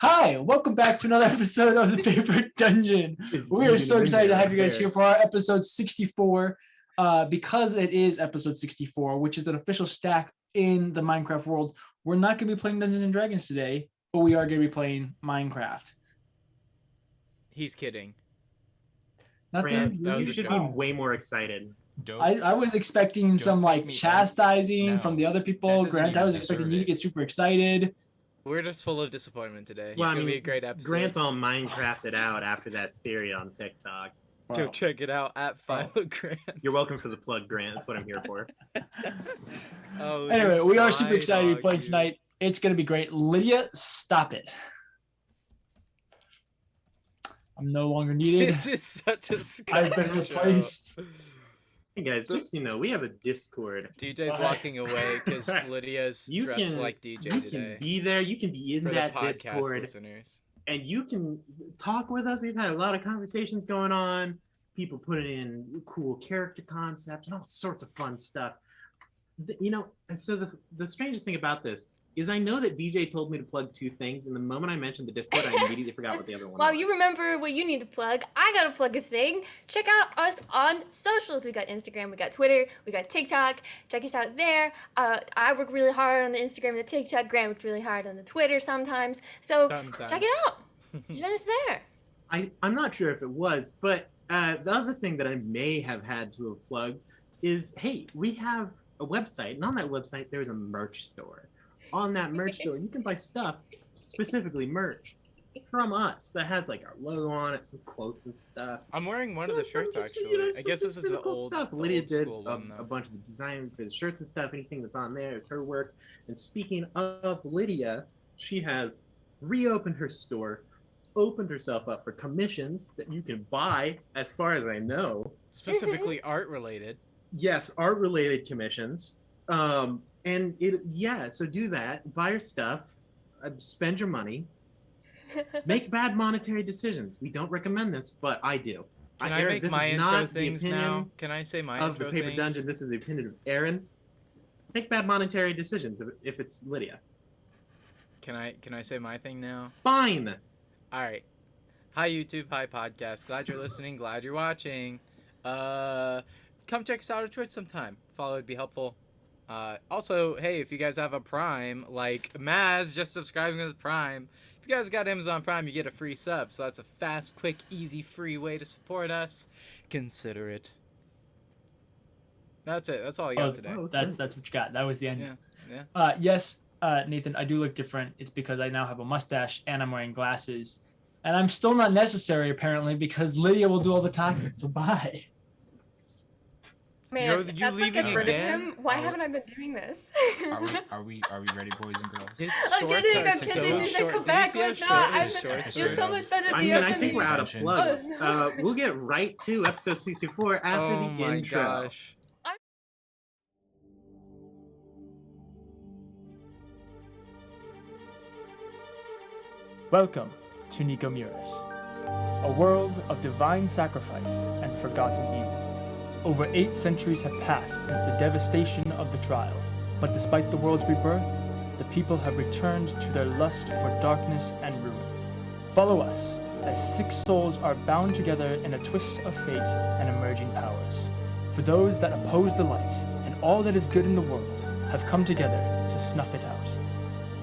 Hi, welcome back to another episode of the Paper Dungeon. We are so excited to have you guys here for our episode 64. Because it is episode 64, which is an official stack in the Minecraft world, we're not going to be playing Dungeons and Dragons today, but we are going to be playing Minecraft. He's kidding. Nothing. You should be way more excited. I was expecting some like chastising from the other people. Grant, I was expecting you to get super excited. We're just full of disappointment today. Well, it's going to be a great episode. Grant's all Minecrafted out after that theory on TikTok. Wow. Go check it out at Philo Grant. You're welcome for the plug, Grant. That's what I'm here for. Anyway, we are super excited to be playing tonight. It's going to be great. Lydia, stop it. I'm no longer needed. This is such a I've been replaced. Hey guys, just we have a Discord. DJ's walking away because Lydia's dressed like DJ today. You can be there. You can be in that Discord. Listeners. And you can talk with us. We've had a lot of conversations going on. People putting in cool character concepts and all sorts of fun stuff. So the strangest thing about this is I know that DJ told me to plug two things, and the moment I mentioned the Discord, I immediately forgot what the other one was. Well, you remember what you need to plug. I gotta plug a thing. Check out us on socials. We got Instagram, we got Twitter, we got TikTok. Check us out there. I work really hard on the Instagram and the TikTok. Grant worked really hard on the Twitter sometimes. So check it out. Join us there. I'm not sure if it was, but the other thing that I may have had to have plugged is, hey, we have a website, and on that website, there's a merch store. On that merch store, you can buy stuff, specifically merch, from us that has like our logo on it, some quotes and stuff. I'm wearing one of the shirts actually. I guess this is the old stuff. Lydia did a bunch of the design for the shirts and stuff. Anything that's on there is her work. And speaking of Lydia, she has reopened her store, opened herself up for commissions that you can buy, as far as I know. Specifically art related. Yes, art related commissions. So do that. Buy your stuff. Spend your money. Make bad monetary decisions. We don't recommend this, but I do. Can I make my intro things now? Can I say my intro of the Paper Dungeon? This is the opinion of Aaron. Make bad monetary decisions if it's Lydia. Can I say my thing now? Fine. All right. Hi YouTube. Hi podcast. Glad you're listening. Glad you're watching. Come check us out on Twitch sometime. Follow would be helpful. Also, hey, if you guys have a Prime, like Maz just subscribing to the Prime, if you guys got Amazon Prime, you get a free sub. So that's a fast, quick, easy, free way to support us. Consider it. That's it. That's all I got today. That's what you got. That was the end. Yeah. Yes, Nathan, I do look different. It's because I now have a mustache and I'm wearing glasses. And I'm still not necessary, apparently, because Lydia will do all the talking. So bye. Man, that's what gets rid of him. Why haven't I been doing this? Are we ready, boys and girls? His I'm kidding. shorts are so short. Come back. Did you see Like, how no, short his shorts you're are? so much better I than mean, I think we're out of plugs. Oh, no. We'll get right to episode 64 after the my intro. gosh. Welcome to Nicomuras, a world of divine sacrifice and forgotten evil. Over 8 centuries have passed since the devastation of the trial, but despite the world's rebirth, the people have returned to their lust for darkness and ruin. Follow us as 6 souls are bound together in a twist of fate and emerging powers. For those that oppose the light and all that is good in the world have come together to snuff it out.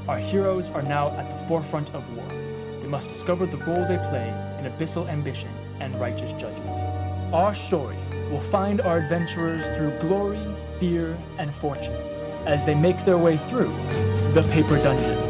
Our heroes are now at the forefront of war. They must discover the role they play in abyssal ambition and righteous judgment. Our story will find our adventurers through glory, fear, and fortune as they make their way through the Paper Dungeon.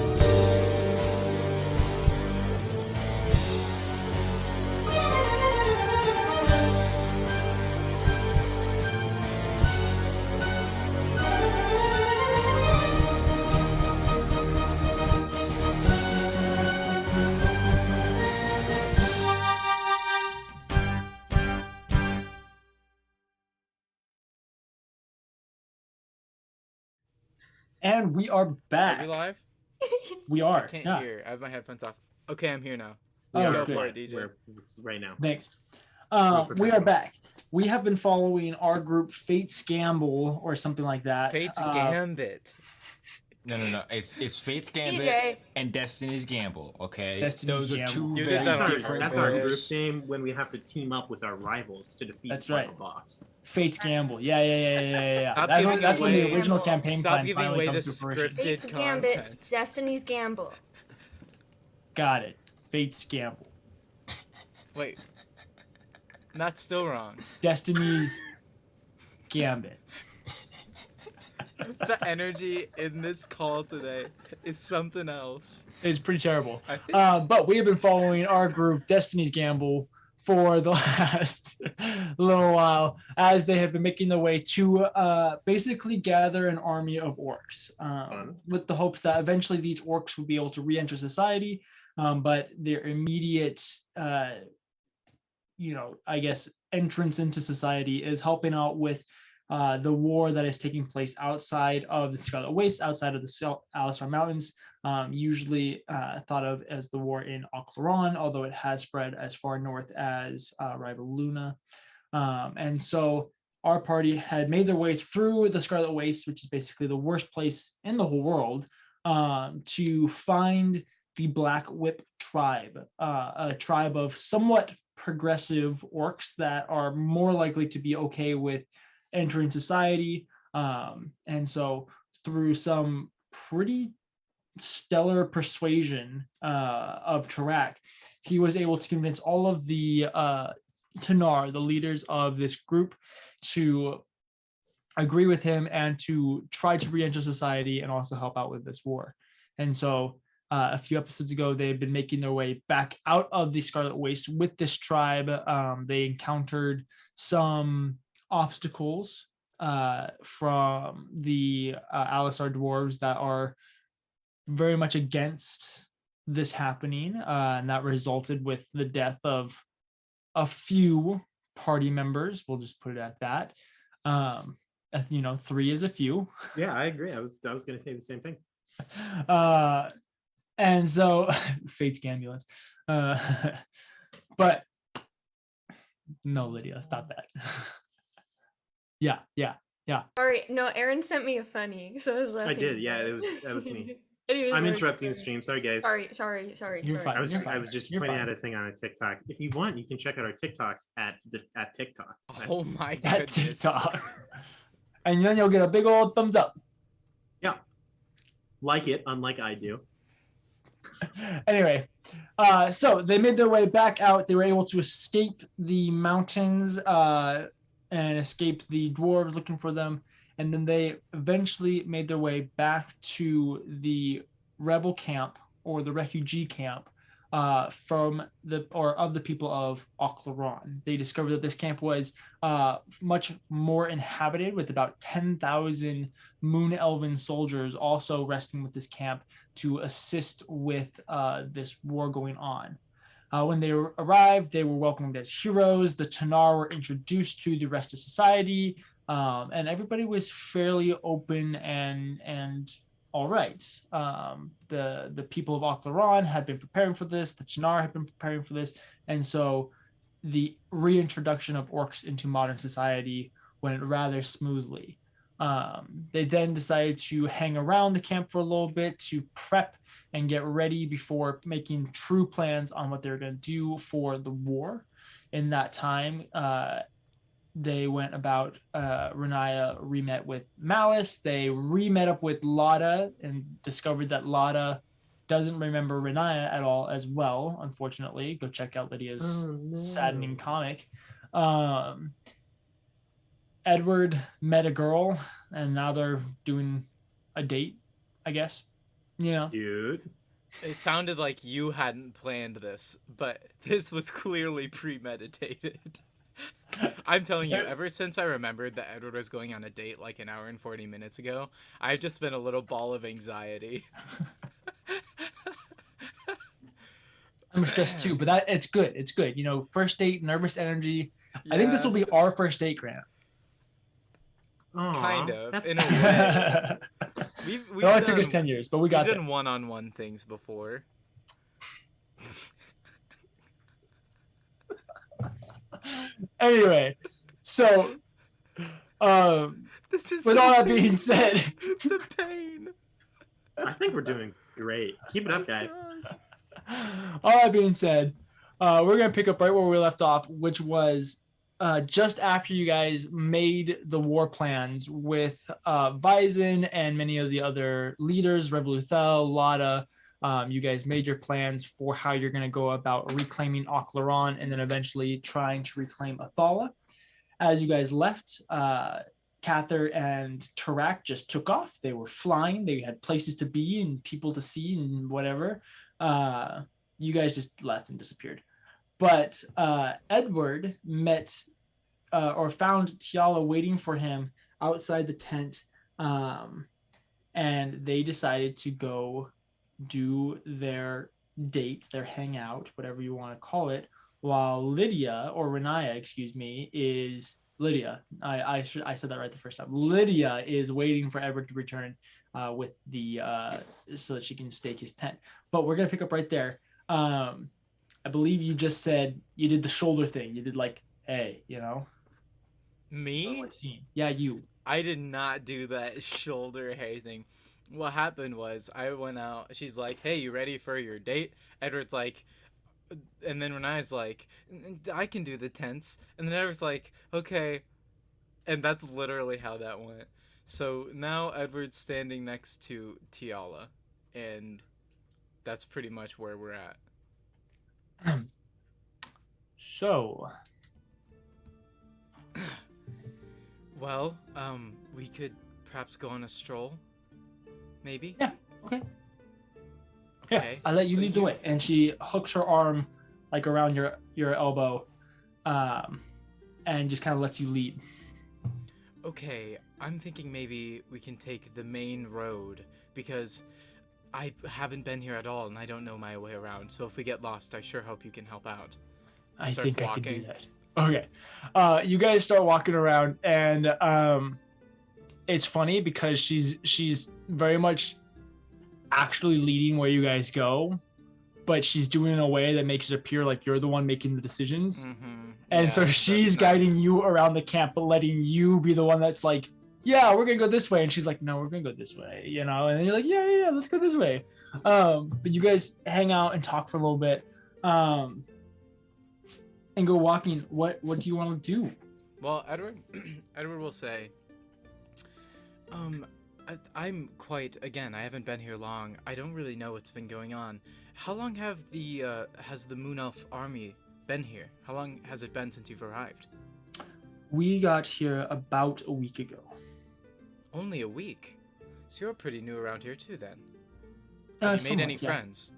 And we are back. Are we live? We are. I can't hear. I have my headphones off. Okay, I'm here now. Oh, Go good. for it, DJ. It's right now. Thanks. We are back. We have been following our group Fate's Gamble or something like that. Fate's Gambit. No. It's Fate's Gambit EJ. and Destiny's Gamble. Okay, Destiny's those are Gamble. two You did very that right. different That's our group books. name when we have to team up with our rivals to defeat That's the final right. boss. Fate's Gamble. Yeah. Stop That's, giving that's when the away- original Gamble. campaign Stop plan giving finally away the comes to fruition. scripted Fate's content. Gambit, Destiny's Gamble. Got it. Fate's Gamble. Wait. That's still wrong. Destiny's Gambit. The energy in this call today is something else. It's pretty terrible. I think But we have been following our group, Destiny's Gamble, for the last little while, as they have been making their way to basically gather an army of orcs, with the hopes that eventually these orcs will be able to re-enter society. But their immediate, I guess, entrance into society is helping out with the war that is taking place outside of the Scarlet Waste, outside of the Alistar Mountains, usually thought of as the war in Oclaron, although it has spread as far north as rival Luna. And so our party had made their way through the Scarlet Waste, which is basically the worst place in the whole world, to find the Black Whip tribe, a tribe of somewhat progressive orcs that are more likely to be okay with entering society. And so through some pretty stellar persuasion of Tarak, he was able to convince all of the Tanar, the leaders of this group, to agree with him and to try to re-enter society and also help out with this war. And so a few episodes ago, they had been making their way back out of the Scarlet Waste with this tribe. They encountered some obstacles from the Alistar dwarves that are very much against this happening, and that resulted with the death of a few party members. We'll just put it at that. 3 is a few. Yeah, I agree. I was going to say the same thing. And so Fate's Ambulance. But no, Lydia, stop that. Yeah. Sorry, no, Aaron sent me a funny, so I was laughing. I did, yeah, that was me. Anyways, I'm Aaron, interrupting the stream. Sorry, guys. Sorry. You're fine. I was You're fine. just You're pointing fine. out a thing on a TikTok. If you want, you can check out our TikToks at TikTok. Oh my At goodness. TikTok. And then you'll get a big old thumbs up. Yeah. Like it, unlike I do. Anyway, so they made their way back out. They were able to escape the mountains and escape the dwarves looking for them. And then they eventually made their way back to the rebel camp or the refugee camp of the people of Oclaron. They discovered that this camp was much more inhabited, with about 10,000 Moon Elven soldiers also resting with this camp to assist with this war going on. When they arrived, they were welcomed as heroes. The Tanar were introduced to the rest of society, and everybody was fairly open and all right. The people of Oclaron had been preparing for this. The Tanar had been preparing for this, and so the reintroduction of orcs into modern society went rather smoothly. They then decided to hang around the camp for a little bit to prep and get ready before making true plans on what they're going to do for the war. In that time, they went about, Riniya re-met with Malice. They re-met up with Lada and discovered that Lada doesn't remember Riniya at all as well, unfortunately. Go check out Lydia's saddening comic. Edward met a girl, and now they're doing a date, I guess. Yeah. Dude. It sounded like you hadn't planned this, but this was clearly premeditated. I'm telling you, ever since I remembered that Edward was going on a date like an hour and 40 minutes ago, I've just been a little ball of anxiety. I'm stressed too, but it's good. It's good. First date, nervous energy. Yeah. I think this will be our first date, Grant. Aww, kind of, that's in a way. We've it took us 10 years, but we got We've done one-on-one things before. Anyway, so This is with all that being said, the pain. I think we're doing great. Keep it up, guys. All that being said, we're gonna pick up right where we left off, which was just after you guys made the war plans with Vyzin and many of the other leaders, Revoluthel, Lada. You guys made your plans for how you're going to go about reclaiming Oclaron and then eventually trying to reclaim Athala. As you guys left, Kathyr and Tarak just took off. They were flying. They had places to be and people to see and whatever. You guys just left and disappeared. But Edward met or found Tiala waiting for him outside the tent, and they decided to go do their date, their hangout, whatever you want to call it, while Lydia, or Riniya, excuse me, is Lydia. I said that right the first time. Lydia is waiting for Edward to return with the so that she can stake his tent. But we're gonna pick up right there. I believe you just said you did the shoulder thing. You did like, hey, you know. Me? What scene? Yeah, you. I did not do that shoulder hay thing. What happened was I went out. She's like, "Hey, you ready for your date?" Edward's like, and then Renae's like, "I can do the tents." And then Edward's like, "Okay," and that's literally how that went. So now Edward's standing next to Tiala, and that's pretty much where we're at. So, Well, we could perhaps go on a stroll. Maybe. yeah, okay. Okay. Yeah, I'll let you So lead the way. And she hooks her arm like around your elbow, and just kind of lets you lead. Okay, I'm thinking maybe we can take the main road because I haven't been here at all and I don't know my way around. So if we get lost, I sure hope you can help out. I Starts think I can do walking. that. Okay. You guys start walking around, and it's funny because she's very much actually leading where you guys go, but she's doing it in a way that makes it appear like you're the one making the decisions. Mm-hmm. And so she's guiding you around the camp, but letting you be the one that's like, yeah, we're gonna go this way. And she's like, no, we're gonna go this way, you know? And then you're like, yeah, let's go this way. But you guys hang out and talk for a little bit, and go walking. What do you want to do? Well, Edward will say, I'm quite, again, I haven't been here long. I don't really know what's been going on. How long has the Moon Elf army been here? How long has it been since you've arrived? We got here about a week ago. Only a week? So you're pretty new around here too then. Have you made any friends?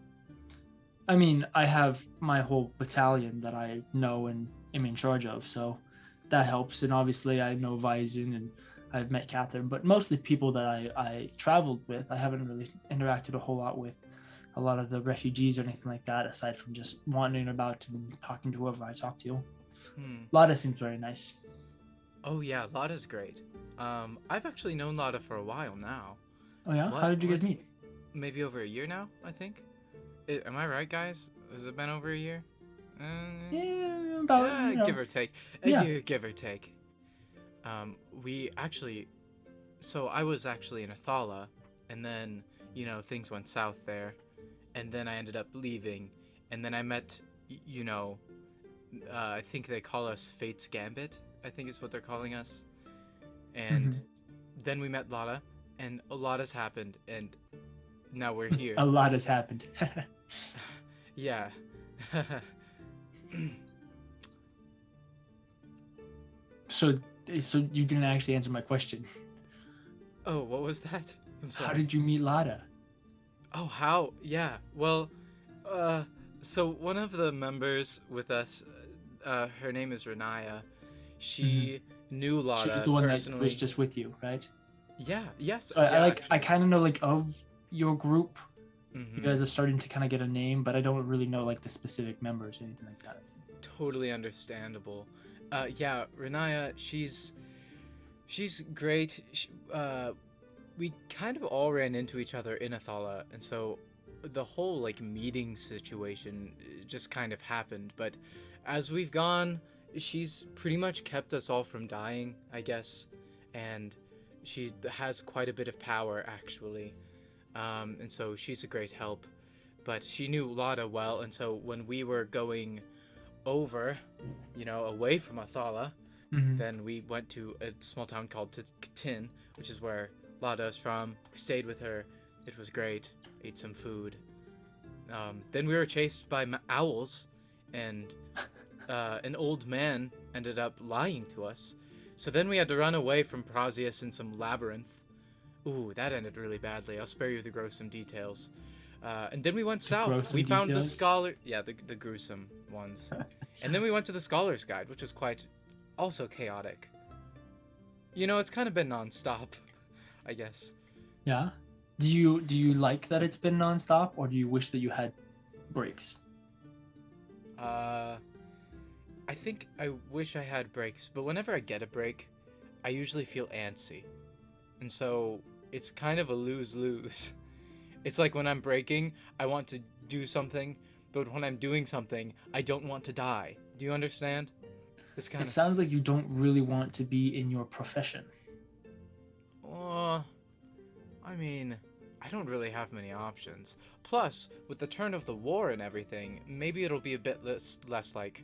I mean, I have my whole battalion that I know and am in charge of, so that helps. And obviously I know Vyzin and I've met Kathyr, but mostly people that I traveled with, I haven't really interacted a whole lot with a lot of the refugees or anything like that, aside from just wandering about and talking to whoever I talk to. Lada seems very nice. Oh yeah, Lada's great. I've actually known Lada for a while now. Oh yeah? How did you guys meet? Maybe over a year now, I think. Am I right, guys? Has it been over a year? Yeah, about, give or take. A year, give or take. We actually... So I was actually in Athala, and then, things went south there. And then I ended up leaving. And then I met, I think they call us Fate's Gambit, I think is what they're calling us. And then we met Lada, and a lot has happened, and now we're here. A lot has happened. Yeah. So you didn't actually answer my question. Oh, what was that? I'm sorry. How did you meet Lada? Oh, how? Yeah. Well, so one of the members with us, her name is Riniya. She knew Lada. She's the one personally. that was just with you, right? Yeah. Yes. I kind of know of your group. Mm-hmm. You guys are starting to kind of get a name, but I don't really know the specific members or anything like that. Totally understandable. Yeah, Riniya, she's great. We kind of all ran into each other in Athala, and so the whole meeting situation just kind of happened. But as we've gone, she's pretty much kept us all from dying, I guess, and she has quite a bit of power actually. and so she's a great help. But she knew Lada well, and so when we were going over, away from Athala, Mhm. then we went to a small town called Katin, which is where Lada is from. We stayed with her. It was great. Ate some food. Then we were chased by owls, and an old man ended up lying to us. So then we had to run away from Prasius in some labyrinth. Ooh, that ended really badly. I'll spare you the gruesome details. And then we went south. gruesome We found the details? scholar. Yeah, the gruesome ones. And then we went to the Scholar's Guide, which was quite also chaotic. It's kind of been nonstop, I guess. Yeah. Do you like that it's been nonstop, or do you wish that you had breaks? I think I wish I had breaks, but whenever I get a break, I usually feel antsy. And so it's kind of a lose-lose. It's like when I'm breaking, I want to do something, but when I'm doing something, I don't want to die. Do you understand? This kind It sounds like you don't really want to be in your profession. I mean, I don't really have many options. Plus, with the turn of the war and everything, maybe it'll be a bit less like,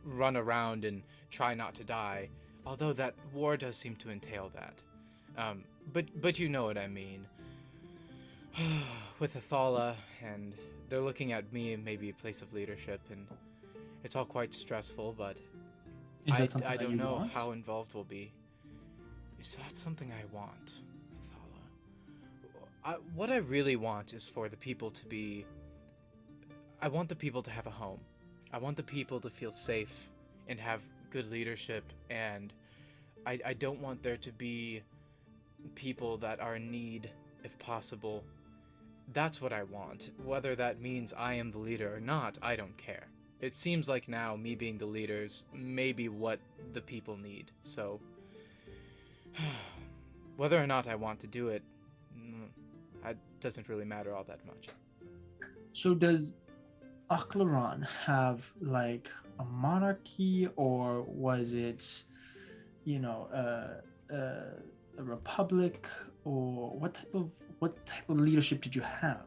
run around and try not to die. Although that war does seem to entail that. But you know what I mean. With Athala, and they're looking at me in maybe a place of leadership, and it's all quite stressful, but Is that something I that don't you know want? how involved we'll be. Is that something I want, Athala? What I really want is for the people to be... I want the people to have a home. I want the people to feel safe and have good leadership, and I don't want there to be people that are in need, if possible. That's what I want. Whether that means I am the leader or not, I don't care. It seems like now me being the leader is maybe what the people need. So, whether or not I want to do it, it doesn't really matter all that much. So does Oclaron have like a monarchy, or was it, a republic, or what type of leadership did you have?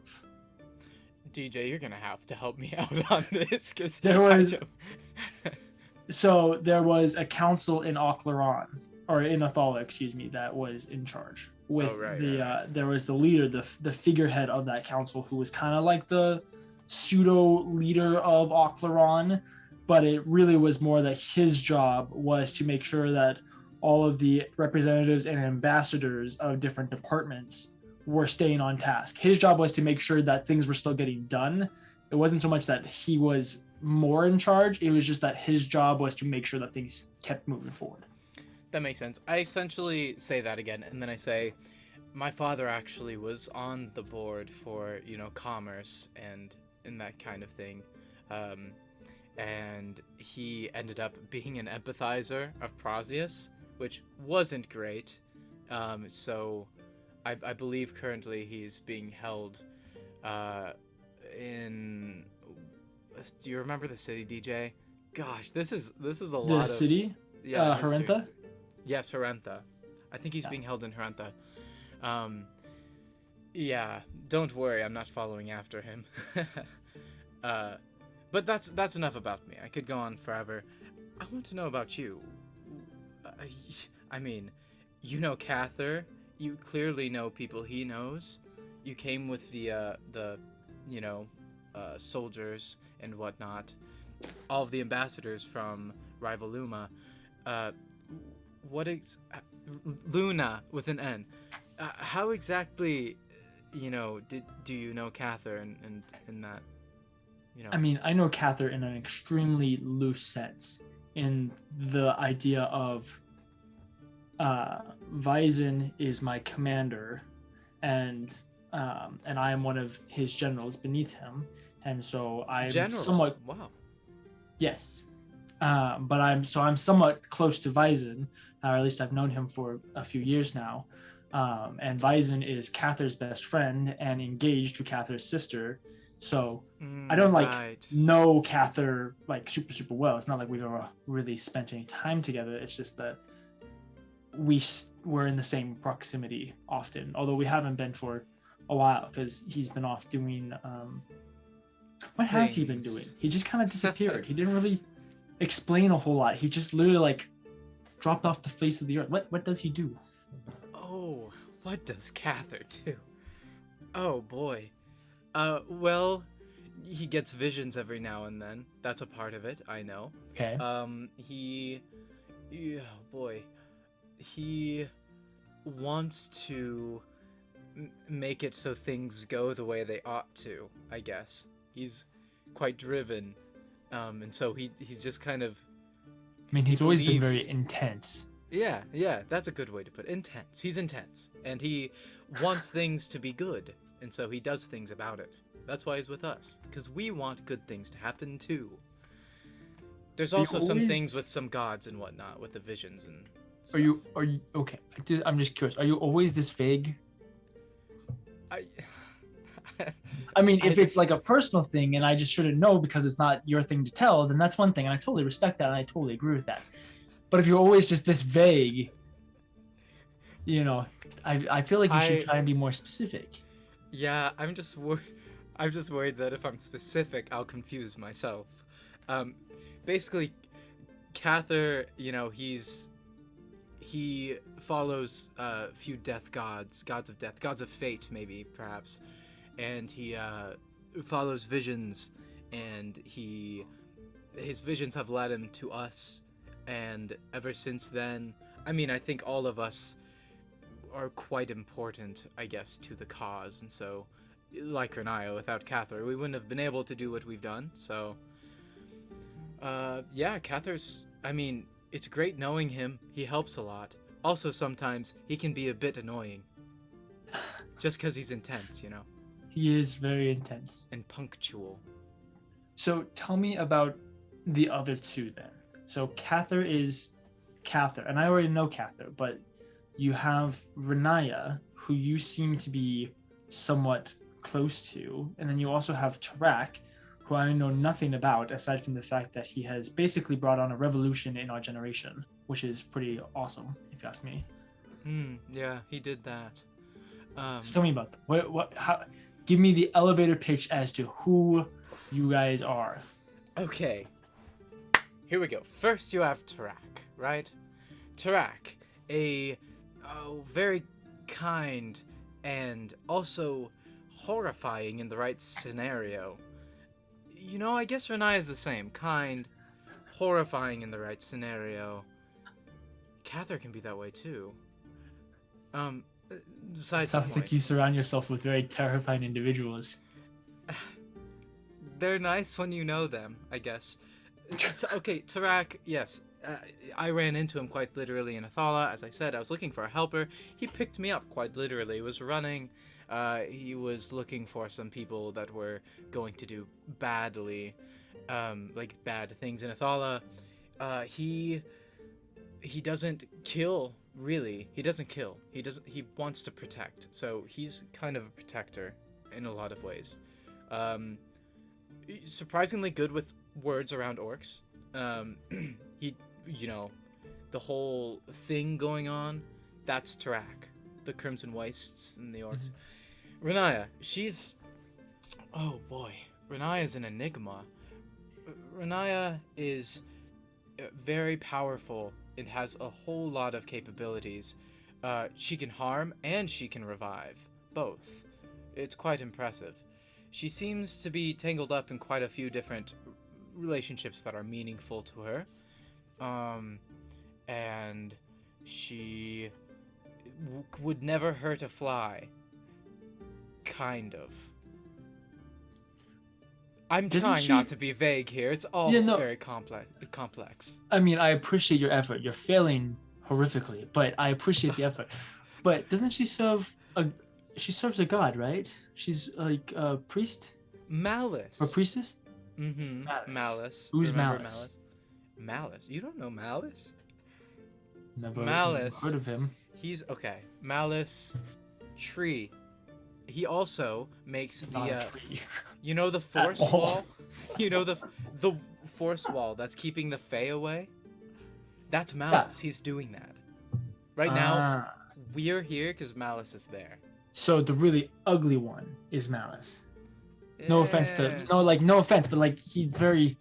DJ, you're gonna have to help me out on this, because So there was a council in Oclaron, or in Athala, excuse me, that was in charge. With there was the leader, the figurehead of that council, who was kind of like the pseudo leader of Oclaron, but it really was more that his job was to make sure that all of the representatives and ambassadors of different departments were staying on task. His job was to make sure that things were still getting done. It wasn't so much that he was more in charge, it was just that his job was to make sure that things kept moving forward. That makes sense. I essentially say that again, and then I say, my father actually was on the board for, commerce and that kind of thing. And he ended up being an empathizer of Prasius, which wasn't great. So I believe currently he's being held in... Do you remember the city, DJ? Gosh, this is a lot of... The city? Yeah, Harentha? Yes, Harentha. I think he's being held in Harentha. Yeah, don't worry, I'm not following after him. But that's enough about me. I could go on forever. I want to know about you. I mean, you know Kathyr. You clearly know people he knows. You came with the soldiers and whatnot. All of the ambassadors from rival Luma. What is Luna with an N? How exactly, do you know Kathyr and that? I mean, I know Kathyr in an extremely loose sense, in the idea of Vyzen is my commander, and I am one of his generals beneath him, and so I'm somewhat... Wow. Yes, but I'm somewhat close to Vyzen, or at least I've known him for a few years now, and Vyzen is Cathyr's best friend and engaged to Cathyr's sister. So I don't know Kathyr like super well. It's not like we've ever really spent any time together. It's just that we're in the same proximity often, although we haven't been for a while because he's been off doing. What has he been doing? Things. He just kind of disappeared. He didn't really explain a whole lot. He just literally like dropped off the face of the earth. What does he do? Oh, what does Kathyr do? Oh boy. Well, he gets visions every now and then. That's a part of it, I know. Okay. Oh boy. He wants to make it so things go the way they ought to, I guess. He's quite driven. And so he's just kind of... I mean, he's always been believes- very intense. Yeah, that's a good way to put it. Intense. He's intense. And he wants things to be good. And so he does things about it. That's why he's with us. Because we want good things to happen too. There's Are you also some always- things with some gods and whatnot, with the visions and Are you okay? I'm just curious. Are you always this vague? I I mean, I if it's like a personal thing and I just shouldn't know because it's not your thing to tell, then that's one thing, and I totally respect that and I totally agree with that. But if you're always just this vague, I feel like you should try and be more specific. Yeah, I'm just worried that if I'm specific, I'll confuse myself. Basically, Kathyr, he follows a few death gods of death, gods of fate, maybe, perhaps, and he follows visions, and his visions have led him to us, and ever since then, I mean, I think all of us are quite important, I guess, to the cause, and so, like Riniya, without Kathyr, we wouldn't have been able to do what we've done, so, yeah, Kathyr's, I mean, it's great knowing him, he helps a lot. Also, sometimes, he can be a bit annoying. Just because he's intense, He is very intense. and punctual. So tell me about the other two then. So Kathyr is Kathyr, and I already know Kathyr, but you have Riniya, who you seem to be somewhat close to, and then you also have Tarak, who I know nothing about aside from the fact that he has basically brought on a revolution in our generation, which is pretty awesome, if you ask me. Yeah, he did that. So tell me about them. Give me the elevator pitch as to who you guys are. Okay. Here we go. First you have Tarak, right? Tarak, a very kind and also horrifying in the right scenario. I guess Riniya is the same. Kind, horrifying in the right scenario. Kathyr can be that way too. Besides the Sounds like point. you surround yourself with very terrifying individuals. They're nice when you know them, I guess. Okay, Tarak, yes. I ran into him quite literally in Athala. As I said, I was looking for a helper. He picked me up quite literally. He was running. He was looking for some people that were going to do badly, like bad things in Athala. He doesn't kill, really. He doesn't kill. He wants to protect. So he's kind of a protector in a lot of ways. Surprisingly good with words around orcs. He, the whole thing going on, that's Tarak. The Crimson Wastes and the orcs. Riniya, oh boy. Riniya is an enigma. Riniya is very powerful and has a whole lot of capabilities. She can harm and she can revive. Both. It's quite impressive. She seems to be tangled up in quite a few different relationships that are meaningful to her. And she would never hurt a fly. Kind of. I'm Doesn't trying she- not to be vague here. It's all Yeah, no. very complex. I mean, I appreciate your effort. You're failing horrifically, but I appreciate the effort. But doesn't she serve she serves a god, right? She's like a priest Malice. or priestess? Mm-hmm. Malice. Malice. Who's Remember Malice? Malice. You don't know Malice? Never Malice. heard of him. He's okay. Malice tree. He also makes Not the a tree. the force all. wall. The force wall that's keeping the Fae away. That's Malice. He's doing that. Right now, Ah, we're here because Malice is there. So the really ugly one is Malice. No offense to no offense, but like he's very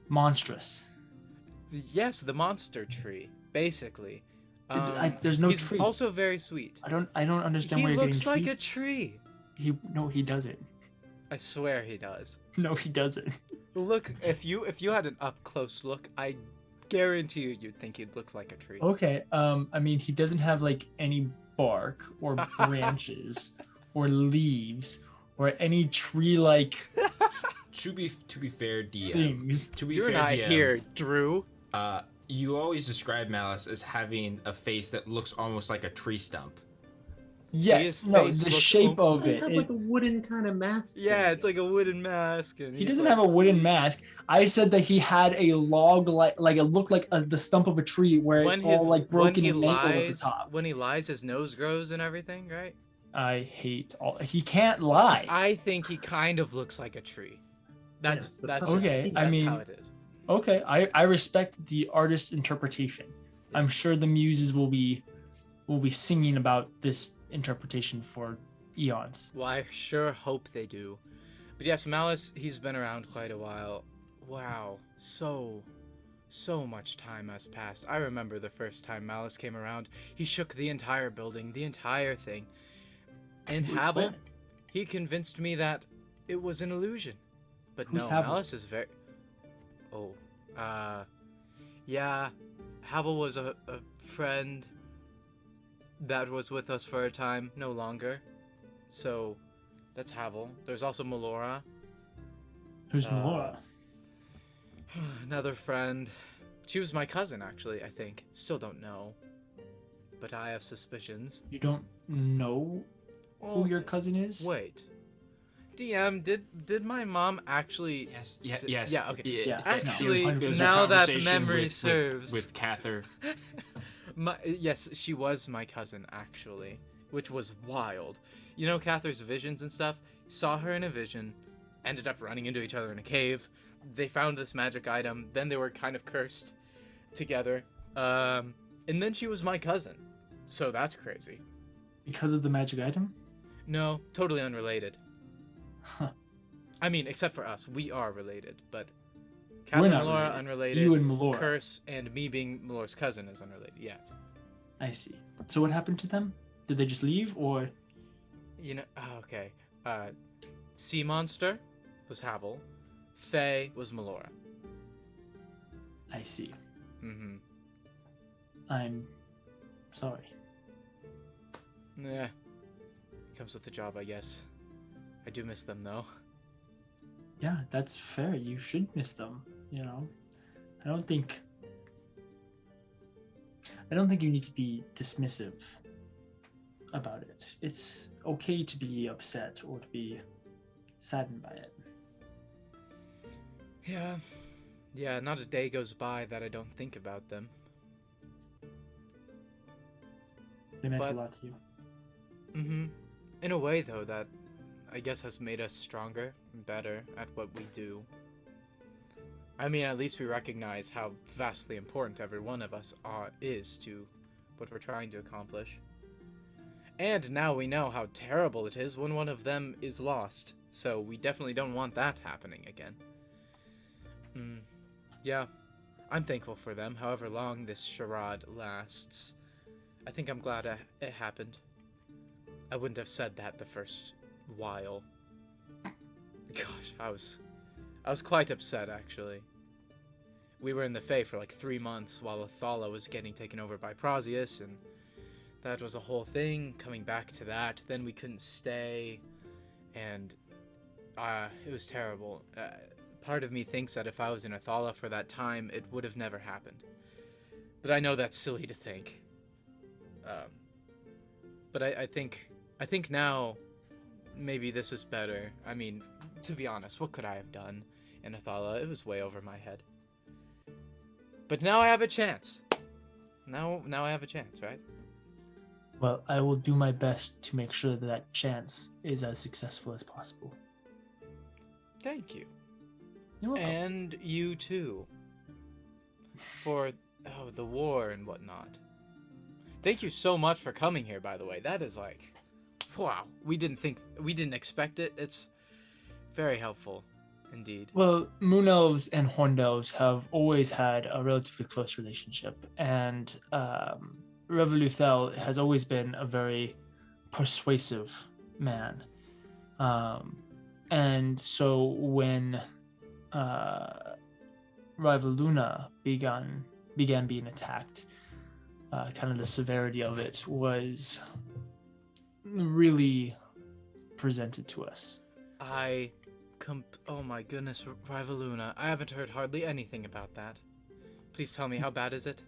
monstrous. Yes, the monster tree, basically. There's no he's tree. also very sweet. I don't understand He where you're looks getting like a tree. he doesn't. I swear he does. No, he doesn't. Look, if you had an up close look, I guarantee you'd think he'd look like a tree. Okay. I mean, he doesn't have like any bark or branches or leaves or any tree-like To be fair, DM. things. To be You're fair, not DM, here, Drew. You always describe Malice as having a face that looks almost like a tree stump. Yes. his No, face the looks shape of It's it. have like a wooden kind of mask. Yeah, thing. it's like a wooden mask, and He doesn't have a wooden mask. I said that he had a log like it looked like the stump of a tree where it's all like broken and mangled at the top. When he lies, his nose grows and everything, right? I hate all. He can't lie. I think he kind of looks like a tree. Yes, the That's puppet. just, Okay, that's I mean- how it is. Okay, I respect the artist's interpretation. I'm sure the muses will be singing about this interpretation for eons. Well, I sure hope they do. But yes, Malice, he's been around quite a while. Wow, so much time has passed. I remember the first time Malice came around. He shook the entire building, the entire thing. And Havel, When? he convinced me that it was an illusion. But Who's no, Havel? Malice is very... Oh, yeah, Havel was a friend that was with us for a time, no longer. So, that's Havel. There's also Melora, Who's Melora? another friend. She was my cousin, actually, I think. Still don't know. But I have suspicions. You don't know who your cousin is? Wait. DM, did my mom actually... Yes. Yeah, okay. Yeah. Actually, No, It was a now that conversation memory with- serves... with Kathyr. Yes, she was my cousin, actually, which was wild. You know Cathyr's visions and stuff? Saw her in a vision, ended up running into each other in a cave. They found this magic item, then they were kind of cursed together. And then she was my cousin. So that's crazy. Because of the magic item? No, totally unrelated. Huh. I mean, except for us, we are related, but We're Catherine not and Laura related. unrelated. You and Melora. Curse and me being Melora's cousin is unrelated. Yes. I see. So what happened to them? Did they just leave or? You know, okay. Sea Monster was Havel. Faye was Melora. I see. Mm-hmm. I'm sorry. Yeah. Comes with the job, I guess. I do miss them, though. Yeah, that's fair. You should miss them, you know. I don't think you need to be dismissive about it. It's okay to be upset or to be saddened by it. Yeah. Yeah, not a day goes by that I don't think about them. They meant But- a lot to you. Mm-hmm. In a way, though, that I guess has made us stronger and better at what we do. I mean, at least we recognize how vastly important every one of us is to what we're trying to accomplish. And now we know how terrible it is when one of them is lost, so we definitely don't want that happening again. Yeah, I'm thankful for them, however long this charade lasts. I think I'm glad it happened. I wouldn't have said that the first while. Gosh, I was quite upset, actually. We were in the Fae for like 3 months while Athala was getting taken over by Prosius, and that was a whole thing, coming back to that. Then we couldn't stay, and it was terrible. Part of me thinks that if I was in Athala for that time, it would have never happened. But I know that's silly to think. But I think now, maybe this is better. I mean, to be honest, what could I have done in Athala? It was way over my head. But now I have a chance. Now I have a chance, right? Well, I will do my best to make sure that that chance is as successful as possible. Thank you. You're welcome. And you too. For the war and whatnot. Thank you so much for coming here, by the way. That is like Wow, we didn't expect it. It's very helpful, indeed. Well, moon elves and horned elves have always had a relatively close relationship, and Revoluthel has always been a very persuasive man. And so when Rivaluna began being attacked, kind of the severity of it was really presented to us. Oh my goodness, Rivaluna. I haven't heard hardly anything about that. Please tell me, how bad is it?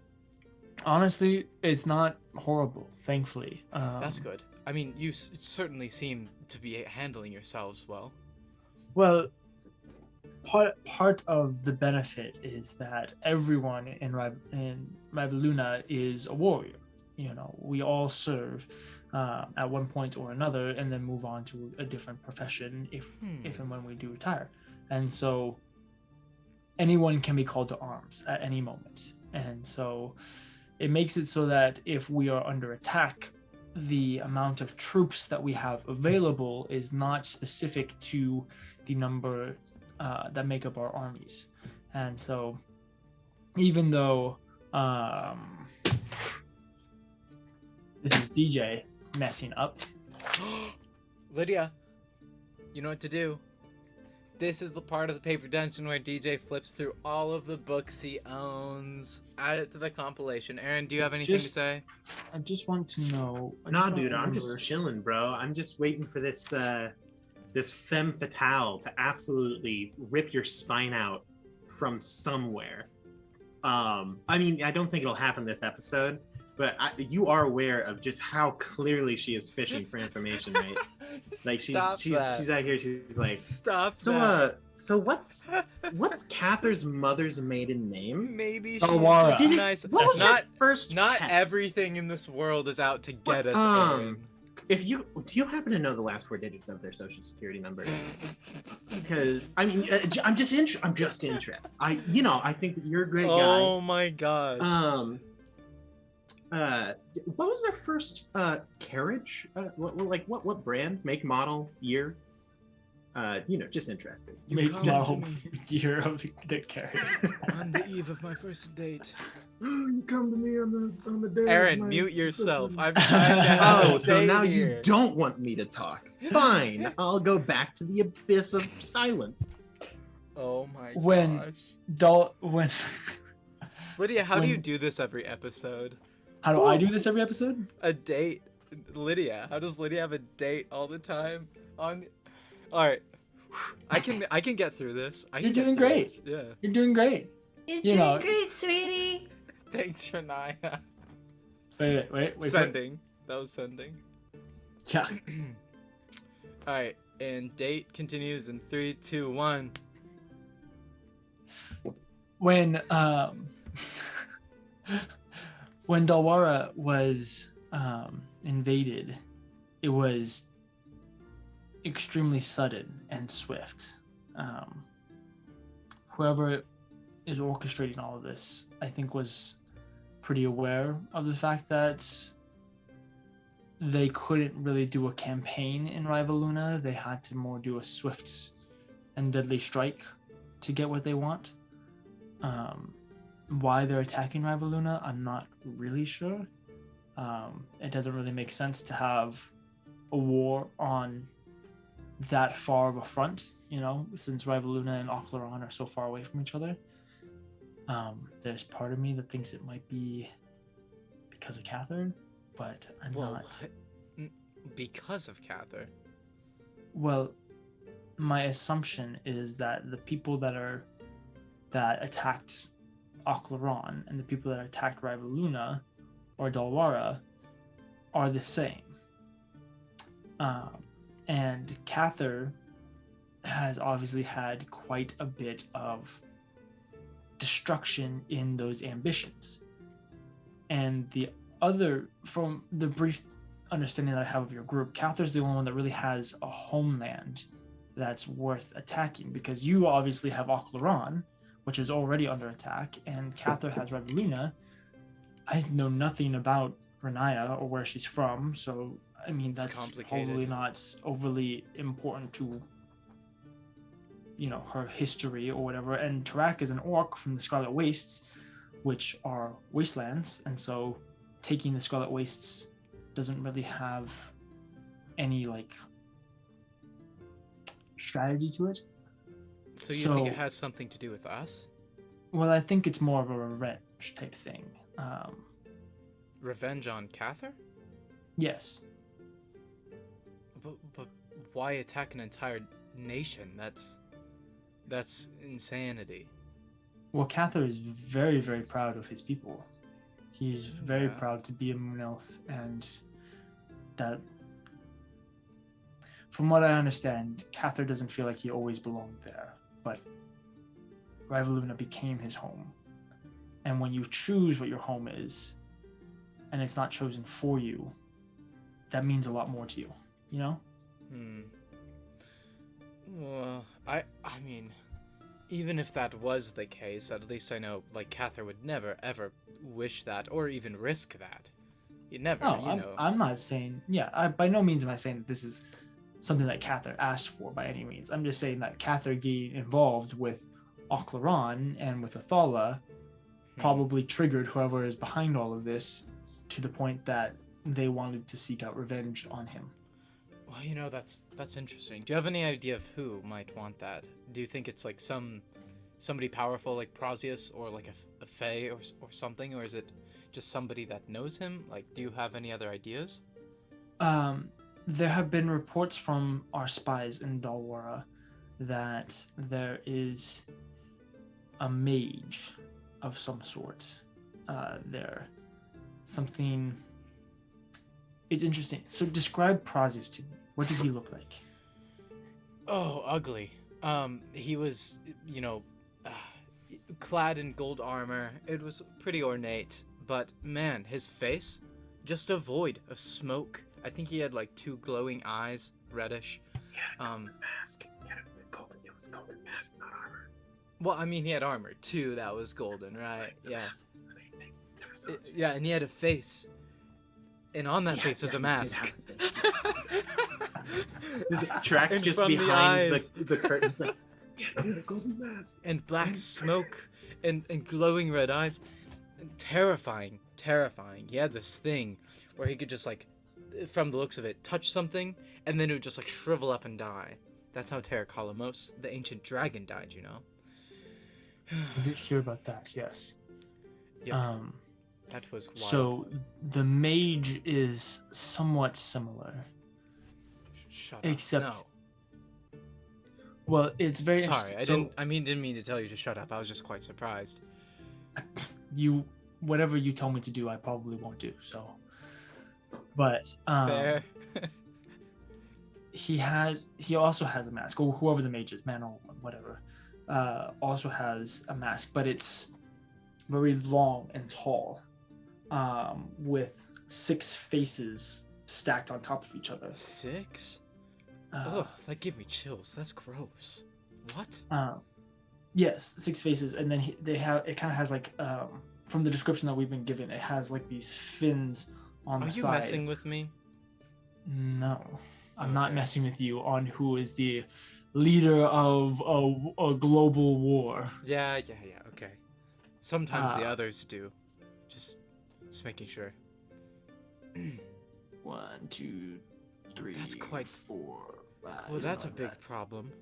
Honestly, it's not horrible, thankfully. That's good. I mean, you certainly seem to be handling yourselves well. Well, part of the benefit is that everyone in Rivaluna is a warrior. You know, we all serve at one point or another, and then move on to a different profession if and when we do retire. And so anyone can be called to arms at any moment. And so it makes it so that if we are under attack, the amount of troops that we have available is not specific to the number that make up our armies. And so even though this is DJ messing up. Lydia, you know what to do. This is the part of the paper dungeon where DJ flips through all of the books he owns, add it to the compilation. Aaron, do you have anything to say? I just want to know. Nah, dude, I'm just chilling, bro. I'm just waiting for this this femme fatale to absolutely rip your spine out from somewhere. I mean, I don't think it'll happen this episode, but you are aware of just how clearly she is fishing for information, right? Like she's out here. She's like, stop. So what's Kathyr's mother's maiden name? Maybe she's Dalwara. just nice. What was her first Not pet? everything in this world is out to get us. Aaron. Do you happen to know the last 4 digits of their social security number? Because I mean, I'm just interested. I think that you're a great guy. Oh my god. What was their first carriage? What brand, make, model, year? Just interested. Make come to model me. year of the carriage. On the eve of my first date. You come to me on the day. Aaron, mute yourself. I'm trying to have a so date now here. you don't want me to talk. Fine, I'll go back to the abyss of silence. Oh my When gosh. Lydia, how do when- you do this every episode? How do I do this every episode? A date. Lydia, how does Lydia have a date all the time? All right. I can get through this. You're doing great. Yeah. You're doing great. You're You know- doing great, sweetie. Thanks, Riniya. Wait. Sending. That was sending. Yeah. All right, and date continues in 3, 2, 1. When when Dalwara was invaded, it was extremely sudden and swift. Whoever is orchestrating all of this, I think, was pretty aware of the fact that they couldn't really do a campaign in Rivaluna. They had to more do a swift and deadly strike to get what they want. Why they're attacking Rivaluna, I'm not really sure. It doesn't really make sense to have a war on that far of a front, since Rivaluna and Ocleron are so far away from each other. There's part of me that thinks it might be because of Kathyr, but I'm not. Because of Kathyr? Well, my assumption is that the people that attacked Ocleron and the people that attacked Rivaluna or Dalwara are the same. And Kathyr has obviously had quite a bit of destruction in those ambitions. And from the brief understanding that I have of your group, Cathyr's the only one that really has a homeland that's worth attacking, because you obviously have Ocleron, which is already under attack, and Kathyr has Rivaluna. I know nothing about Riniya or where she's from, so I mean, It's that's complicated. probably not overly important to, her history or whatever. And Tarak is an orc from the Scarlet Wastes, which are wastelands, and so taking the Scarlet Wastes doesn't really have any strategy to it. So you think it has something to do with us? Well, I think it's more of a revenge type thing. Revenge on Kathyr? Yes. But why attack an entire nation? That's insanity. Well, Kathyr is very, very proud of his people. He's very proud to be a Moon Elf, and that, from what I understand, Kathyr doesn't feel like he always belonged there, but Rivaluna became his home. And when you choose what your home is, and it's not chosen for you, that means a lot more to you, Well, I mean, even if that was the case, at least I know, Kathyr would never, ever wish that, or even risk that. You'd never, I'm not saying, by no means am I saying that this is something that Kathyr asked for by any means. I'm just saying that Kathyr getting involved with Oclaron and with Athala probably triggered whoever is behind all of this to the point that they wanted to seek out revenge on him. Well, that's interesting. Do you have any idea of who might want that? Do you think it's somebody powerful like Prozius, or a Fae or something, or is it just somebody that knows him? Do you have any other ideas? There have been reports from our spies in Dalwara that there is a mage of some sort there. Something. It's interesting. So describe Prozius to me. What did he look like? Oh, ugly. He was, clad in gold armor. It was pretty ornate, but man, his face, just a void of smoke. I think he had 2 glowing eyes, reddish. Mask. It was golden mask, not armor. Well, I mean, he had armor too. That was golden, right? Yeah. Mask is the main thing. Never saw his face. Yeah, and he had a face. And on that face was a mask. Tracks And just from the behind eyes. the curtains. He had a golden mask. And black smoke and glowing red eyes. And terrifying. He had this thing where he could just from the looks of it, touch something and then it would just shrivel up and die. That's how Tarak, the ancient dragon, died, I did hear about that, yes. Yep. That was wild. So the mage is somewhat similar. Shut up. Except, No. well, it's very Sorry, interesting. didn't mean to tell you to shut up. I was just quite surprised. Whatever you tell me to do, I probably won't do. So, but Fair. he also has a mask, or whoever the mage is, man or whatever, also has a mask, but it's very long and tall, with 6 faces stacked on top of each other. 6? Ugh, that gave me chills. That's gross. What? Yes, 6 faces, and then it kind of has from the description that we've been given, it has these fins on the side. Are you messing with me? No, I'm Okay. not messing with you on who is the leader of a global war. Yeah, okay. Sometimes the Ah. others do. Just making sure. 1, 2, 3. That's quite- 4, 5. Well, that's a something big like problem.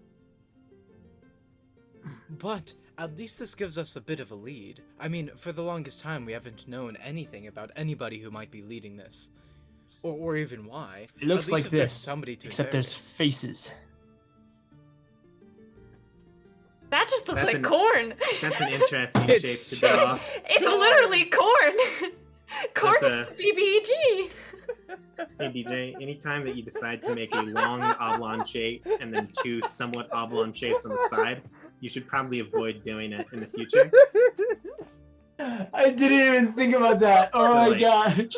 But at least this gives us a bit of a lead. I mean, for the longest time, we haven't known anything about anybody who might be leading this. Or even why. It looks At least like if there's this, somebody to except there's faces. That just looks That's like an- corn. That's an interesting It's shape to draw. It's literally corn. Corn That's is BBG. Hey DJ, anytime that you decide to make a long oblong shape and then 2 somewhat oblong shapes on the side, you should probably avoid doing it in the future. I didn't even think about that. Oh my Like- gosh.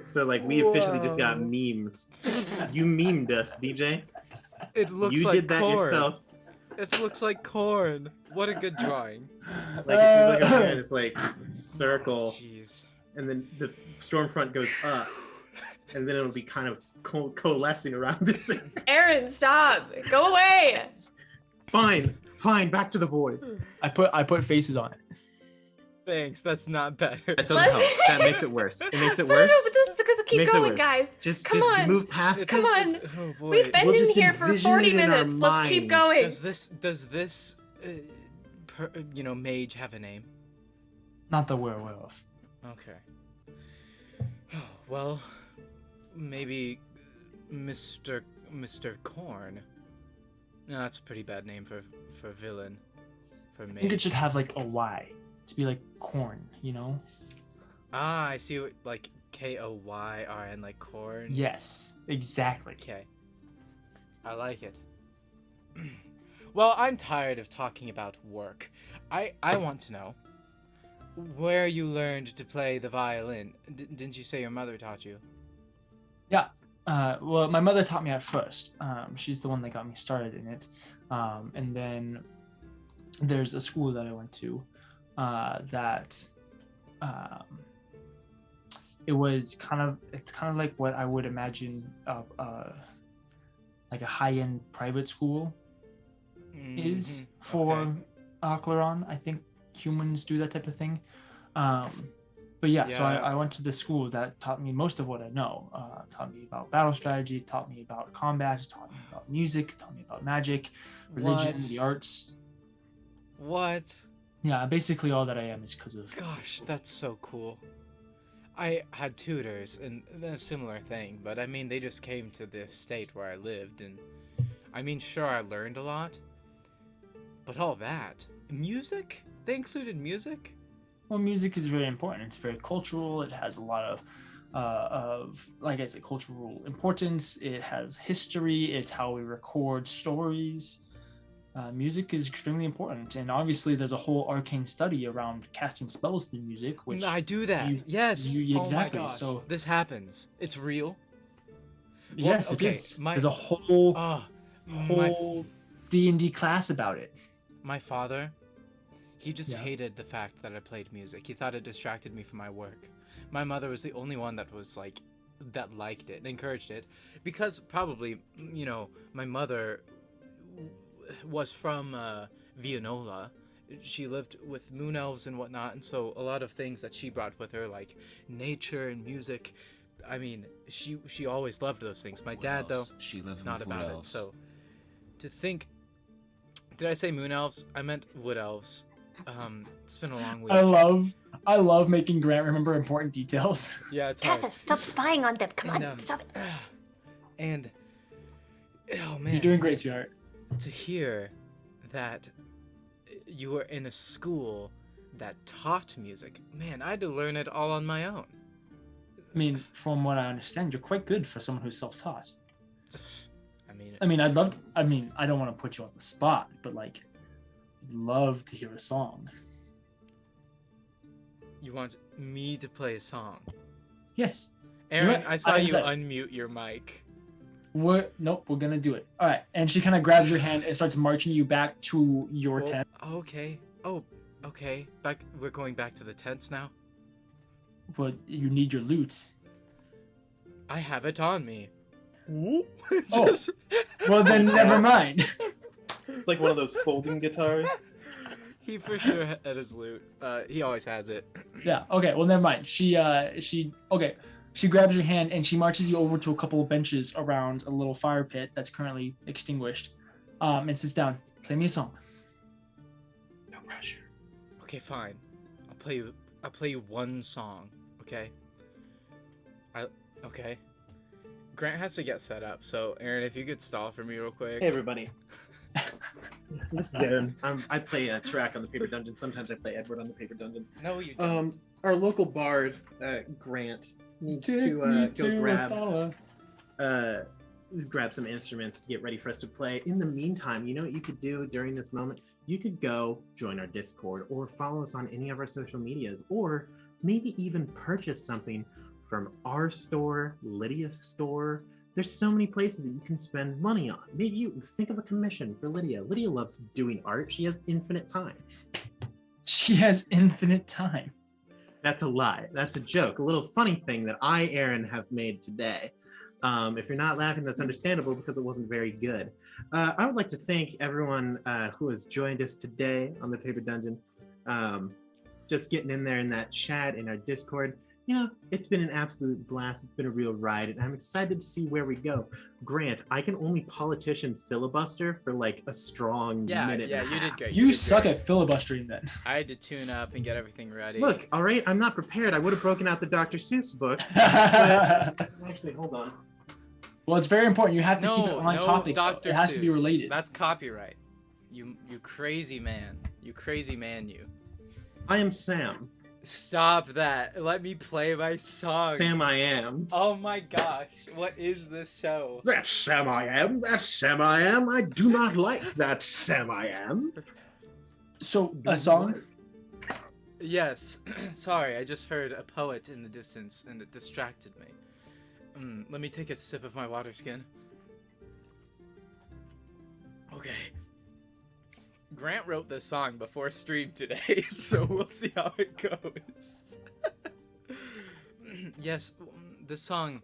So we officially just got memed. You memed us, DJ. It looks You like did that corn. yourself. It looks like corn. What a good drawing. If you look at it, it's circle, Jeez. and then the storm front goes up, and then it'll be kind of coalescing around this. Aaron, stop. Go away. Fine, back to the void. I put faces on it. Thanks, that's not better. That doesn't Let's- help. That makes it worse. It makes it But worse. no, but this is because keep Makes it going, worse. guys. Just Come on. move past Come it. on. Oh boy. We've been We'll in just here for envision 40 it in our minutes. Let's keep minds. going. Does this mage have a name? Not that we're aware of. Okay. Well, maybe Mr. Corn. No, that's a pretty bad name for villain. For I think mage. it should have like a Y to be like corn, you know? Ah, I see. What, like Koyrn, like corn. Yes, exactly. Okay. I like it. Well, I'm tired of talking about work. I want to know where you learned to play the violin. Didn't you say your mother taught you? Yeah. Well, my mother taught me at first. She's the one that got me started in it. And then there's a school that I went to that it's kind of like what I would imagine like a high-end private school is for Okay. Akleron. I think humans do that type of thing. But yeah, so Yeah. I went to the school that taught me most of what I know. Taught me about battle strategy, taught me about combat, taught me about music, taught me about magic, religion, What? the arts. What? Yeah, basically all that I am is because of this Gosh, school. that's so cool. I had tutors and a similar thing, but I mean, they just came to the state where I lived, and I mean, sure, I learned a lot, but all that music? They included music? Well, music is very important. It's very cultural. It has a lot of like I said, cultural importance. It has history. It's how we record stories. Music is extremely important, and obviously, there's a whole arcane study around casting spells through music, which I do that. you- yes. exactly, Oh my gosh. so- this happens. It's real. yes, okay, it is. my- There's a whole Oh, whole D&D class about it. my father, he just Yeah. hated the fact that I played music. He thought it distracted me from my work. My mother was the only one that was like, that liked it and encouraged it, because probably, my mother was from Vianola. She lived with moon elves and whatnot, and so a lot of things that she brought with her, like nature and music, I mean, she always loved those things. My dad, though, She lived not with about wood it. elves. So, to think, did I say moon elves? I meant wood elves. It's been a long week. I love making Grant remember important details. Yeah, it's hard. Kathyr, stop spying on them. Come And, on, stop it. And oh man, You're doing great, sweetheart. to hear that you were in a school that taught music, man, I had to learn it all on my own. I mean, from what I understand, you're quite good for someone who's self-taught. I mean, I don't want to put you on the spot, but like, I'd love to hear a song. you want me to play a song? Yes. Aaron, what? I saw I you said- unmute your mic. We're gonna do it. All right. And she kind of grabs your hand and starts marching you back to your tent. Okay. Oh, okay. We're going back to the tents now. But you need your loot. I have it on me. Oh. Just- Well, then never mind. It's like one of those folding guitars. He for sure had his loot. He always has it. Yeah. Okay. Well, never mind. She grabs your hand and she marches you over to a couple of benches around a little fire pit that's currently extinguished, and sits down. Play me a song. No pressure. Okay, fine. I'll play you one song. Okay. Okay. Grant has to get set up, so Aaron, if you could stall for me real quick. Hey everybody. This is Aaron. I play Tarak on the Paper Dungeon. Sometimes I play Edward on the Paper Dungeon. No, you don't. Our local bard, Grant, needs to go grab some instruments to get ready for us to play. In the meantime, you know what you could do during this moment? You could go join our Discord or follow us on any of our social medias, or maybe even purchase something from our store, Lydia's store. There's so many places that you can spend money on. Maybe you think of a commission for Lydia. Lydia loves doing art. She has infinite time. She has infinite time. That's a lie. That's a joke. A little funny thing that I, Aaron, have made today. If you're not laughing, that's understandable because it wasn't very good. I would like to thank everyone who has joined us today on the Paper Dungeon. Just getting in there in that chat in our Discord. You know, it's been an absolute blast. It's been a real ride, and I'm excited to see where we go. Grant, I can only politician filibuster for like a strong minute. Yeah, and a you did half. great. You did suck great. at filibustering then. I had to tune up and get everything ready. Look, all right, I'm not prepared. I would have broken out the Dr. Seuss books. But... Actually, hold on. Well, it's very important. You have to keep it on topic. Dr. It has to be Seuss. related. That's copyright. You crazy man. You crazy man, you. I am Sam. Stop that. Let me play my song. Sam I am. Oh my gosh. What is this show? That's Sam I am. That's Sam I am. I do not like that Sam I am. So, a song? Yes. Sorry, I just heard a poet in the distance and it distracted me. Let me take a sip of my water skin. Okay. Grant wrote this song before stream today, so we'll see how it goes. Yes, this song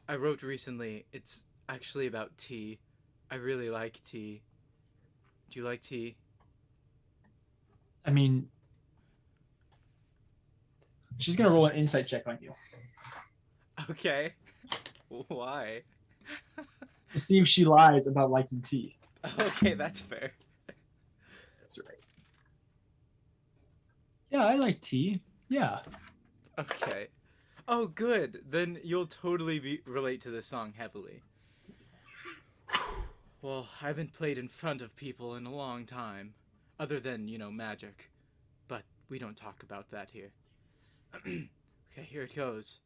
I wrote recently, it's actually about tea. I really like tea. Do you like tea? I mean, she's gonna roll an insight check on you Okay. Why? to see if she lies about liking tea. Okay, that's fair. That's right. Yeah, I like tea. Yeah. Okay. Oh, good. Then you'll totally relate to this song heavily. Well, I haven't played in front of people in a long time. Other than, magic. But we don't talk about that here. Okay, here it goes.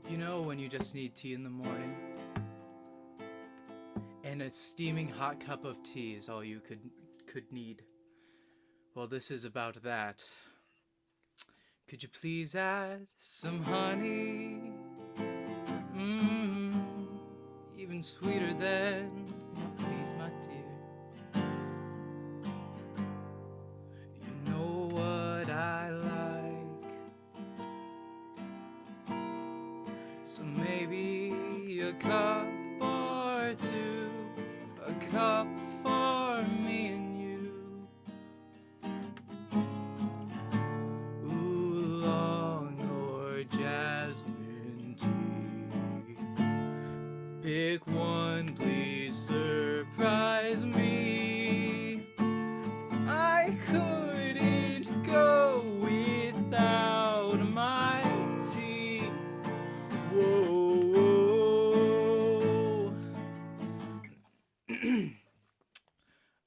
You know when you just need tea in the morning? And a steaming hot cup of tea is all you could need. Well, this is about that. Could you please add some honey? Even sweeter than please, my dear. You know what I like. So maybe a cup or two, a cup for me and you. Oolong or jasmine tea. Pick one, please surprise me. I couldn't go without my tea. Whoa, whoa.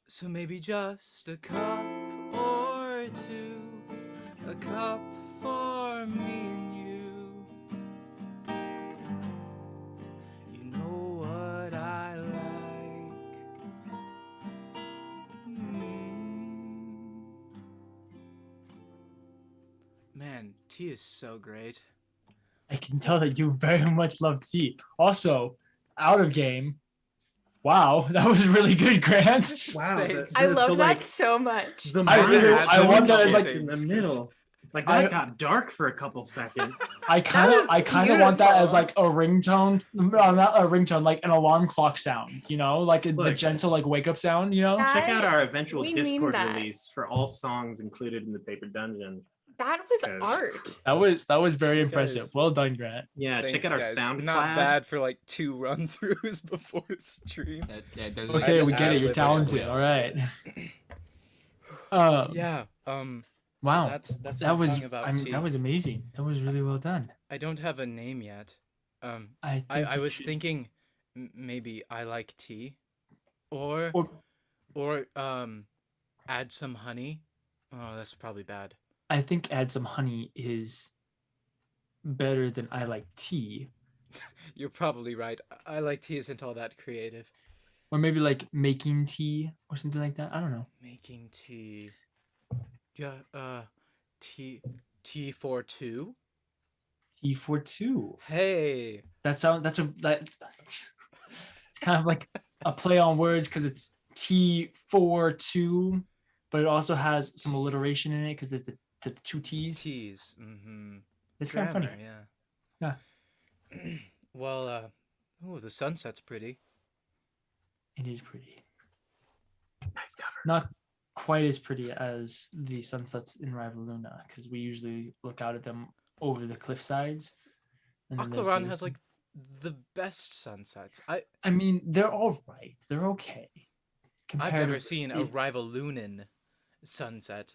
So maybe just a cup or two, a cup for me and you. You know what I like. Man, tea is so great. I can tell that you very much love tea. Also, out of game. Wow, that was really good, Grant. Wow. Thanks. I love that like, so much. The I minor literally- I tone want that, shift like- in the middle. Like I- that got dark for a couple seconds. I kind of want that as beautiful. like a ringtone, not a ringtone, like an alarm clock sound, like the Look. gentle like wake up sound, Check out our eventual we mean Discord that. release for all songs included in the Paper Dungeon. That was Yes. art. That was very Guys. impressive. Well done, Grant. Yeah, Thanks, check out our guys. SoundCloud. Not bad for like 2 run-throughs before stream. That doesn't Okay, just we get it. You're ad-lib talented. it. All right. Yeah. Wow. That's That my was. song about tea. That was amazing. That was really well done. I don't have a name yet. I I was thinking maybe I like tea, or add some honey. Oh, that's probably bad. I think add some honey is better than I like tea. You're probably right. I like tea isn't all that creative. Or maybe like making tea or something like that. I don't know. Making tea. Yeah, tea for two? Tea for two. Hey. It's kind of like a play on words because it's tea for two, but it also has some alliteration in it because there's the two T's. Teas. Mm-hmm. It's kind of funny. Yeah. Well, the sunset's pretty. It is pretty. Nice cover. Not quite as pretty as the sunsets in Rival Luna because we usually look out at them over the cliff sides. And then there's Akloran has like the best sunsets. I mean, they're all right. They're okay. I've never seen a Rival Lunan sunset.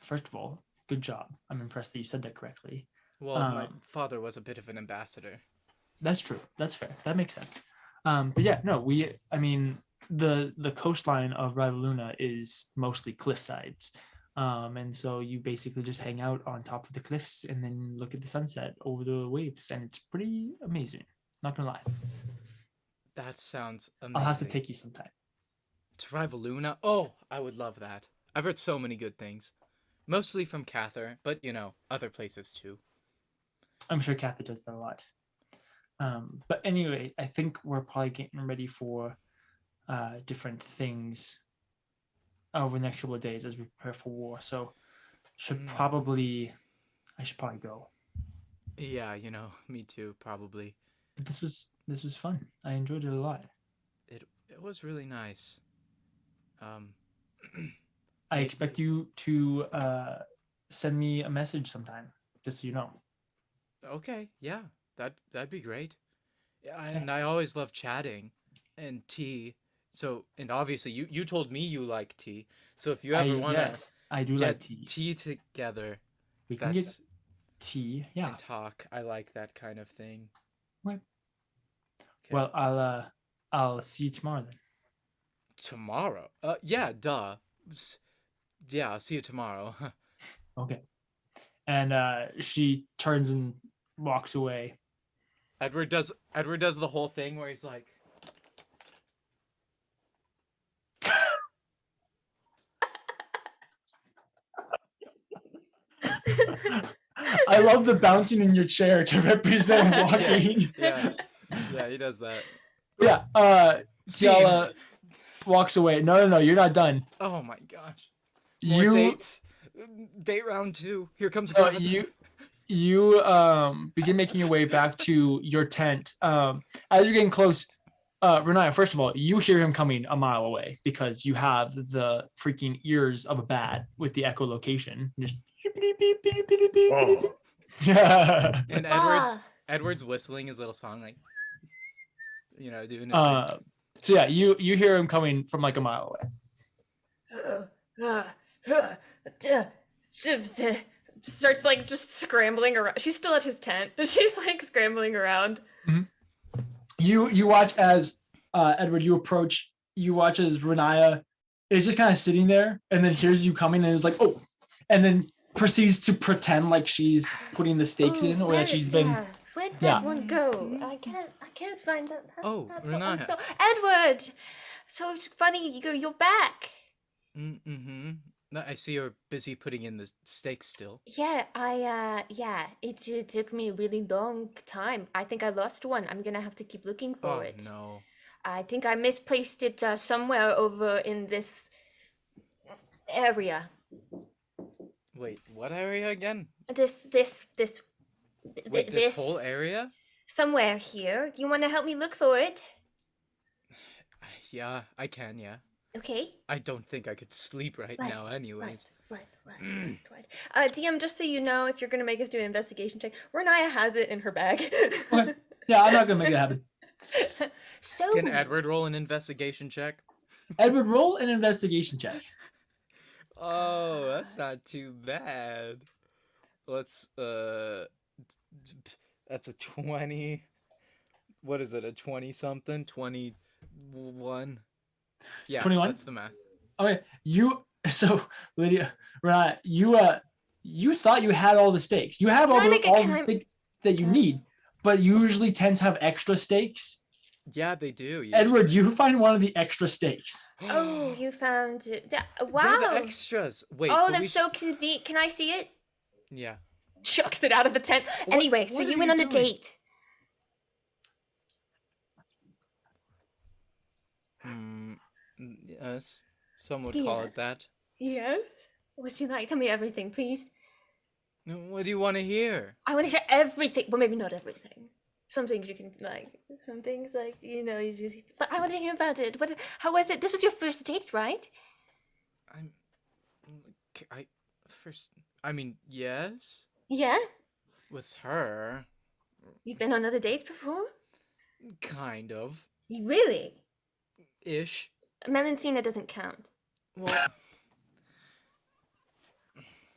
First of all, good job. I'm impressed that you said that correctly. Well, my father was a bit of an ambassador. That's true. That's fair. That makes sense. But yeah, no, the coastline of Rival Luna is mostly cliff sides. And so you basically just hang out on top of the cliffs and then look at the sunset over the waves, and it's pretty amazing. Not gonna lie. That sounds amazing. I'll have to take you sometime. To Rival Luna? Oh, I would love that. I've heard so many good things. Mostly from Kathyr, but other places too. I'm sure Kathy does that a lot. But anyway, I think we're probably getting ready for different things over the next couple of days as we prepare for war. So I should probably go. Yeah, me too, probably. But this was fun. I enjoyed it a lot. It was really nice. I expect you to send me a message sometime, just so you know. Okay, yeah, that'd be great. Yeah, and I always love chatting and tea. So, and obviously you told me you like tea. So if you ever want to I do like tea. Tea together, We can get tea, yeah. And talk. I like that kind of thing. Right. Okay. Well, I'll see you tomorrow then. Tomorrow? Yeah, duh. Yeah, I'll see you tomorrow. Okay. And she turns and walks away. Edward does the whole thing where he's like, I love the bouncing in your chair to represent walking. Yeah, he does that. Yeah. Ciala walks away. No, you're not done. Oh my gosh. More dates. Date round 2. Here comes you begin making your way back to your tent. As you're getting close, Riniya, first of all, you hear him coming a mile away because you have the freaking ears of a bat with the echolocation. Just yeah. And Edward's whistling his little song, like, doing his thing. So yeah, you hear him coming from like a mile away. Starts like just scrambling around. She's still at his tent. She's like scrambling around. Mm-hmm. You watch as Edward, you approach. You watch as Riniya is just kind of sitting there, and then hears you coming, and is like, "Oh," and then proceeds to pretend like she's putting the stakes in, or that she's been. Where'd that one go? I can't find that. Riniya. So Edward, so it's funny. You're back. Mm-hmm. I see you're busy putting in the stakes still. Yeah, it took me a really long time. I think I lost one. I'm gonna have to keep looking for it. Oh no. I think I misplaced it somewhere over in this area. Wait, what area again? This whole area? Somewhere here. You want to help me look for it? Yeah, I can, yeah. Okay. I don't think I could sleep right now anyways. Right. DM, just so you know, if you're going to make us do an investigation check, Riniya has it in her bag. Okay. Yeah, I'm not going to make it happen. So Can Edward roll an investigation check? Edward, roll an investigation check. Oh, that's not too bad. Let's, that's a 20. What is it, a 20-something? 21? Yeah, 21? That's the math. Okay, Lydia, right, you you thought you had all the stakes. You have all the things that you need, but usually tents have extra stakes. Yeah, they do. Usually. Edward, you find one of the extra stakes. Oh, you found it. Wow. They're the extras. Wait. Oh, that's so convenient. Can I see it? Yeah. Chucks it out of the tent. Anyway, so you went on a date. Yes. Some would call it that. Yes. What'd you like? Tell me everything, please. What do you want to hear? I want to hear everything. Well, maybe not everything. Some things you can like. Some things like you just. But I want to hear about it. How was it? This was your first date, right? Yes. Yeah. With her. You've been on other dates before? Kind of. Really? Ish. Melancina doesn't count. Well.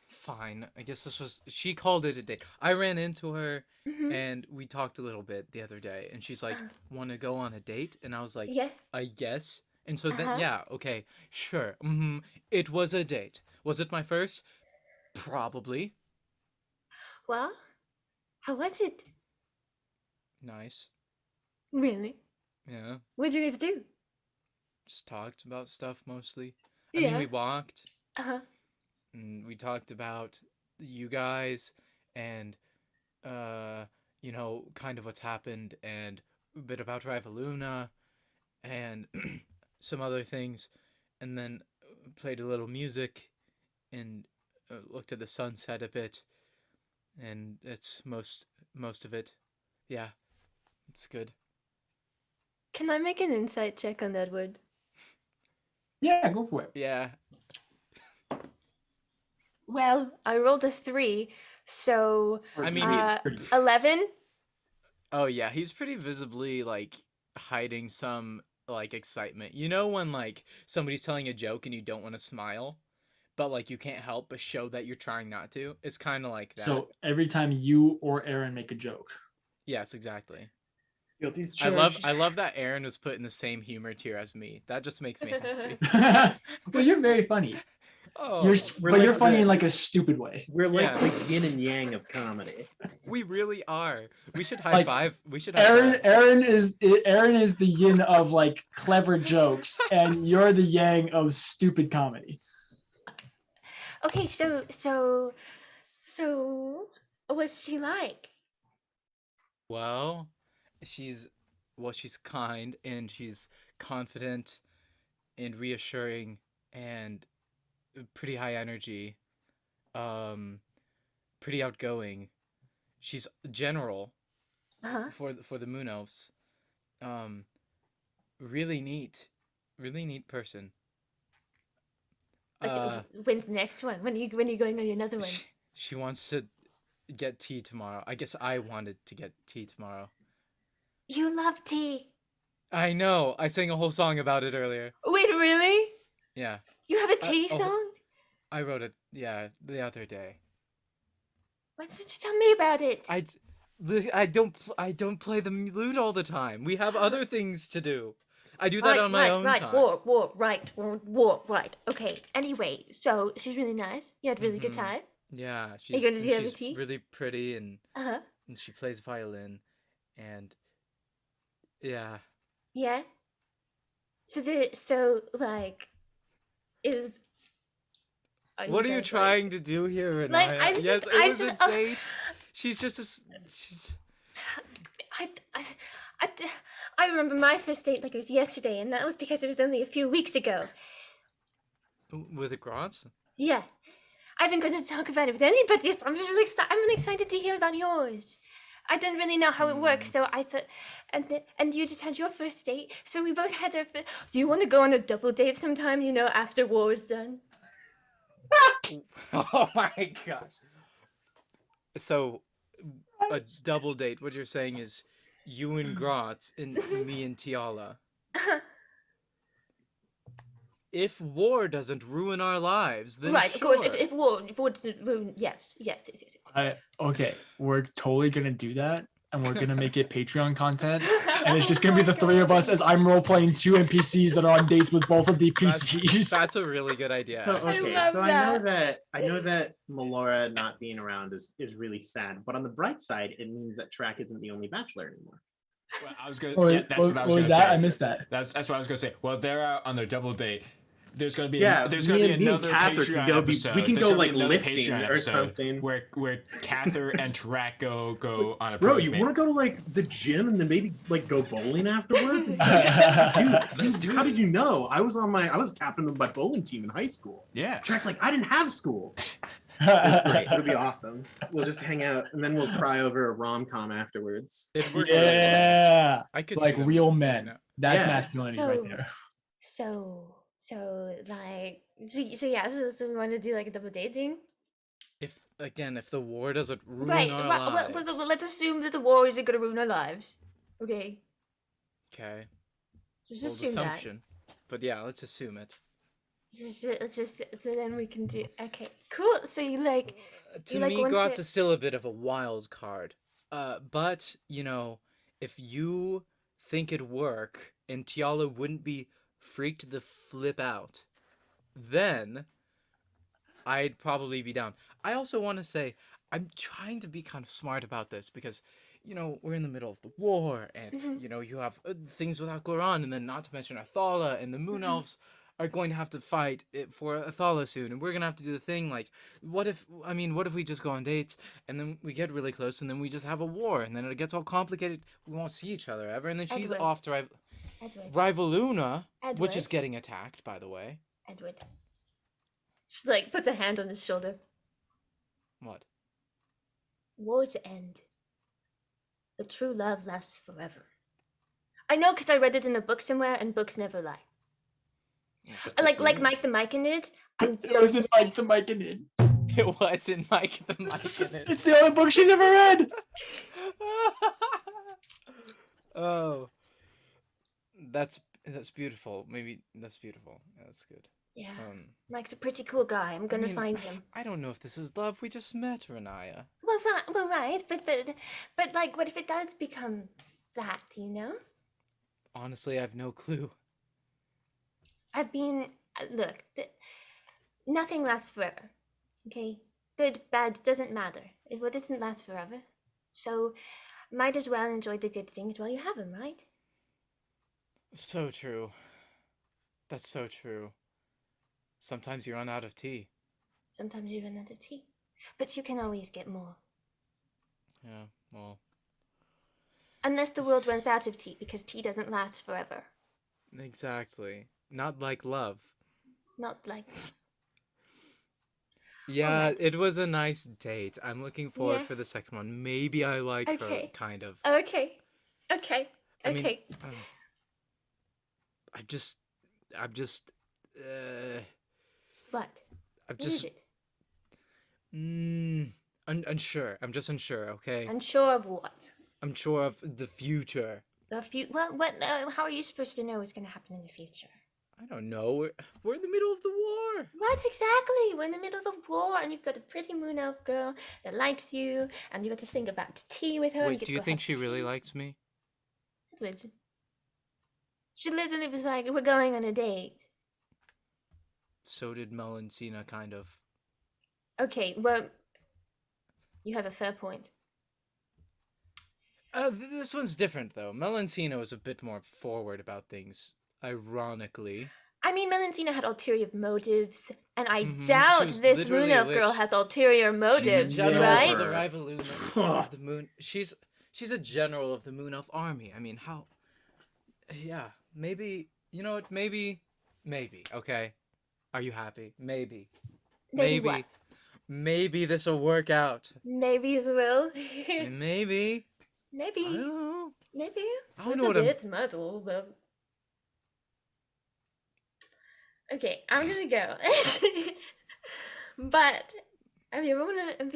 Fine. I guess she called it a date. I ran into her and we talked a little bit the other day and she's like, want to go on a date? And I was like, yeah. I guess. And so then, yeah, okay, sure. It was a date. Was it my first? Probably. Well, how was it? Nice. Really? Yeah. What'd you guys do? Just talked about stuff mostly. Yeah. I mean, we walked. Uh-huh. And we talked about you guys and, kind of what's happened and a bit about Rivaluna and some other things. And then played a little music and looked at the sunset a bit. And that's most of it. Yeah, it's good. Can I make an insight check on Edward? Yeah, go for it. Yeah. Well, I rolled a 3, so I mean, 11. Oh yeah, he's pretty visibly like hiding some like excitement. You know when like somebody's telling a joke and you don't want to smile, but like you can't help but show that you're trying not to. It's kind of like that. So every time you or Aaron make a joke. Yes, exactly. Guilty as I charged. love that Aaron was put in the same humor tier as me. That just makes me happy. Well, you're very funny. Oh, you're funny in like a stupid way. We're like the yin and yang of comedy. we really are. We should high five. We should. Aaron is the yin of like clever jokes, and you're the yang of stupid comedy. Okay, so, what's she like? Well, she's kind and she's confident and reassuring and pretty high energy, pretty outgoing. She's general for the Moon Elves. Really neat person. When's the next one? When are you going on another one? She wants to get tea tomorrow. I guess I wanted to get tea tomorrow. You love tea. I know. I sang a whole song about it earlier. Wait, really? Yeah. You have a tea song? I wrote it, yeah, the other day. Why didn't you tell me about it? I don't play the lute all the time. We have other things to do. I do that on my own time. Right. Okay. Anyway, so she's really nice. You had a really good time. Yeah, she's really pretty and she plays violin, and yeah. Yeah. What are you trying to do here, Riniya? Like, yes, it was a date. She's just she's. I remember my first date like it was yesterday, and that was because it was only a few weeks ago. With the Grots? Yeah. I haven't got to talk about it with anybody, so I'm just really excited. I'm really excited to hear about yours. I don't really know how it works, so I thought, and you just had your first date, so we both had our. Do you want to go on a double date sometime? After war is done. Oh my gosh! So, a double date. What you're saying is, you and Grotz and me and Tiala. If war doesn't ruin our lives, then right, sure. Of course. If war doesn't ruin, yes. Okay, we're totally gonna do that, and we're gonna make it Patreon content. And it's just gonna be the three of us as I'm role playing 2 NPCs that are on dates with both of the PCs. That's a really good idea. So okay, love so that. I know that Melora not being around is really sad. But on the bright side, it means that Tarak isn't the only bachelor anymore. Well, I was gonna. What, Yeah, that's what I was gonna was that? say. I missed that. That's what I was gonna say. Well, they're out on their double date. There's gonna be there's me gonna be and another Kathyr Patreon can go episode. we can There's go gonna be like another lifting Patreon or episode something. where Kathyr and Tarak go on a Bro, approach you date. want to go to like the gym and then maybe like go bowling afterwards? It's like, dude, how did you know? I was captain of my bowling team in high school. Yeah. Tarak's like, I didn't have school. It's great. It'll be awesome. We'll just hang out and then we'll cry over a rom-com afterwards. It worked really well. Yeah. I could Like see them real doing men. that. That's Yeah. masculinity right So- there. So like, so we want to do like a double date thing, If the war doesn't ruin right? our Right. lives. Let's assume that the war isn't gonna ruin our lives. Okay, Okay. just Bold assume that. assumption. But yeah, let's assume it. Let's just so then we can do. Okay, cool. So you like To You like me, one Gots fit- is still a bit of a wild card. But you know, if you think it'd work and Tiala wouldn't be freaked the flip out, then I'd probably be down. I also want to say I'm trying to be kind of smart about this because, you know, we're in the middle of the war, and Mhm. you know you have things without Gloran, and then not to mention Athala, and the Moon Mhm. Elves are going to have to fight for Athala soon, and we're gonna have to do the thing like, what if we just go on dates and then we get really close and then we just have a war and then it gets all complicated, we won't see each other ever, and then she's Edward. off to Edward. Rivaluna, which is Edward. getting attacked, by the way. Edward. She like puts a hand on his shoulder. What? Wars end, but true love lasts forever. I know because I read it in a book somewhere, and books never lie. Like Mike the Myconid. It was in Mike the Mike and it. It wasn't Mike the Mike in it. It's the only book she's ever read. Oh, that's beautiful. Maybe that's beautiful. That's good. Yeah, Um, Mike's a pretty cool guy. I'm gonna mean, find him. I don't know if this is love. We just met, Riniya. Well, right, but like, what if it does become that? You know, Honestly, I have no clue. look, nothing lasts forever. Okay, good, bad doesn't matter. It doesn't last forever, so might as well enjoy the good things while you have them, right? So true. That's so true. Sometimes you run out of tea. Sometimes you run out of tea, but you can always get more. Yeah, well, Unless the world runs out of tea, because tea doesn't last forever. exactly. Not like love. Not like Yeah, Alright. it was a nice date. I'm looking forward Yeah. for the second one. Maybe I like her, Okay. kind of. okay. I mean, Okay. I'm just, What? I'm What is just, it? unsure. I'm just unsure. Okay, Unsure of what? I'm sure of the future. What? How are you supposed to know what's going to happen in the future? I don't know. We're in the middle of the war. What exactly? We're in the middle of a war, and you've got a pretty moon elf girl that likes you, and you got to sing about tea with her. and Wait, get do to you go think have she really tea. likes me? Edward. She literally was like, "We're going on a date." So did Melancina, kind of. Okay, well, you have a fair point. This one's different though. Melancina was a bit more forward about things. Ironically. I mean, Melancina had ulterior motives, and I Mhm, she doubt was this literally moon a elf girl witch. has ulterior motives, She's a general right? of the Rivaluna of the moon. She's a general of the Moon Elf army. I mean, how? Yeah, maybe. You know what? Maybe. Okay. Are you happy? Maybe. Maybe what? Maybe this will work out. Maybe it will. Maybe. I Maybe. don't know. Maybe. I don't know what I'm. bit muddle, but okay, I'm gonna go. But if you ever wanna, if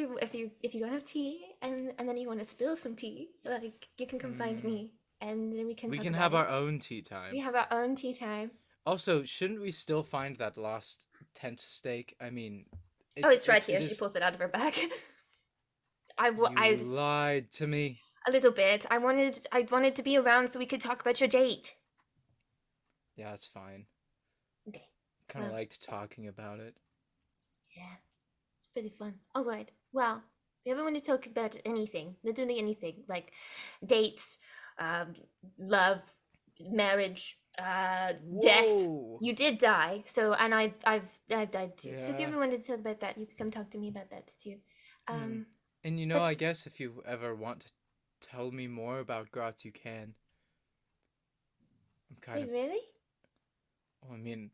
you wanna have tea and then you wanna spill some tea, like you can come find me and then we can. We talk can about have it. our own tea time. We have our own tea time. Also, shouldn't we still find that lost tent stake? I mean. Oh, it's right it here. She is- pulls it out of her bag. You lied to me. A little bit. I wanted to be around so we could talk about your date. Yeah, it's fine. Okay. Kind of Well. liked talking about it. Yeah. It's pretty fun. All right. Well, if you ever want to talk about anything, literally anything, like dates, love, marriage, death. Whoa. You did die, so and I've died too. So if you Yeah. ever wanted to talk about that, you could come talk to me about that too. And but- I guess if you ever want to tell me more about Grotz, you can. I'm kind Wait, of. really? Well, I mean,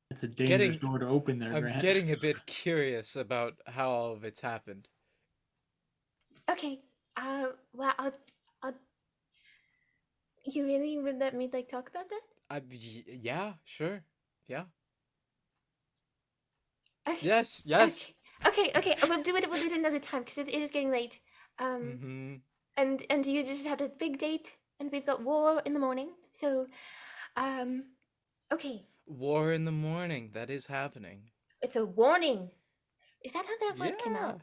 It's a dangerous Getting- door to open there, I'm Grant. getting a bit curious about how all of it's happened. Okay. Well, I'll. You really would let me like talk about that? Yeah, sure. Yeah. Okay. Yes, yes. Okay. We'll do it. We'll do it another time because it is getting late. Mm-hmm. And you just had a big date, and we've got war in the morning. So, okay. War in the morning. That is happening. It's a warning. Is that how that word came Yeah. out?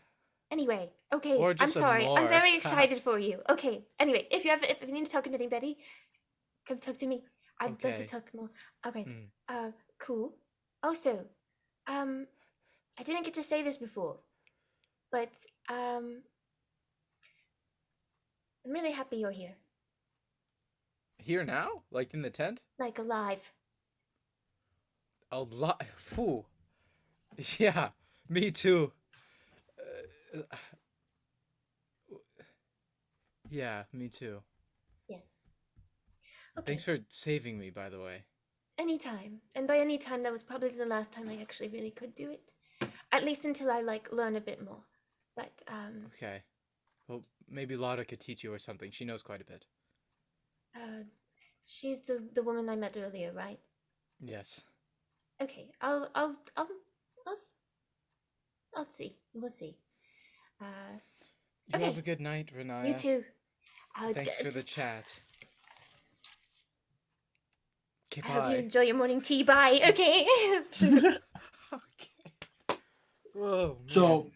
Anyway, okay. Or I'm just a sorry. I'm more. very excited for you. Okay. Anyway, if you need to talk to anybody, come talk to me. I'd love to Okay. talk more. All right. Mm. Cool. Also, I didn't get to say this before, but I'm really happy you're here, Here now? Like in the tent? like alive. A lot. Whew. Yeah, me too. Yeah, me too. Okay. Thanks for saving me, by the way. Anytime. And by any time, that was probably the last time I actually really could do it. At least until I like learn a bit more. But Okay. Well, maybe Lotta could teach you or something. She knows quite a bit. she's the woman I met earlier, right? Yes. Okay. I'll see. We'll see. You Okay. have a good night, Riniya. You too. Thanks for the chat. I hope you Goodbye. enjoy your morning tea. Bye. Okay. Okay. Whoa. So,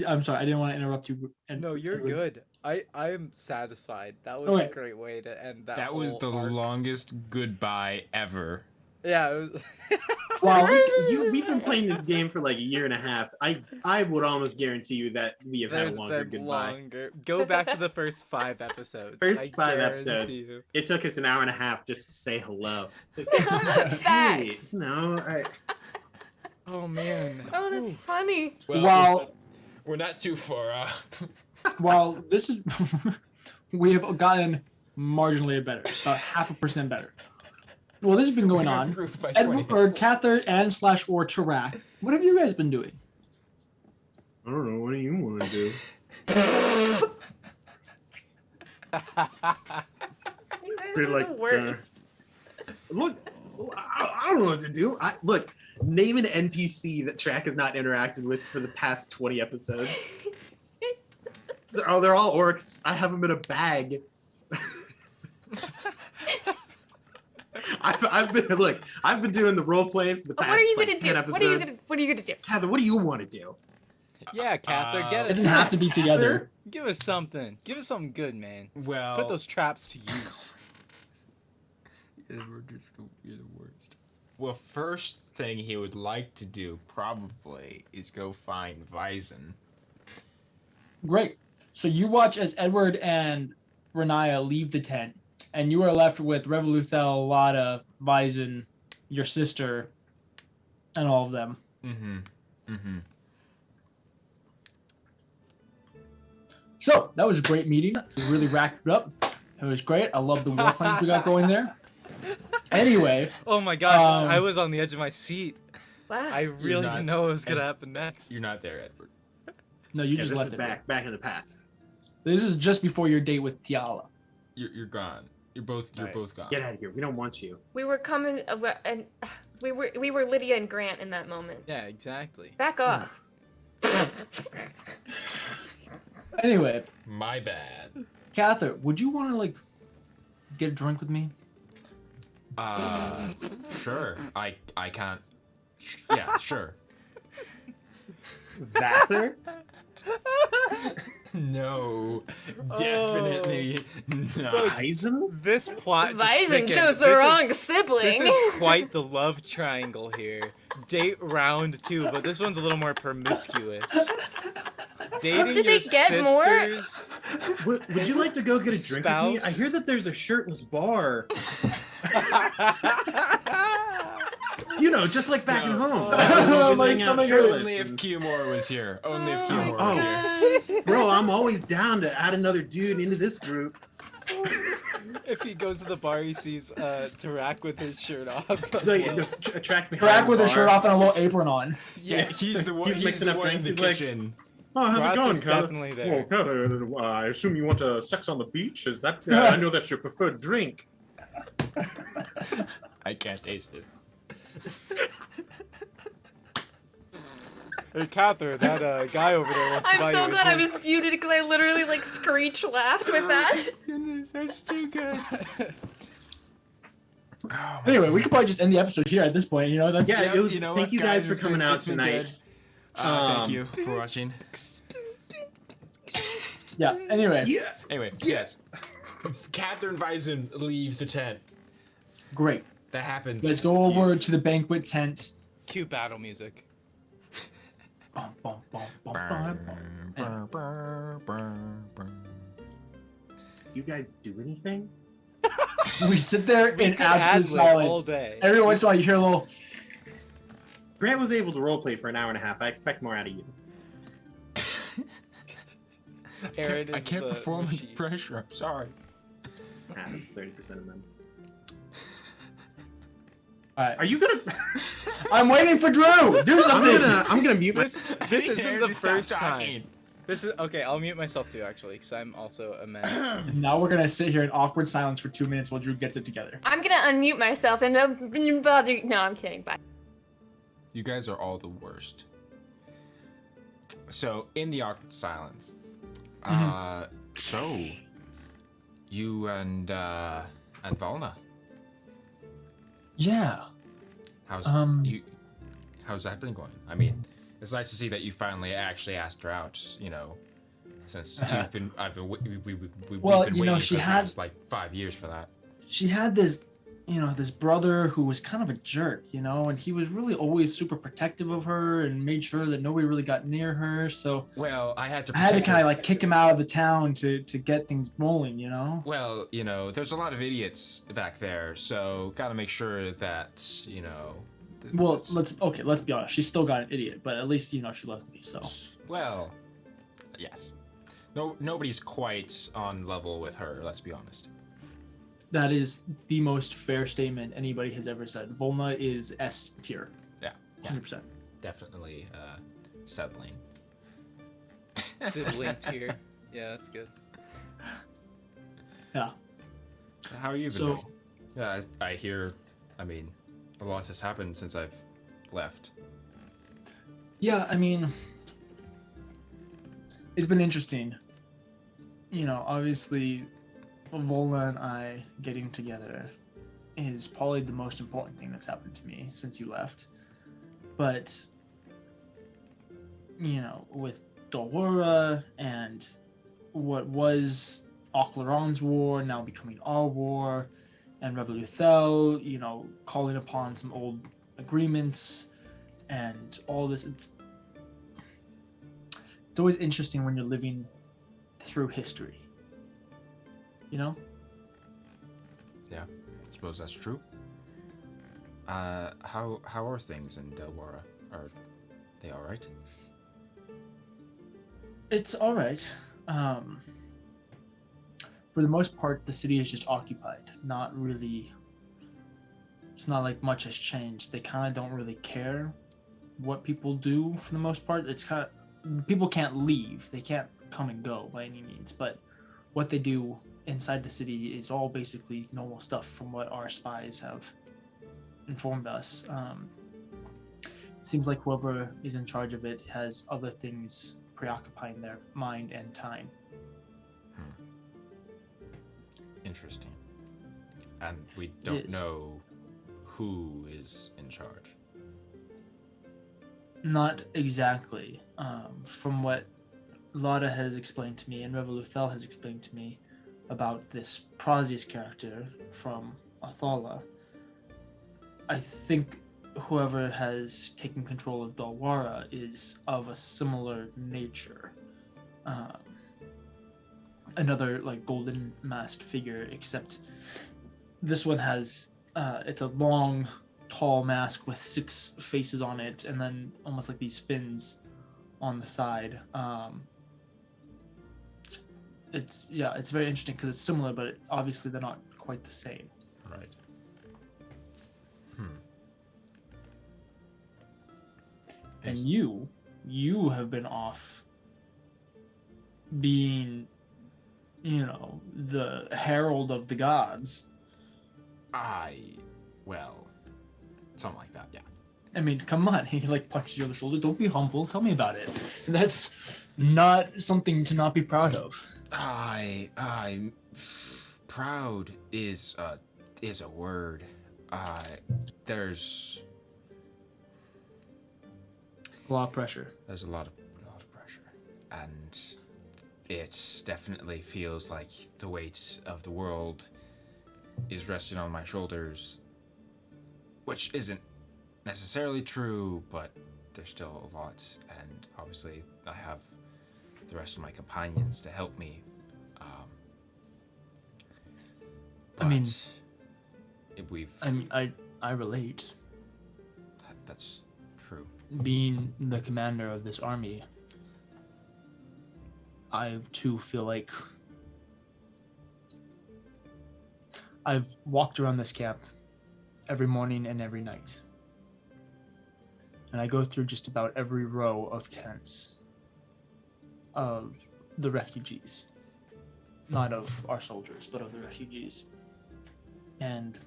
I'm sorry, I didn't want to interrupt you. No, you're Edward. good. I'm satisfied. That was Okay. a great way to end that. That was whole the arc. longest goodbye ever. Yeah. It was... Well, We've been playing this game for like a year and a half. I would almost guarantee you that we have had a There's longer been goodbye. longer. Go back to the first 5 episodes. First I 5 guarantee episodes. you. It took us an hour and a half just to say hello. It's like, hey, Facts. no, Oh man. Oh, that's Whew. funny. Well, We're not too far off. well, this is we have gotten marginally better, about 0.5% better. Well, this has been going on. Improved by Edward 20. or Kathyr and / or Tarak. What have you guys been doing? I don't know. What do you want to do? You guys Feel are like, the worst. Look, I don't know what to do. Look, name an NPC that Track has not interacted with for the past 20 episodes. They're all orcs. I have them in a bag. I've been doing the role playing for the past What are you like, gonna 10 do? episodes. What are you gonna do? Kathyr, what do you want to do? Yeah, Kathyr, get It us. doesn't have to be together. Give us something. Give us something good, man. Well, Put those traps to use. you're the worst. Well, first thing he would like to do probably is go find Vizen. Great. So you watch as Edward and Riniya leave the tent, and you are left with Revoluthel, Lotta, Vizen, your sister, and all of them. Mm-hmm. Mm-hmm. So that was a great meeting. We really racked it up. It was great. I love the war plans we got going there. Anyway, Oh my gosh, I was on the edge of my seat. Wow. I really not- didn't know what was gonna happen next. You're not there, Edward. no, you Yeah, just this left is it. back in the past. This is just before your date with Tiala. You're gone. You're both Right. gone. Get out of here. We don't want you. We were coming, and we were Lydia and Grant in that moment. Yeah, exactly. Back off. Anyway, My bad. Kathyr, would you want to like get a drink with me? Sure. I can't. Yeah, sure. Vather? No, definitely not. Eisen? This plot just Bison thickens. chose the This wrong is, sibling. This is quite the love triangle here. Date round 2, but this one's a little more promiscuous. Dating Did your they get more? sisters. Would you like to go get a drink with me? I Spouse? hear that there's a shirtless bar. You know, just like back at home. Just Like hang out something shirtless. Only if and- Q-More was here. Only if Q-More was Oh. here. Bro, I'm always down to add another dude into this group. If he goes to the bar, he sees Tarak with his shirt off. So it just attracts me. Crack with his shirt off and a little apron on. Yeah, he's the one. He's He's, mixing the up one in drinks, the he's like, kitchen. Oh, how's Gratz it going, is Kathyr? definitely there. Oh, Kathyr, I assume you want sex on the beach? Is that? I know that's your preferred drink. I can't taste it. Hey, Kathyr, that guy over there wants to buy I'm so you a glad I drink. was muted because I literally like screech laughed with that. Goodness, that's too good. Anyway, we could probably just end the episode here at this point. You know, that's Yeah, it was, You know thank what, you guys for It's coming been- out it's been tonight. good. Thank Um, you for watching. yeah. Anyway, Yeah. Anyway, yes. Catherine Weizen leaves the tent. great. That happens. Let's go over to the banquet tent. Cue battle music. Bum, bum, bum, bum, bum, bum. You guys do anything? We sit there We in could absolute ad-lib all silence. day. Every once in a while, you hear a little. Grant was able to roleplay for an hour and a half. I expect more out of you. Aaron I is can't the perform under machine. pressure. I'm sorry. Happens 30% of them. All right. Are you gonna? I'm waiting for Drew. Do something. I'm gonna mute my. This isn't Aaron, the just stop first talking. time. This is okay. I'll mute myself too, actually, because I'm also a menace. Now we're gonna sit here in awkward silence for 2 minutes while Drew gets it together. I'm gonna unmute myself and bother. No, I'm kidding. Bye. You guys are all the worst. So, in the awkward silence, so you and Valna, Yeah. how's Um. how's that been going? I mean, it's nice to see that you finally actually asked her out. You know, since we've been Well, been you know, waiting she for the had- past, like 5 years for that. She had this, this brother who was kind of a jerk, and he was really always super protective of her and made sure that nobody really got near her. So Well, I had to. I had to protect kind her- of like kick him out of the town to get things rolling. Well, there's a lot of idiots back there, so gotta make sure that, Well, let's be honest. She's still got an idiot, but at least she loves me. So Well, yes. No, nobody's quite on level with her. Let's be honest. that is the most fair statement anybody has ever said. Volna is S tier, Yeah, 100%. definitely settling. Sibling tier. Yeah, that's good. Yeah. How are you been So- doing? Yeah, I hear. I mean, a lot has happened since I've left. Yeah, I mean, it's been interesting. Obviously, Volna and I getting together is probably the most important thing that's happened to me since you left. But, with Dolora and what was Oclaron's war now becoming our war, and Revoluthel, calling upon some old agreements and all this. It's always interesting when you're living through history. Yeah, I suppose that's true. How are things in Delwara? Are they all right? It's all right. For the most part, the city is just occupied. Not really. It's not like much has changed. They kind of don't really care what people do for the most part. It's kind of people can't leave. They can't come and go by any means. But what they do inside the city is all basically normal stuff from what our spies have informed us. It seems like whoever is in charge of it has other things preoccupying their mind and time. Interesting. And we don't is. know who is in charge. Not exactly. From what Lada has explained to me and Revoluthel has explained to me about this Prasius character from Athala, I think whoever has taken control of Dalwara is of a similar nature. Another like golden masked figure, except this one has it's a long, tall mask with 6 faces on it, and then almost like these fins on the side. It's very interesting because it's similar, but obviously they're not quite the same. Right. And you have been off being, the herald of the gods. Well, something like that, yeah. I mean, come on. He like punches you on the shoulder. Don't be humble. Tell me about it. That's not something to not be proud of. Proud is a word. There's A lot of pressure. There's a lot of pressure, and it definitely feels like the weight of the world is resting on my shoulders, which isn't necessarily true, but there's still a lot, and obviously I have the rest of my companions to help me. I mean, I relate. That's true. Being the commander of this army, I too feel like I've walked around this camp every morning and every night. And I go through just about every row of tents of the refugees. Not of our soldiers, but of the refugees. And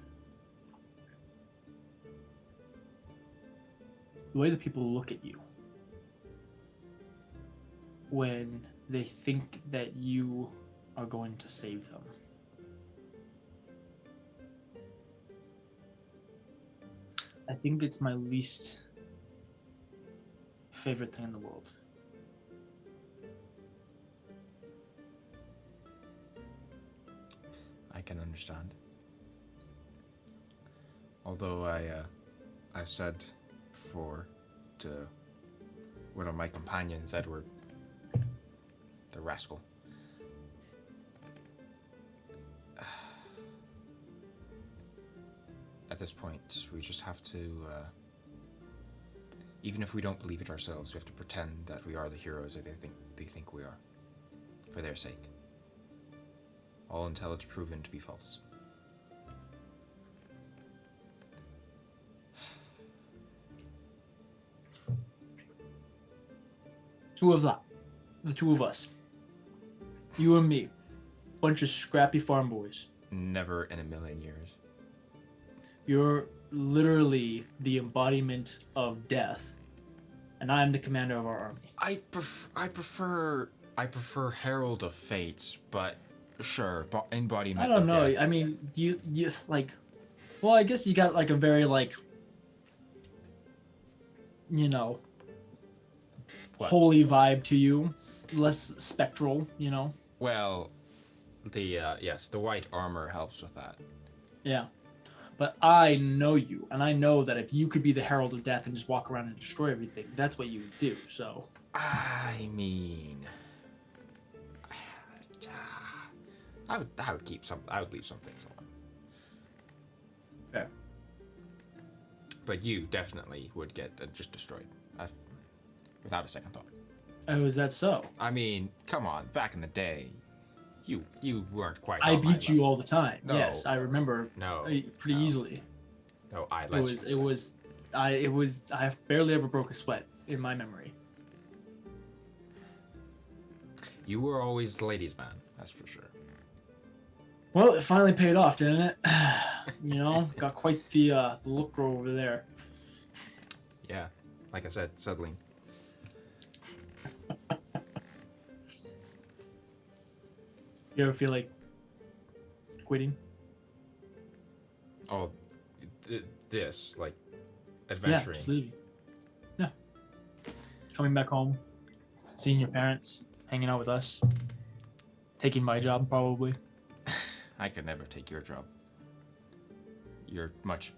the way that people look at you when they think that you are going to save them. I think it's my least favorite thing in the world. I can understand. Although I said before to one of my companions, Edward, the rascal, at this point we just have to, even if we don't believe it ourselves, we have to pretend that we are the heroes that they think we are, for their sake. All until it's proven to be false. Who of that? The two of us. You and me. Bunch of scrappy farm boys. Never in a million years. You're literally the embodiment of death, and I'm the commander of our army. I prefer Herald of Fates, but sure, embodiment. I don't of know. death. I mean, you like, well, I guess you got like a very like, What? holy vibe to you, less spectral, Well, the white armor helps with that. Yeah. But I know you, and I know that if you could be the herald of death and just walk around and destroy everything, that's what you would do. So. I mean, I would keep some. I would leave some things alone. Fair. But you definitely would get just destroyed, without a second thought. Oh, is that so? I mean, come on. Back in the day, you weren't quite. I on my beat you level. all the time. No. Yes, I remember. No. Pretty no. easily. No, I barely ever broke a sweat in my memory. You were always the ladies' man, that's for sure. Well, it finally paid off, didn't it? Got quite the look over there. Yeah, like I said, settling. You ever feel like quitting? Oh, this, like, Yeah, adventuring. just leaving. Yeah. Coming back home, seeing your parents, hanging out with us, taking my job probably. I could never take your job. You're much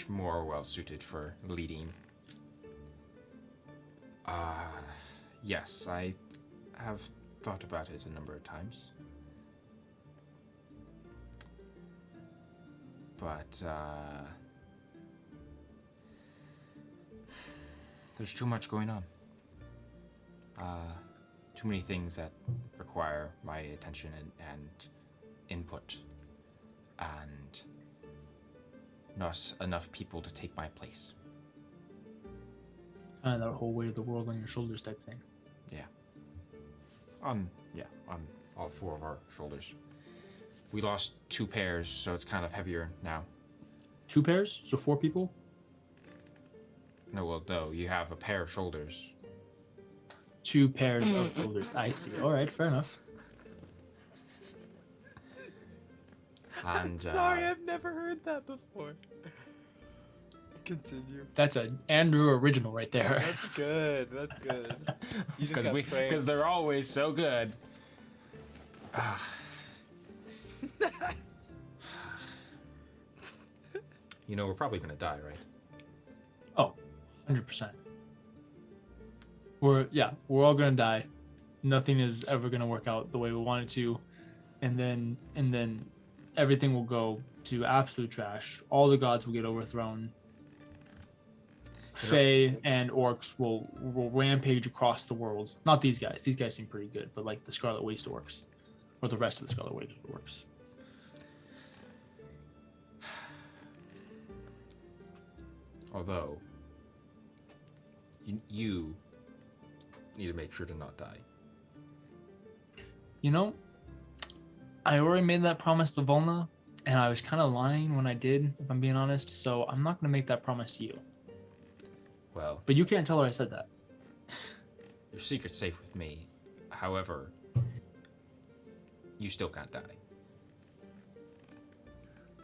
more well suited for leading. Yes, I have thought about it a number of times. But, there's too much going on. Too many things that require my attention and input. And not enough people to take my place. That whole weight of the world on your shoulders type thing. Yeah. On all 4 of our shoulders. We lost 2 pairs, so it's kind of heavier now. 2 pairs? So 4 people? No, you have a pair of shoulders. 2 pairs of shoulders. I see. All right, fair enough. And Sorry, I've never heard that before. Continue. That's an Andrew original right there. That's good. That's good. You just got because praised. they're always so good. You know, we're probably gonna die, right? Oh, 100%. We're all gonna die. Nothing is ever gonna work out the way we want it to, and then everything will go to absolute trash. All the gods will get overthrown. Fae and orcs will rampage across the world. Not these guys. These guys seem pretty good, but like the Scarlet Waste orcs, or the rest of the Scarlet Waste orcs. Although, you need to make sure to not die. You know, I already made that promise to Volna, and I was kind of lying when I did, if I'm being honest. So I'm not gonna make that promise to you. Well, But you can't tell her I said that. your secret's safe with me. However, you still can't die.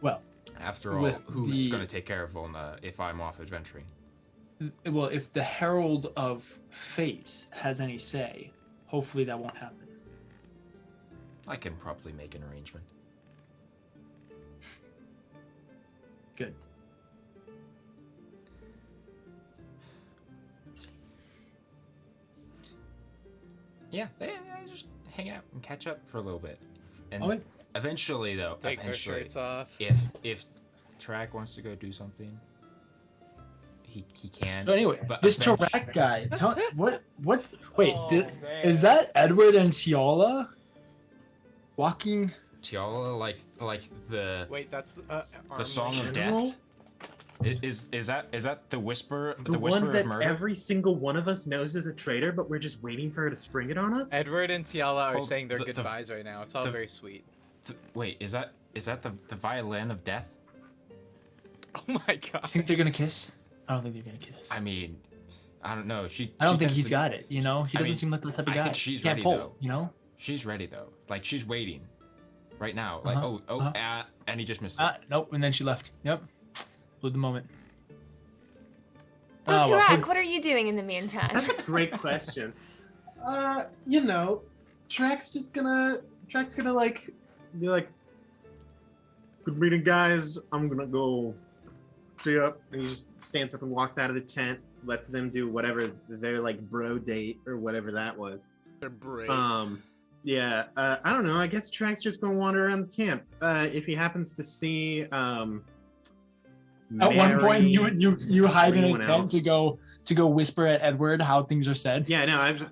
Well, After all, with who's going to take care of Volna if I'm off adventuring? well, if the Herald of Fate has any say, hopefully that won't happen. I can probably make an arrangement. Good. Yeah, just hang out and catch up for a little bit. And Okay. eventually, though, Take our shirts off. if Tarak wants to go do something, he can. So anyway, but this eventually- Tarak guy, what? Wait, Oh, is man. that Edward and Tiala walking? Tiala, like the Wait, that's the song of General? death. Is that the whisper? The whisper one that of murder? every single one of us knows is a traitor, but we're just waiting for her to spring it on us? Edward and Tiala are Oh, saying their the- goodbyes right now. It's all the- very sweet. Wait, is that the violin of death? Oh my You god. think they're gonna kiss? I don't think they're gonna kiss. I mean, I don't know. I don't she think tends he's to- got it. You know, he I doesn't mean, seem like that type of I guy. think she's He can't ready, pull, though. You know. She's ready though. Like she's waiting, right now. Like Uh-huh. and he just missed it. Nope. And then she left. Yep. Blew the moment. So, Oh, well, Tarak, who- what are you doing in the meantime? That's a great question. You know, Trak's gonna like be like, good meeting, guys. I'm gonna go see up. And he just stands up and walks out of the tent, lets them do whatever their like bro date or whatever that was. They're brave. Yeah. I don't know. I guess Trak's just gonna wander around the camp. If he happens to see At one point, Mary you hide or in a anyone tent else. to go whisper at Edward how things are said. Yeah, no, I've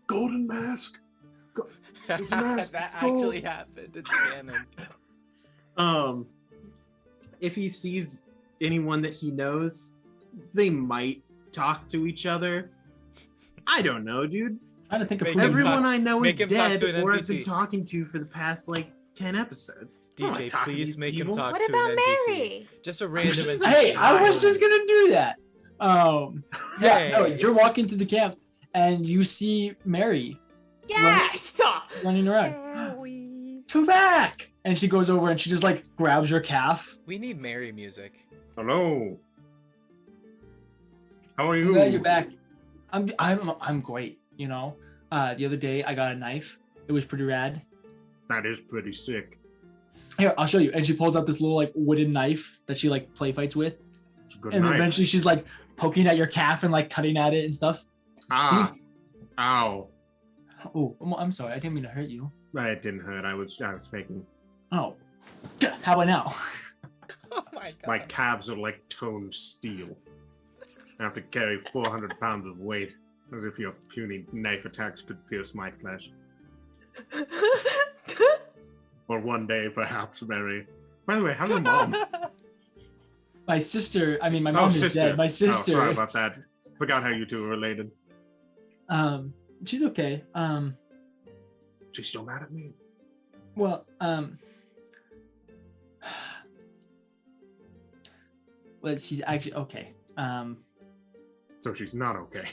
golden mask. There's a mask, That let's go. actually happened. It's canon. If he sees anyone that he knows, they might talk to each other. I don't know, dude. Trying to think of Make who. him Everyone talk- I know make is him talk dead, to an or I've been NPC. talking to for the past like 10 episodes. I don't wanna DJ, talk to please these make him people. talk What to about an NPC. Mary? Just a random She's NPC. a Hey, I was child. just gonna do that. Yeah, no, Hey. you're walking to the camp and you see Mary Yeah, stop. running around. Tarak! And she goes over and she just like grabs your calf. We need Mary music. Hello. How are I'm glad you're back. I'm great, you know. the other day I got a knife. It was pretty rad. That is pretty sick. Here, I'll show you. And she pulls out this little like wooden knife that she like play fights with. It's a good And knife. eventually she's like poking at your calf and like cutting at it and stuff. Ah. See? Ow. Oh, I'm sorry. I didn't mean to hurt you. It didn't hurt. I was faking. Oh. How about now? Oh my god. My calves are like toned steel. I have to carry 400 pounds of weight, as if your puny knife attacks could pierce my flesh. Or one day, perhaps, Mary. By the way, how's your mom? My sister, I mean, my mom is dead. My sister. Oh, sorry about that. Forgot how you two are related. She's okay. She's still mad at me. Well, well, she's actually okay. So she's not okay.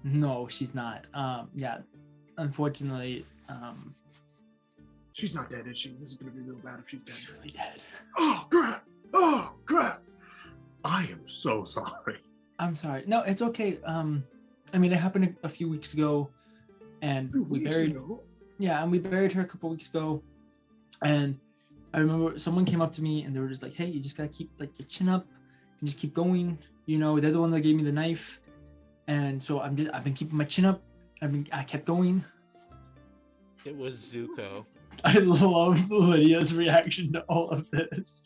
No, she's not. Yeah, unfortunately, She's not dead, is she? This is gonna be real bad if she's dead. really dead. Oh, crap! Oh, crap! I am so sorry. I'm sorry. No, it's okay. I mean, it happened a few weeks ago, and we buried. Yeah, and we buried her a couple weeks ago, and I remember someone came up to me and they were just like, "Hey, you just gotta keep like your chin up and just keep going." You know, they're the one that gave me the knife, and so I've been keeping my chin up. I kept going. It was Zuko. I love Lydia's reaction to all of this.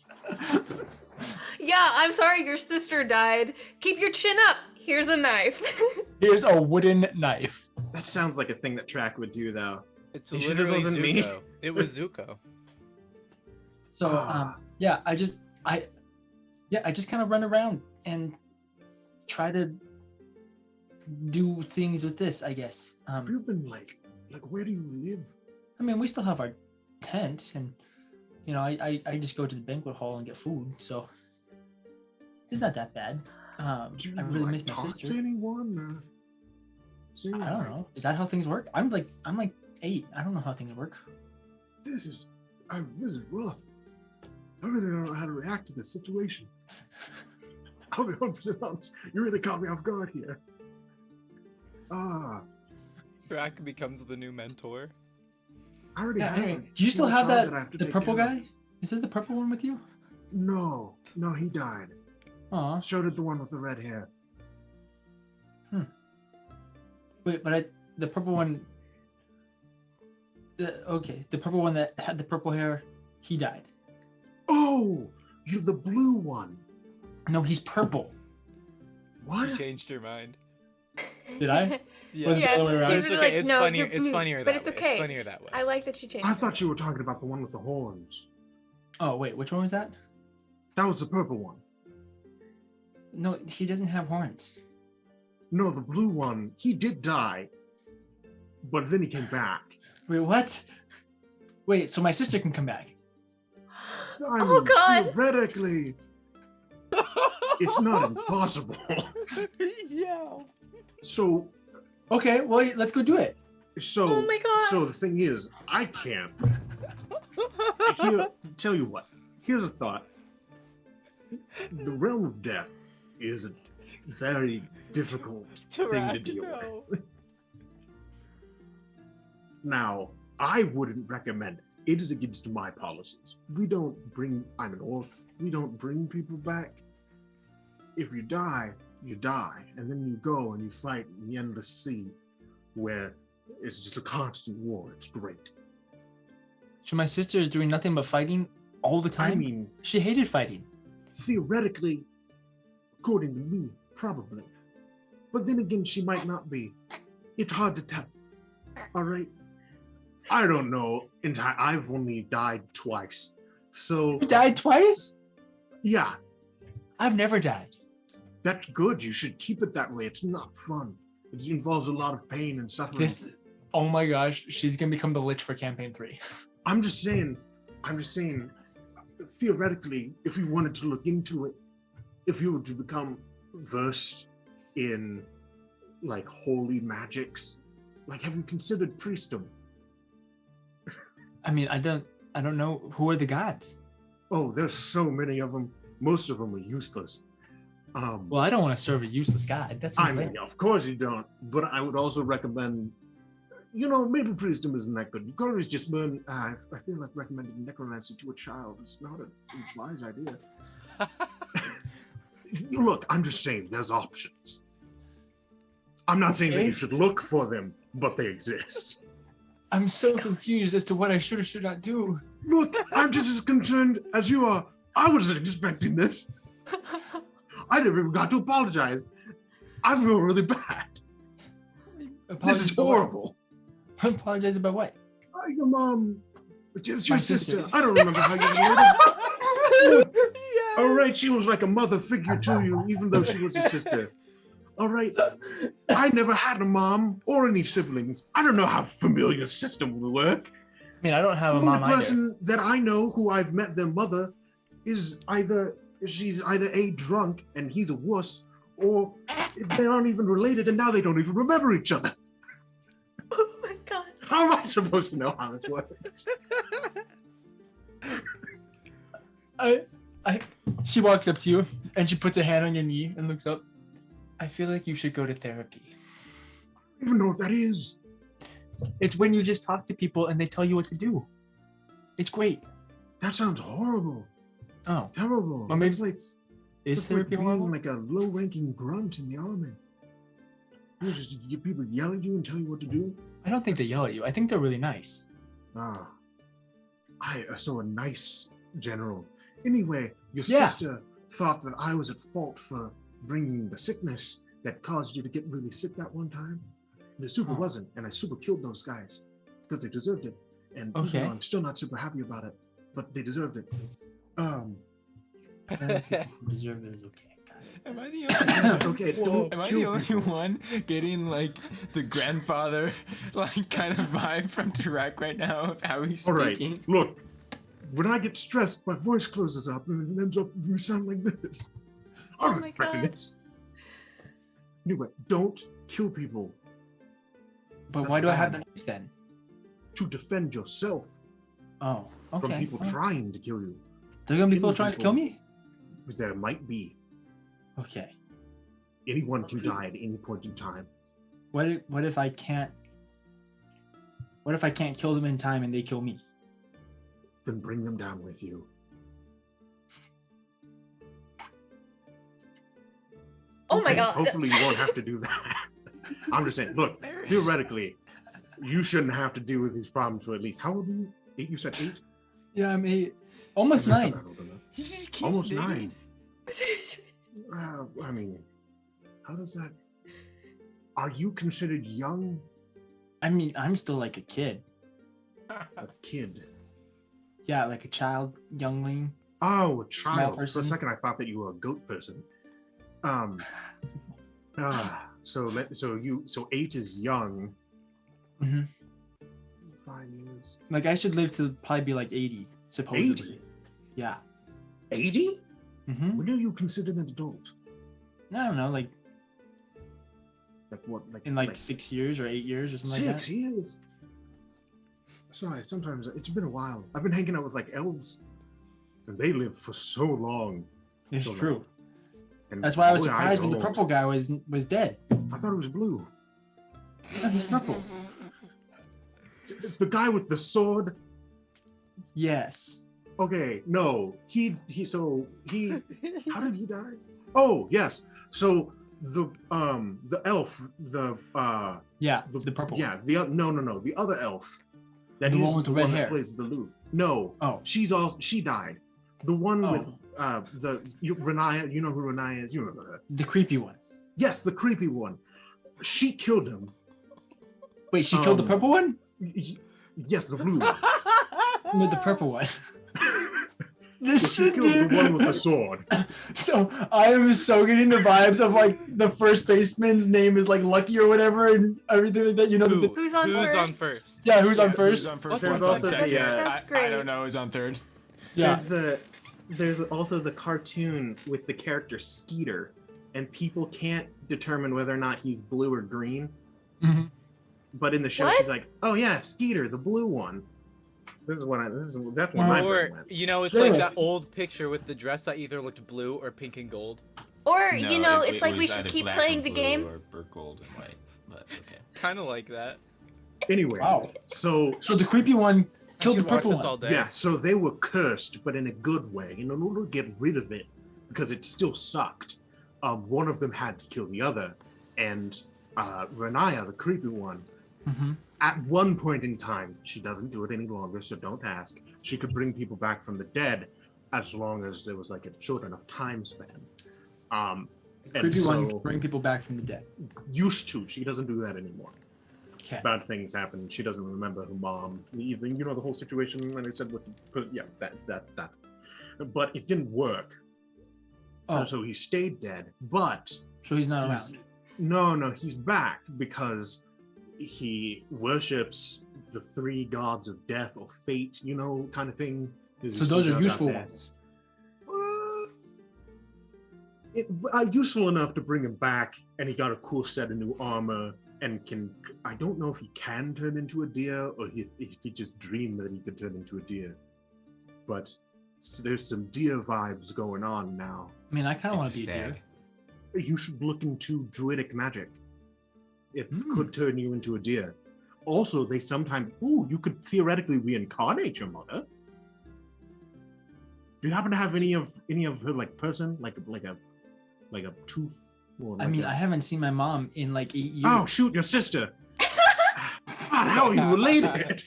Yeah, I'm sorry your sister died. Keep your chin up. Here's a knife. Here's a wooden knife. That sounds like a thing that Tarak would do, though. It's You sure this literally wasn't me? Zuko. It was Zuko. So yeah, I just kind of run around and try to do things with this, I guess. Have you been like where do you live? I mean, we still have our tent, and you know, I just go to the banquet hall and get food, so it's not that bad. Do you I really miss my talk sister. to anyone? I don't know. Is that how things work? I'm like 8. I don't know how things work. This is rough. I really don't know how to react to this situation. I'll be 100% honest. You really caught me off guard here. Tarak becomes the new mentor. I already Yeah. have. Anyway, a do you still small have child I that to the take purple care of. guy? Is it the purple one with you? No, he died. Aw. So did the one with the red hair. Wait, but the purple one. The purple one that had the purple hair, he died. Oh, you're the blue one. No, he's purple. What? You changed your mind. Did I? Yeah. Was it the other way around? she's It's really okay, like, it's no, funnier- you're it's blue. funnier but that it's way. It's okay. funnier that way. I like that she changed. I thought you were talking about the one with the horns. Oh wait, which one was that? That was the purple one. No, he doesn't have horns. No, the blue one. He did die, but then he came back. Wait, what? Wait, so my sister can come back? I Oh, mean, God. theoretically, it's not impossible. Yeah. So, Okay, well let's go do it. Oh my God. So the thing is, I can't. Here, tell you what. Here's a thought. The realm of death is a very difficult thing to deal with. Now, I wouldn't recommend it. It is against my policies. I'm an orc. We don't bring people back. If you die, you die. And then you go and you fight in the endless sea where it's just a constant war. It's great. So my sister is doing nothing but fighting all the time? I mean, She hated fighting. theoretically, according to me, probably. But then again, she might not be. It's hard to tell. All right? I don't know. I've only died twice. So, You died twice? yeah, I've never died. that's good. You should keep it that way. It's not fun. It involves a lot of pain and suffering. Oh my gosh, she's gonna become the Lich for campaign 3. I'm just saying, theoretically, if you wanted to look into it, if you were to become versed in, like, holy magics, like, have you considered priestdom? I mean, I don't know who are the gods. Oh, there's so many of them. Most of them are useless. Well, I don't want to serve a useless god. That's I unfair. mean, of course you don't, but I would also recommend maybe priestdom isn't that good. You can always just learn. I feel like recommending necromancy to a child is not a wise idea. Look, I'm just saying there's options. I'm not saying that you should look for them, but they exist. I'm so confused as to what I should or should not do. Look, I'm just as concerned as you are. I wasn't expecting this. I never even got to apologize. I feel really bad. This is horrible. Apologize about what? Your mom. It's your My sister. sister. I don't remember how you related. All right, she was like a mother figure to you, even though she was your sister. All right, I never had a mom or any siblings. I don't know how familiar system will work. I mean, I don't have a The mom only either. person that I know who I've met their mother is she's either a drunk and he's a wuss, or they aren't even related and now they don't even remember each other. Oh my god. How am I supposed to know how this works? She walks up to you and she puts a hand on your knee and looks up. I feel like you should go to therapy. I don't even know what that is. It's when you just talk to people and they tell you what to do. It's great. That sounds horrible. Oh, Terrible. Well, maybe- It's like is it's like therapy being horrible? like a low-ranking grunt in the army. People yell at you and tell you what to do. I don't think they yell at you. I think they're really nice. Ah, I saw a nice general. Anyway, your Yeah. sister thought that I was at fault for bringing the sickness that caused you to get really sick that one time. And the super Oh. wasn't, and I super killed those guys because they deserved it. And even Okay. though I'm still not super happy about it, but they deserved it. Who deserve it is okay. Am I the only Okay, don't Am I the kill only people. one getting like the grandfather like kind of vibe from Tarak right now of how he's All right, speaking? look. When I get stressed, my voice closes up and it ends up you sound like this. Oh I'm my expecting God. this. Anyway, don't kill people But That's why do I have the bad. knife then? to defend yourself Oh, okay. from people well, trying to kill you. There are gonna be people killing trying to kill people. me? There might be. Okay. Anyone can die at any point in time. What if I can't? What if I can't kill them in time and they kill me? Then bring them down with you. Oh my And god. hopefully you won't have to do that. I'm just saying, look, theoretically, you shouldn't have to deal with these problems for at least, how old are you? 8? You said 8? Yeah, I'm 8, almost That's 9. not old enough. He just keeps Almost digging. 9. I mean, how does that... Are you considered young? I mean, I'm still like a kid. A kid? Yeah, like a child, youngling. Oh, a child. For person. a second, I thought that you were a goat person. So 8 is young. hmm 5 years. Like I should live to probably be like 80, supposedly. 80? Yeah. 80? Mm-hmm. When are you considered an adult? I don't know, like Like what? Like in like 6 years or 8 years or something like 6 that. years? Sorry, sometimes it's been a while. I've been hanging out with like elves, and they live for so long. It's So true. long. And That's why I was boy, surprised when the don't. purple guy was dead. I thought it was blue. No, he's purple. The guy with the sword. Yes. Okay, no, he. How did he die? Oh yes. So the elf, Yeah, the purple. yeah, no, the other elf. That The is one with the red hair. that plays the lute. No, Oh. she died. The one Oh. with Riniya. You know who Riniya is? You remember her? The creepy one. Yes, the creepy one. She killed him. Wait, she killed the Um, purple one? Yes, the blue one. With the purple one. This She shit, killed the dude. one with the sword. So I am so getting the vibes of like the first baseman's name is like Lucky or whatever and everything like that. You know, Who? Who's on Who's on first? first? yeah, who's on Yeah, first? Who's on first? What's There's on also second? the That's I great. don't know who's on third. Yeah. There's also the cartoon with the character Skeeter, and people can't determine whether or not he's blue or green. Mhm. But in the show, What? she's like, "Oh yeah, Skeeter, the blue one." That's what my Or brain went. you know, it's Sure. like that old picture with the dress that either looked blue or pink and gold. Or, No, you know, it it's like we was should either keep black playing and the blue game. Or gold and white, but okay. Kind of like that. Anyway, Wow. so So the creepy one I killed the could watch purple this one. all day. yeah, so they were cursed, but in a good way. In order to get rid of it, because it still sucked, one of them had to kill the other. And Riniya, the creepy one, Mm-hmm. at one point in time, she doesn't do it any longer, so don't ask. She could bring people back from the dead as long as there was like a short enough time span. And Creepy one so can bring people back from the dead. used to. She doesn't do that anymore. Okay. Bad things happen. She doesn't remember her mom. Even the whole situation when I said with that. But it didn't work. Oh, So he stayed dead. But so he's not he's, around. no, he's back because he worships the three gods of death or fate, kind of thing. So those are useful ones. Useful enough to bring him back, and he got a cool set of new armor, and I don't know if he can turn into a deer, or if he just dreamed that he could turn into a deer. But there's some deer vibes going on now. I mean, I kind of want It's to be a deer. stag. You should look into druidic magic. It could turn you into a deer. Also, they sometimes, you could theoretically reincarnate your mother. Do you happen to have any of her person, like a tooth? Or I mean, I haven't seen my mom in like 8 years. Oh shoot, your sister! God, how are you related?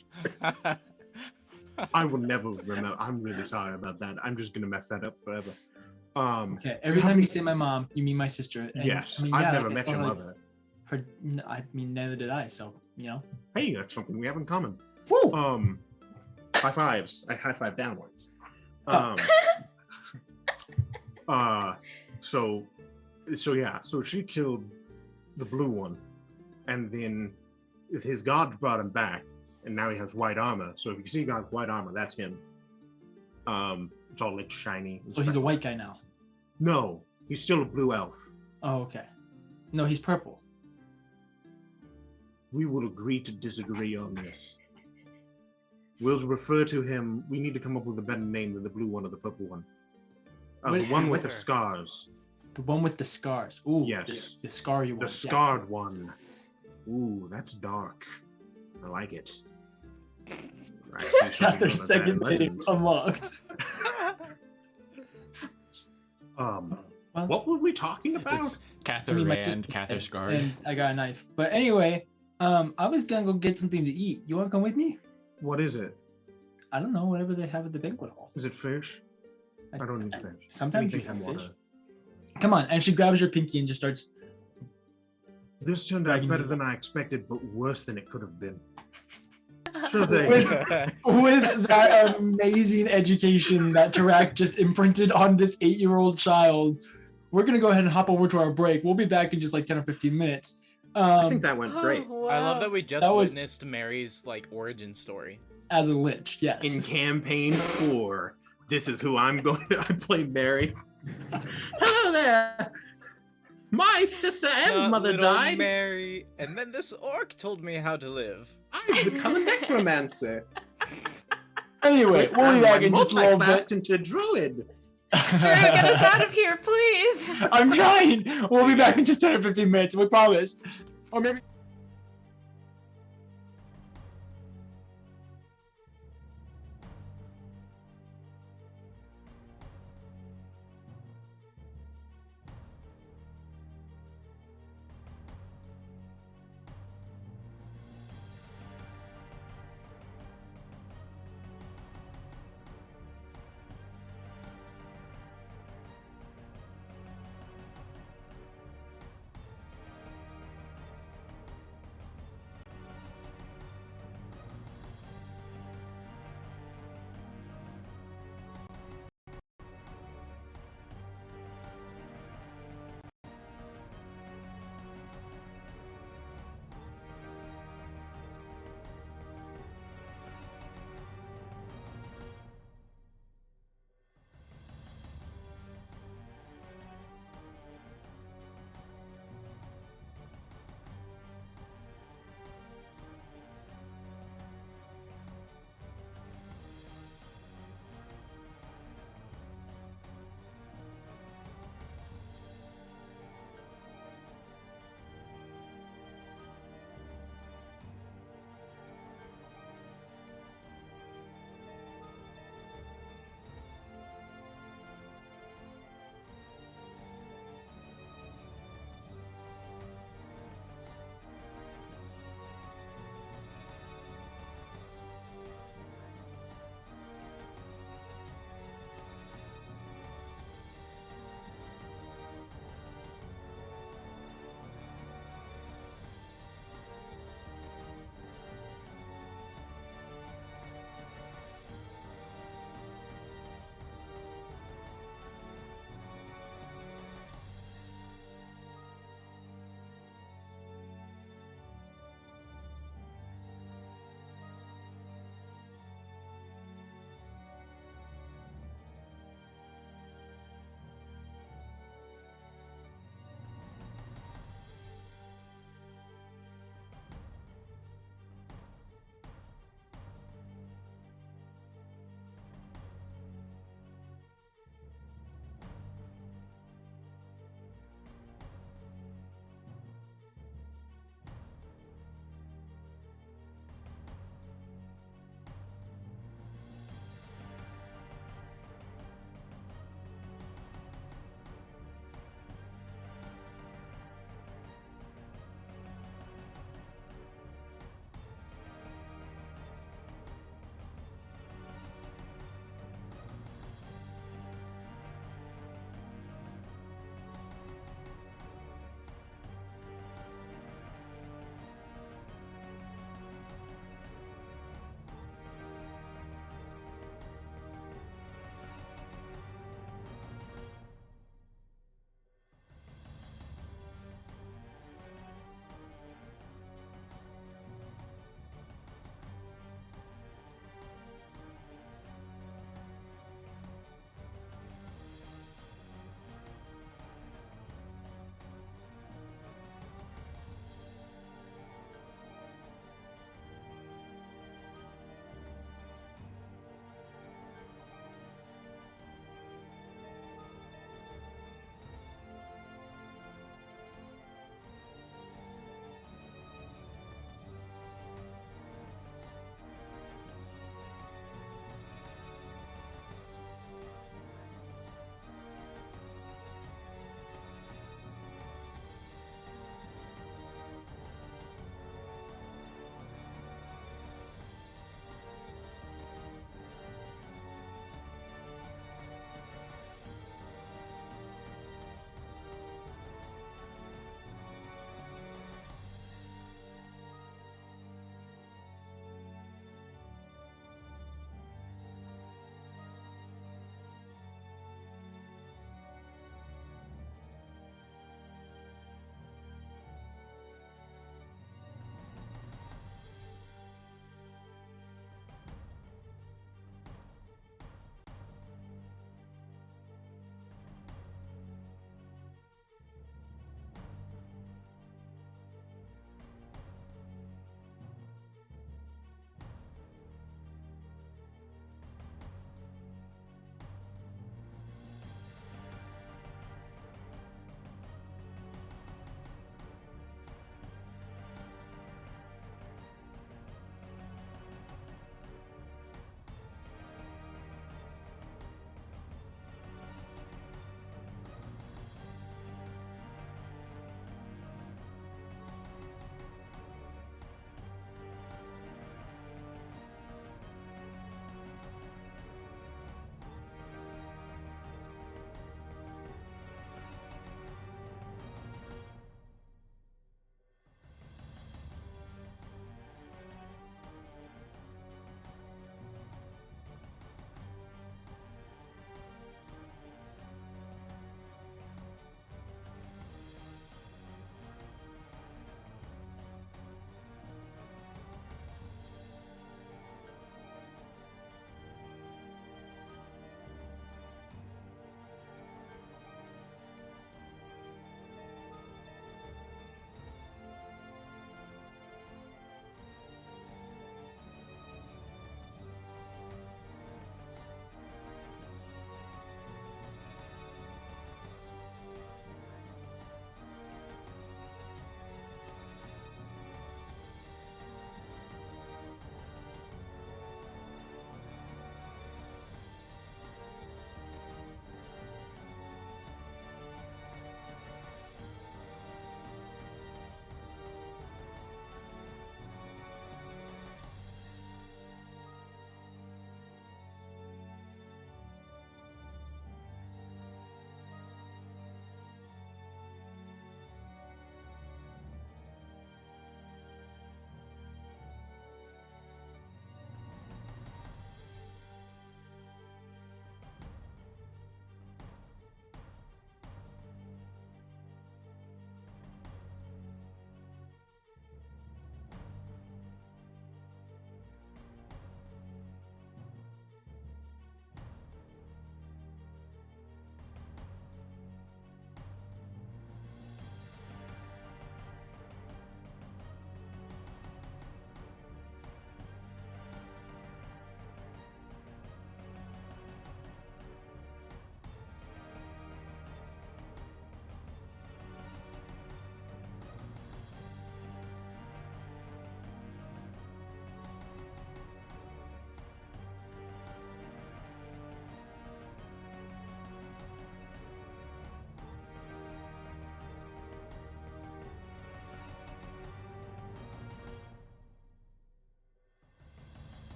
I will never remember. I'm really sorry about that. I'm just gonna mess that up forever. Okay, every time you say my mom, you mean my sister. And, Yes, I mean, I've yeah, never like, met it's your not like mother. I mean, neither did I. So Hey, that's something we have in common. Woo! High fives. I high five downwards. So she killed the blue one, and then his god brought him back, and now he has white armor. So if you see God's white armor, that's him. It's all like shiny. So he's a white guy now. No, he's still a blue elf. Oh, okay. No, he's purple. We will agree to disagree on this. We'll refer to him. We need to come up with a better name than the blue one or the purple one. The one with the scars. The one with the scars. Ooh, Yes. The scar you want. The scarred one. Ooh, that's dark. I like it. Right, we should be Yeah. going Their with that second name legend. unlocked. What were we talking about? It's Kathyr I mean, my and sister- Kathyr scarred. And I got a knife. But anyway, I was gonna go get something to eat. You want to come with me? What is it? I don't know. Whatever they have at the banquet hall. Is it fish? I don't need fish. Sometimes Anything you from have fish. water. Come on, and she grabs your pinky and just starts. This turned out Dragging better me. than I expected, but worse than it could have been. Sure thing. With that amazing education that Tarak just imprinted on this 8-year-old child, we're gonna go ahead and hop over to our break. We'll be back in just like 10 or 15 minutes. I think that went great. Oh, I love wow. that we just That was- witnessed Mary's origin story. As a lich, yes. In campaign 4, this is who I'm going to. I play Mary. Hello there. My sister and Not mother little died. Mary, and then this orc told me how to live. I've become a necromancer. Anyway, we'll be back in just a little bit. multi-classed into druid. Drew, get us out of here, please. I'm trying. We'll be back in just 10 or 15 minutes. We promise. Or maybe.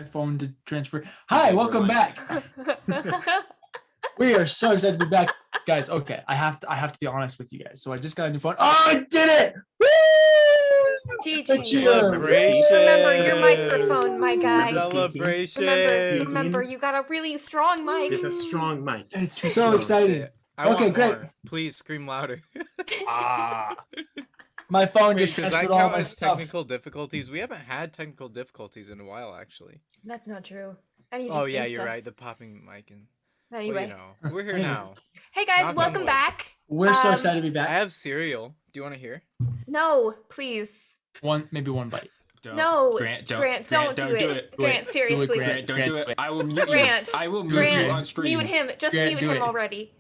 My phone to transfer. Hi, welcome back. We are so excited to be back, guys. Okay, I have to be honest with you guys. So I just got a new phone. Oh, I did it! Woo! TJ, Celebration. remember your microphone, my guy. Celebration. Remember, you got a really strong mic. It's a strong mic. It's so exciting. I Okay, want great. more. Please scream louder. My phone Wait, just does that transferred all count my as stuff. technical difficulties? We haven't had technical difficulties in a while, actually. That's not true. And you just Oh yeah, jinxed you're us. right. The popping mic and Anyway. well, you know, we're here Anyway. now. Hey guys, Knock on welcome wood. back. We're so excited to be I back. have cereal. Do you want to hear? No, please. Maybe one bite. Don't. No, Grant, don't don't do it. Grant, seriously. Grant, don't do it. I will mute Grant, you. I will mute you on Grant, stream. mute him. Just Grant, mute do him it. already.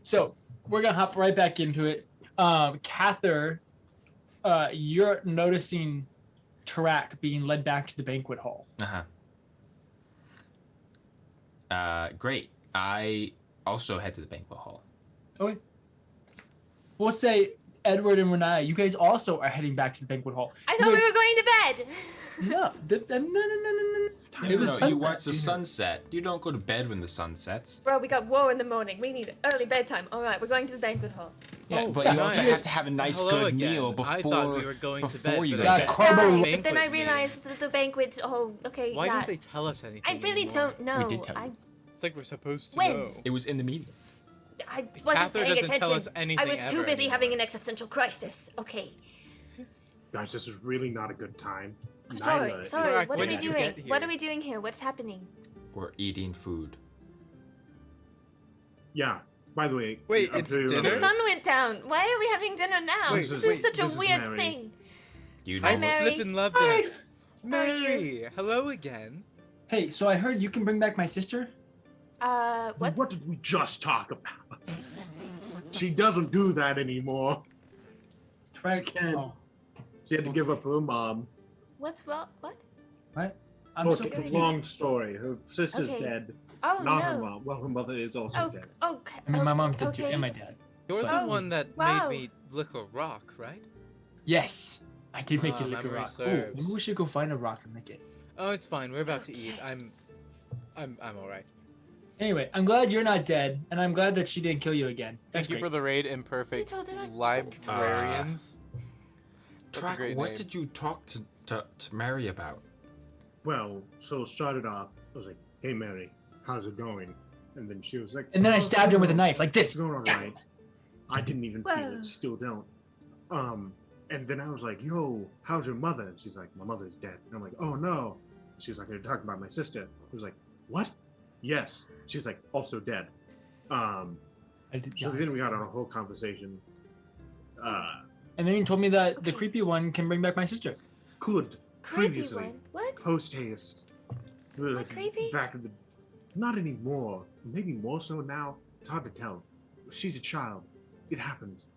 So we're gonna hop right back into it. Kathyr, you're noticing Tarak being led back to the banquet hall. Great. I also head to the banquet hall. Okay. We'll say Edward and Riniya, you guys also are heading back to the banquet hall. I thought we were going to bed. No. No, It was you sunset. watch the sunset. You don't go to bed when the sun sets. Bro, we got war in the morning. We need early bedtime. All right, we're going to the banquet hall. Yeah, Oh, but you nice. also have to have a nice Hello good again. meal I before thought we were going to bed, before you but go I to guess bed. Carbo- Right, banquet but then I meal. realized that the banquet. Oh, okay. Why yeah. didn't they tell us anything? I really anymore? don't know. We did tell you. It's like we're supposed to When? know. It was in the meeting. I wasn't Kathyr paying doesn't attention. tell us anything I was too ever busy having an anymore. existential crisis. Okay. Guys, this is really not a good time. Sorry, Nyla, sorry. Tarak, What are when we did you doing? get What here? are we doing here? What's happening? We're eating food. Yeah. By the way, Wait, I'm it's sure you dinner? The remember- sun went down. Why are we having dinner now? Wait, this wait, is such a this is weird Mary. thing. You Hi, know Mary. Flippin' loved Hi. it. Mary, hello again. Hey, so I heard you can bring back my sister? What? What did we just talk about? She doesn't do that anymore. Tarak. can't. Oh, She had to give up her mom. What's wrong? What? what? I'm Well, so it's a confused. long story. Her sister's Okay. dead. Oh Not no. her mom. Well, her mother is also Oh, dead. okay. I mean, my mom did too, okay. and my dad. You're But- the one that wow. made me lick a rock, right? Yes, I did make you Ah, lick a memory rock. Oh, serves. maybe we should go find a rock and lick it. Oh, it's fine. We're about to Okay. eat. I'm all right. Anyway, I'm glad you're not dead, and I'm glad that she didn't kill you again. That's Thank you great. for the raid, imperfect You told her not- librarians. That's a Track, great what name. did you talk to Mary about? Well, so it started off, I was like, hey, Mary, how's it going? And then she was like, And then I "Oh, stabbed her with a knife, like It's this. going all right. I didn't even feel Whoa. it, still don't. And then I was like, yo, how's your mother? And she's like, my mother's dead. And I'm like, oh no. She was like, they're talking about my sister. I was like, what? Yes. She's like, also dead. I did So not. then we got on a whole conversation. And then you told me that the creepy one can bring back my sister. Could Creepy previously, one. What? post haste. What, creepy? Back in the, not anymore. Maybe more so now. It's hard to tell. She's a child. It happens.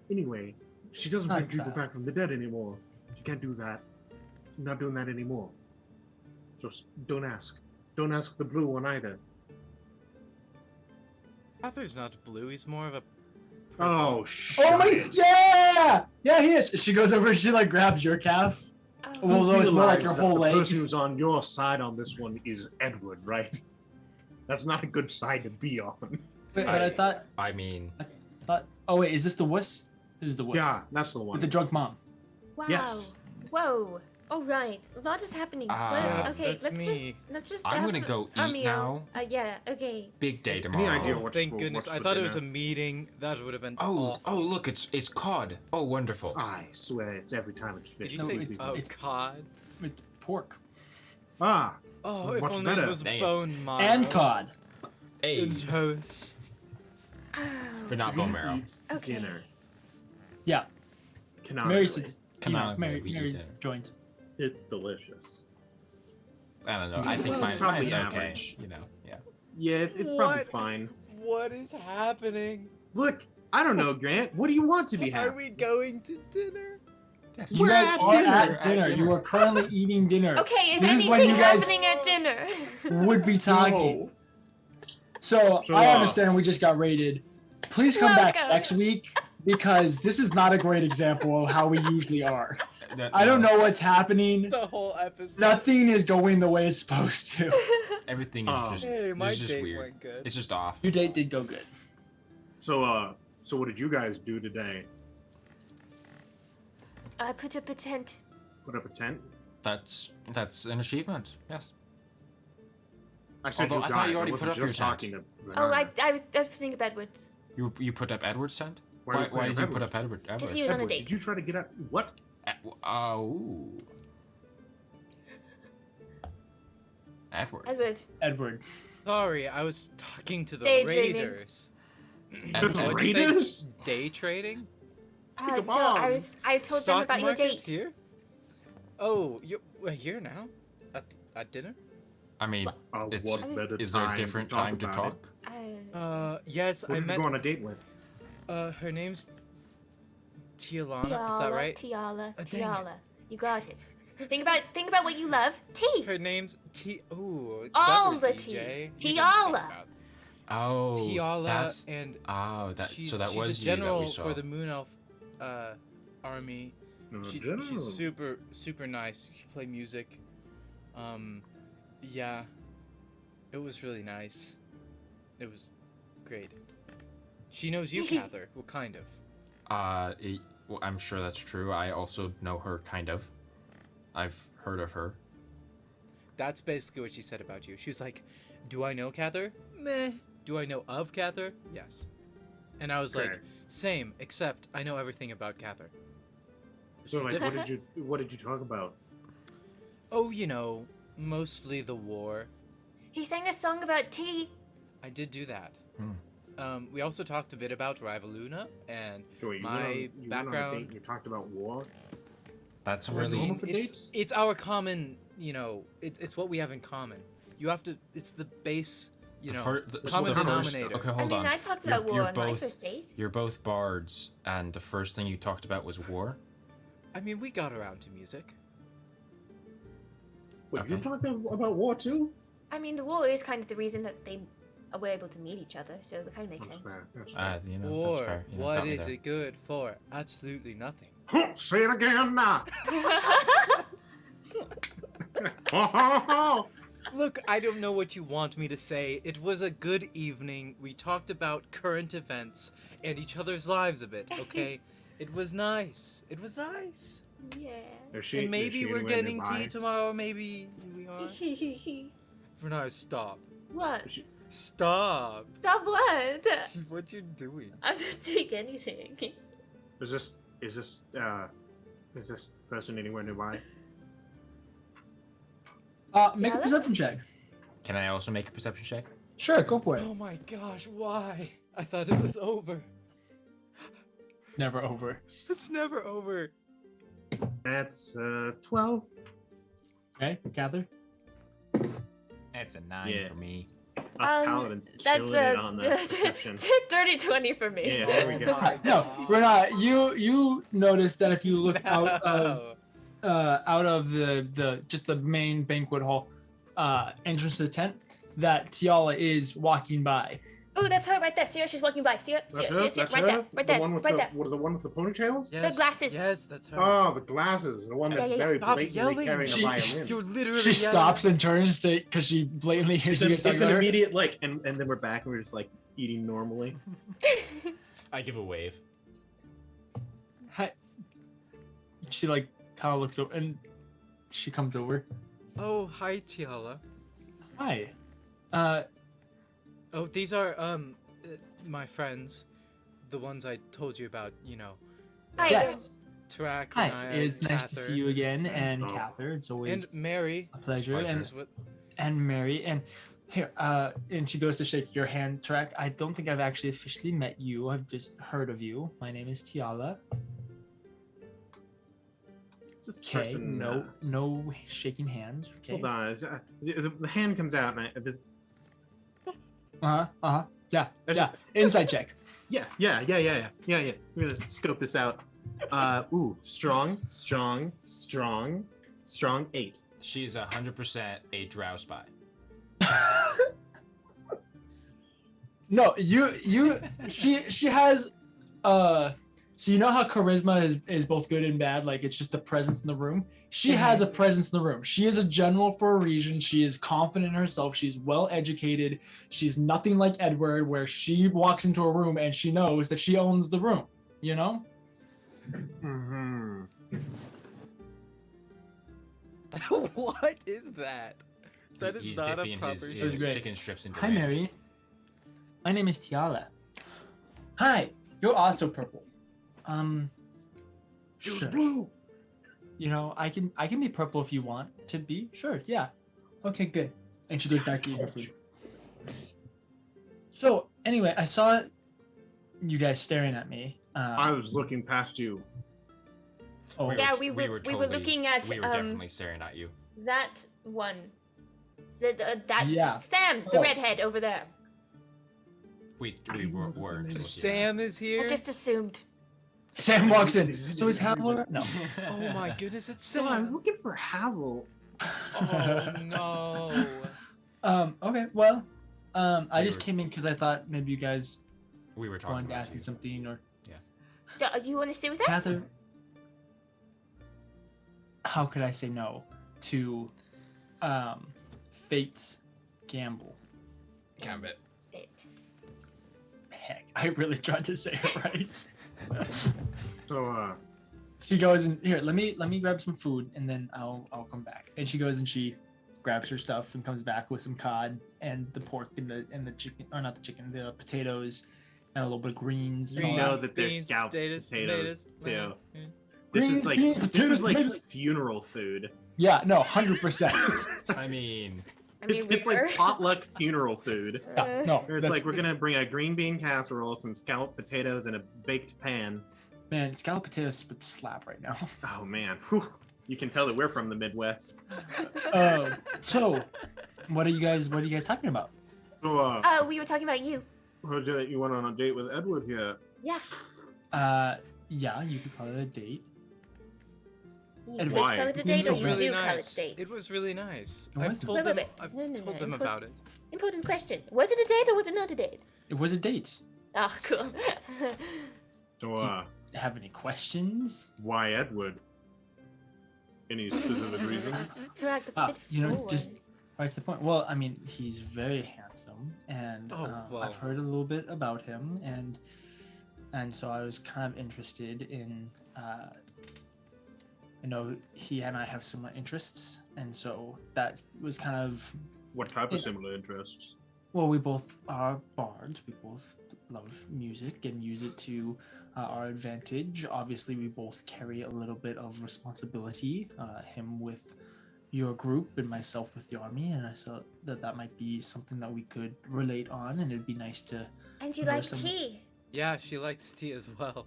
Anyway, she doesn't Not bring a people child. back from the dead anymore. She can't do that. I'm not doing that anymore. Just don't ask. Don't ask the blue one either. Kathyr's not blue. He's more of a. Oh, shit. Oh my! Yeah, yeah, he is. She goes over. She like grabs your calf. Oh. Well, no, it's more like your whole the leg. person who's on your side on this one is Edward, right? That's not a good side to be on. Wait, but I thought. I mean, Oh wait, is this the wuss? This is the wuss. Yeah, that's the With one. the drunk mom. Wow. Yes. Whoa. All right. A lot is happening. Yeah, What? Okay, that's let's just. I'm have gonna go our eat meal. now. Yeah. Okay. Big day Any tomorrow. idea what- Thank for- goodness. what's I for thought it was a dinner? meeting. That would have been. Oh, awful. oh, look, it's cod. Oh, wonderful. I swear it's every time it's fish. Did you No, say it's- it's cod? With pork Ah, Oh, if Much only better. it was Dang it. bone marrow. and cod. Hey, And toast. Oh. but not bone marrow. eats Okay. dinner. Yeah, Canonically. Mary said. Canonically, Mary, we eat Mary dinner. joined. It's delicious. I don't know. I think Well, it's mine's probably okay. average. You know, yeah. Yeah, it's probably What? fine. What is happening? Look, I don't know, Grant. What do you want to be Are happy? we going to dinner? Yes. You We're guys at are dinner. at dinner. You are currently eating dinner. Okay. Is This is when anything you guys happening at dinner? would be talking. No. So So, I understand we just got raided. Please come back Welcome. next week because this is not a great example of how we usually are. I don't know what's happening. The whole episode. Nothing is going the way it's supposed to. Everything is just, Hey, my it's just date weird. went good. It's just off. Your date did go good. So what did you guys do today? I put up a tent. Put up a tent? That's an achievement. Yes. I said Although you I guys. thought you already I put wasn't up your just tent. talking to Oh, Riniya. I was thinking of Edwards. You put up Edward's tent? Why Why, did did you put up Edward? Because he was on a Edward, date. did you try to get out? What? Oh. Edward. Edward. Edward. Sorry, I was talking to the Daydreaming. Raiders. Edward. What'd you say? Raiders? Day trading? Take a No, I told them Stock about your market date. Here? Oh, we're here now? At dinner? I mean, it's, What I was- better is there a time different to talk time to about talk? Yes, it? Who I did met. you go on a date with? Her name's Tialana. Is that Tiala, right? Tiala, dang it. Tiala. You got it. Think about what you love. Tea. Her name's Ooh. All clever, the tea. DJ. You didn't Tiala. think about- Oh, Tiala that's, and oh, that she's, so that she's was a you that general we saw. for the Moon Elf army. She's super nice. She play music. Yeah, it was really nice. It was great. She knows you, Kathyr. Well, kind of. Well, I'm sure that's true. I also know her, kind of. I've heard of her. That's basically what she said about you. She was like, "Do I know Kathyr? Meh. Do I know of Kathyr? Yes." And I was like, Okay. "Same, except I know everything about Kathyr." So like, different. what did you talk about? Oh, you know, mostly the war. He sang a song about tea. I did do that. Hmm. We also talked a bit about Rivaluna and Joey, my you went on a date background. and you talked about war. That's Is that really normal for it's, dates? it's our common, you know, it's what we have in common. You have to, it's the base, you know, common the first- denominator. Okay, I hold mean, on. I talked about war you're on my both- first date. You're both bards, and the first thing you talked about was war. I mean, we got around to music. Wait, Okay. you talking about war too? I mean, the war is kind of the reason that they were able to meet each other, so it kind of makes That's sense. fair. That's fair. You know, War, that's fair. You know, what got me is there. it good for? Absolutely nothing. Say it again now. Look, I don't know what you want me to say. It was a good evening. We talked about current events and each other's lives a bit, okay? It was nice. It was nice. Yeah. And maybe we're getting tea tomorrow, maybe we are. Riniya, stop. What? Stop. Stop what? What you doing? I'm not doing anything. Is this person anywhere nearby? Make a Tiala? perception check. Can I also make a perception check? Sure, go for it. Oh my gosh, why? I thought it was over. Never over. It's never over. That's 12. Okay, Kathyr. That's a 9 Yeah. for me. Us paladins That's killing it on the perception. dirty 20 for me. Yeah, there we go. No, Riniya, you notice that if you look out of the just the main banquet hall entrance to the tent, that Tiala is walking by. Oh, that's her right there. See her? She's walking by. See her? See her? See her? Right there. Right there. Right there. What is the one with the ponytails? Yes, glasses. Yes, that's her. Oh, the glasses. The one that's Yeah. very Stop blatantly yelling. carrying a violin. You're literally She yelling. stops and turns to because she blatantly hears you guys It's talking an about her. immediate like, and then we're back and we're just like eating normally. I give a wave. Hi. She like kind of looks over and she comes over. Oh, hi, Tiala. Hi. Oh, these are my friends, the ones I told you about. You know, Hi. Yes. Tarak, Hi. Riniya, It's nice to Kathyr, see you again, and Oh. Kathyr. It's always and Mary. a pleasure. Pleasure. And Is what- Mary, and here, and she goes to shake your hand, Tarak. I don't think I've actually officially met you. I've just heard of you. My name is Tiala. It's this Okay, person. no shaking hands. Okay. Hold on. The hand comes out and this. Yeah. There's- Yeah. Inside check. Yeah. We're gonna scope this out. Strong. 8. She's 100% a drow spy. No, she has So you know how charisma is both good and bad, like it's just the presence in the room. She has a presence in the room. She is a general for a reason. She is confident in herself. She's well educated. She's nothing like Edward, where she walks into a room and she knows that she owns the room. You know? Mm-hmm. What is that? That is He's not a dipping proper. his great. chicken strips into Hi, ranch. Mary. My name is Tiala. Hi. You're also purple. She was Sure. blue. You know, I can be purple if you want to be. Sure, yeah. Okay, good. And she goes back to eat her food. So anyway, I saw you guys staring at me. I was looking past you. Oh, Yeah, we were totally- looking at We were definitely staring at you. that one. That Yeah. Sam, the Oh. redhead over there. We I don't know the weren't. name. looking Sam is here. I just assumed. Sam walks in. So is Havilar? No. Oh my goodness, it's So Sam. I was looking for Havel. Oh no. Okay. Well, I We just were- came in because I thought maybe you guys We were talking wanted to about ask me you. something, or You want to stay with us? Kathyr. How could I say no to Fate's gamble? Gambit. Wait. Heck, I really tried to say it right. So, She goes and here, let me grab some food and then I'll come back. And she goes and she grabs her stuff and comes back with some cod and the pork and the chicken, or not the chicken, the potatoes and a little bit of greens. And We all know that. that they're Beans, scalped potatoes, too. yeah. This Green is like beans, this potatoes, is like tomatoes. funeral food. Yeah, no, 100%. I mean, I mean, It's we were. like potluck funeral food. Yeah, no, It's that's- like we're gonna bring a green bean casserole, some scalloped potatoes, and a baked pan. man, scalloped potatoes would slap right now. Oh man, whew. You can tell that we're from the Midwest. So, what are you guys talking about? so We were talking about you. heard that you went on a date with Edward here. Yeah. Yeah, you could call it a date. You And could why? call it a date, or It was you really do call it nice. a date. It was really nice. What? I've told Wait, them. wait. I've No, no, told no, them input. about it. Important question. Was it a date or was it not a date? It was a date. Oh, cool. So, Have any questions? why Edward? Any specific reason? Tarak, that's a bit You know, forward. just right to the point. Well, I mean, he's very handsome, and Oh, well. I've heard a little bit about him, and so I was kind of interested in. You know, he and I have similar interests, and so that was kind of. What type of Yeah. similar interests? Well, we both are bards. We both love music and use it to our advantage. Obviously, we both carry a little bit of responsibility. Him with your group and myself with the army, and I thought that might be something that we could relate on, and it'd be nice to. And you There like was some- tea. Yeah, she likes tea as well.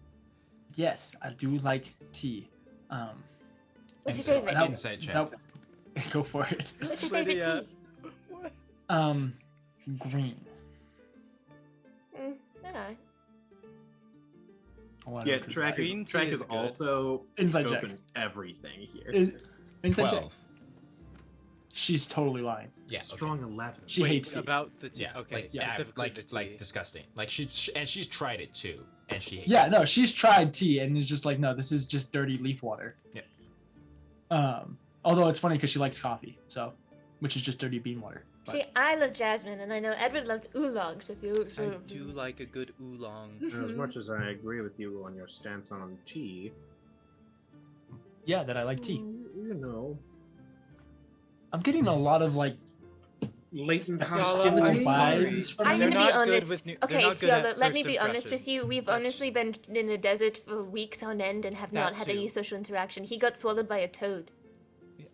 Yes, I do like tea. What's and your so favorite? that- Insight check. that- go for it. What's your favorite Lydia. tea? What? Green. Alright. I wanted Yeah, to- Track Green is, Track tea is is good. also Inside check. scoping everything here. Inside check. 12. She's totally lying. Yeah. Okay. Strong 11. She Wait, hates tea. about the tea. Yeah. Okay, Like, yeah, specifically the tea. like disgusting. Like she's tried it too, and she hates Yeah, it. no, she's tried tea and is just like, no, this is just dirty leaf water. Yeah. Although it's funny because she likes coffee, so, which is just dirty bean water. But- See, I love jasmine, and I know Edward loves oolong, so if you... I do like a good oolong. As much as I agree with you on your stance on tea, yeah, that I like tea. you know, I'm getting a lot of like latent Y'all are- hostility. I'm sorry. vibes from I'm you. They're gonna be not good honest. with they're Okay, not good at Tiala, let me first be honest with impressions. you. We've That's- honestly been in the desert for weeks on end and have not That had any too. social interaction. He got swallowed by a toad.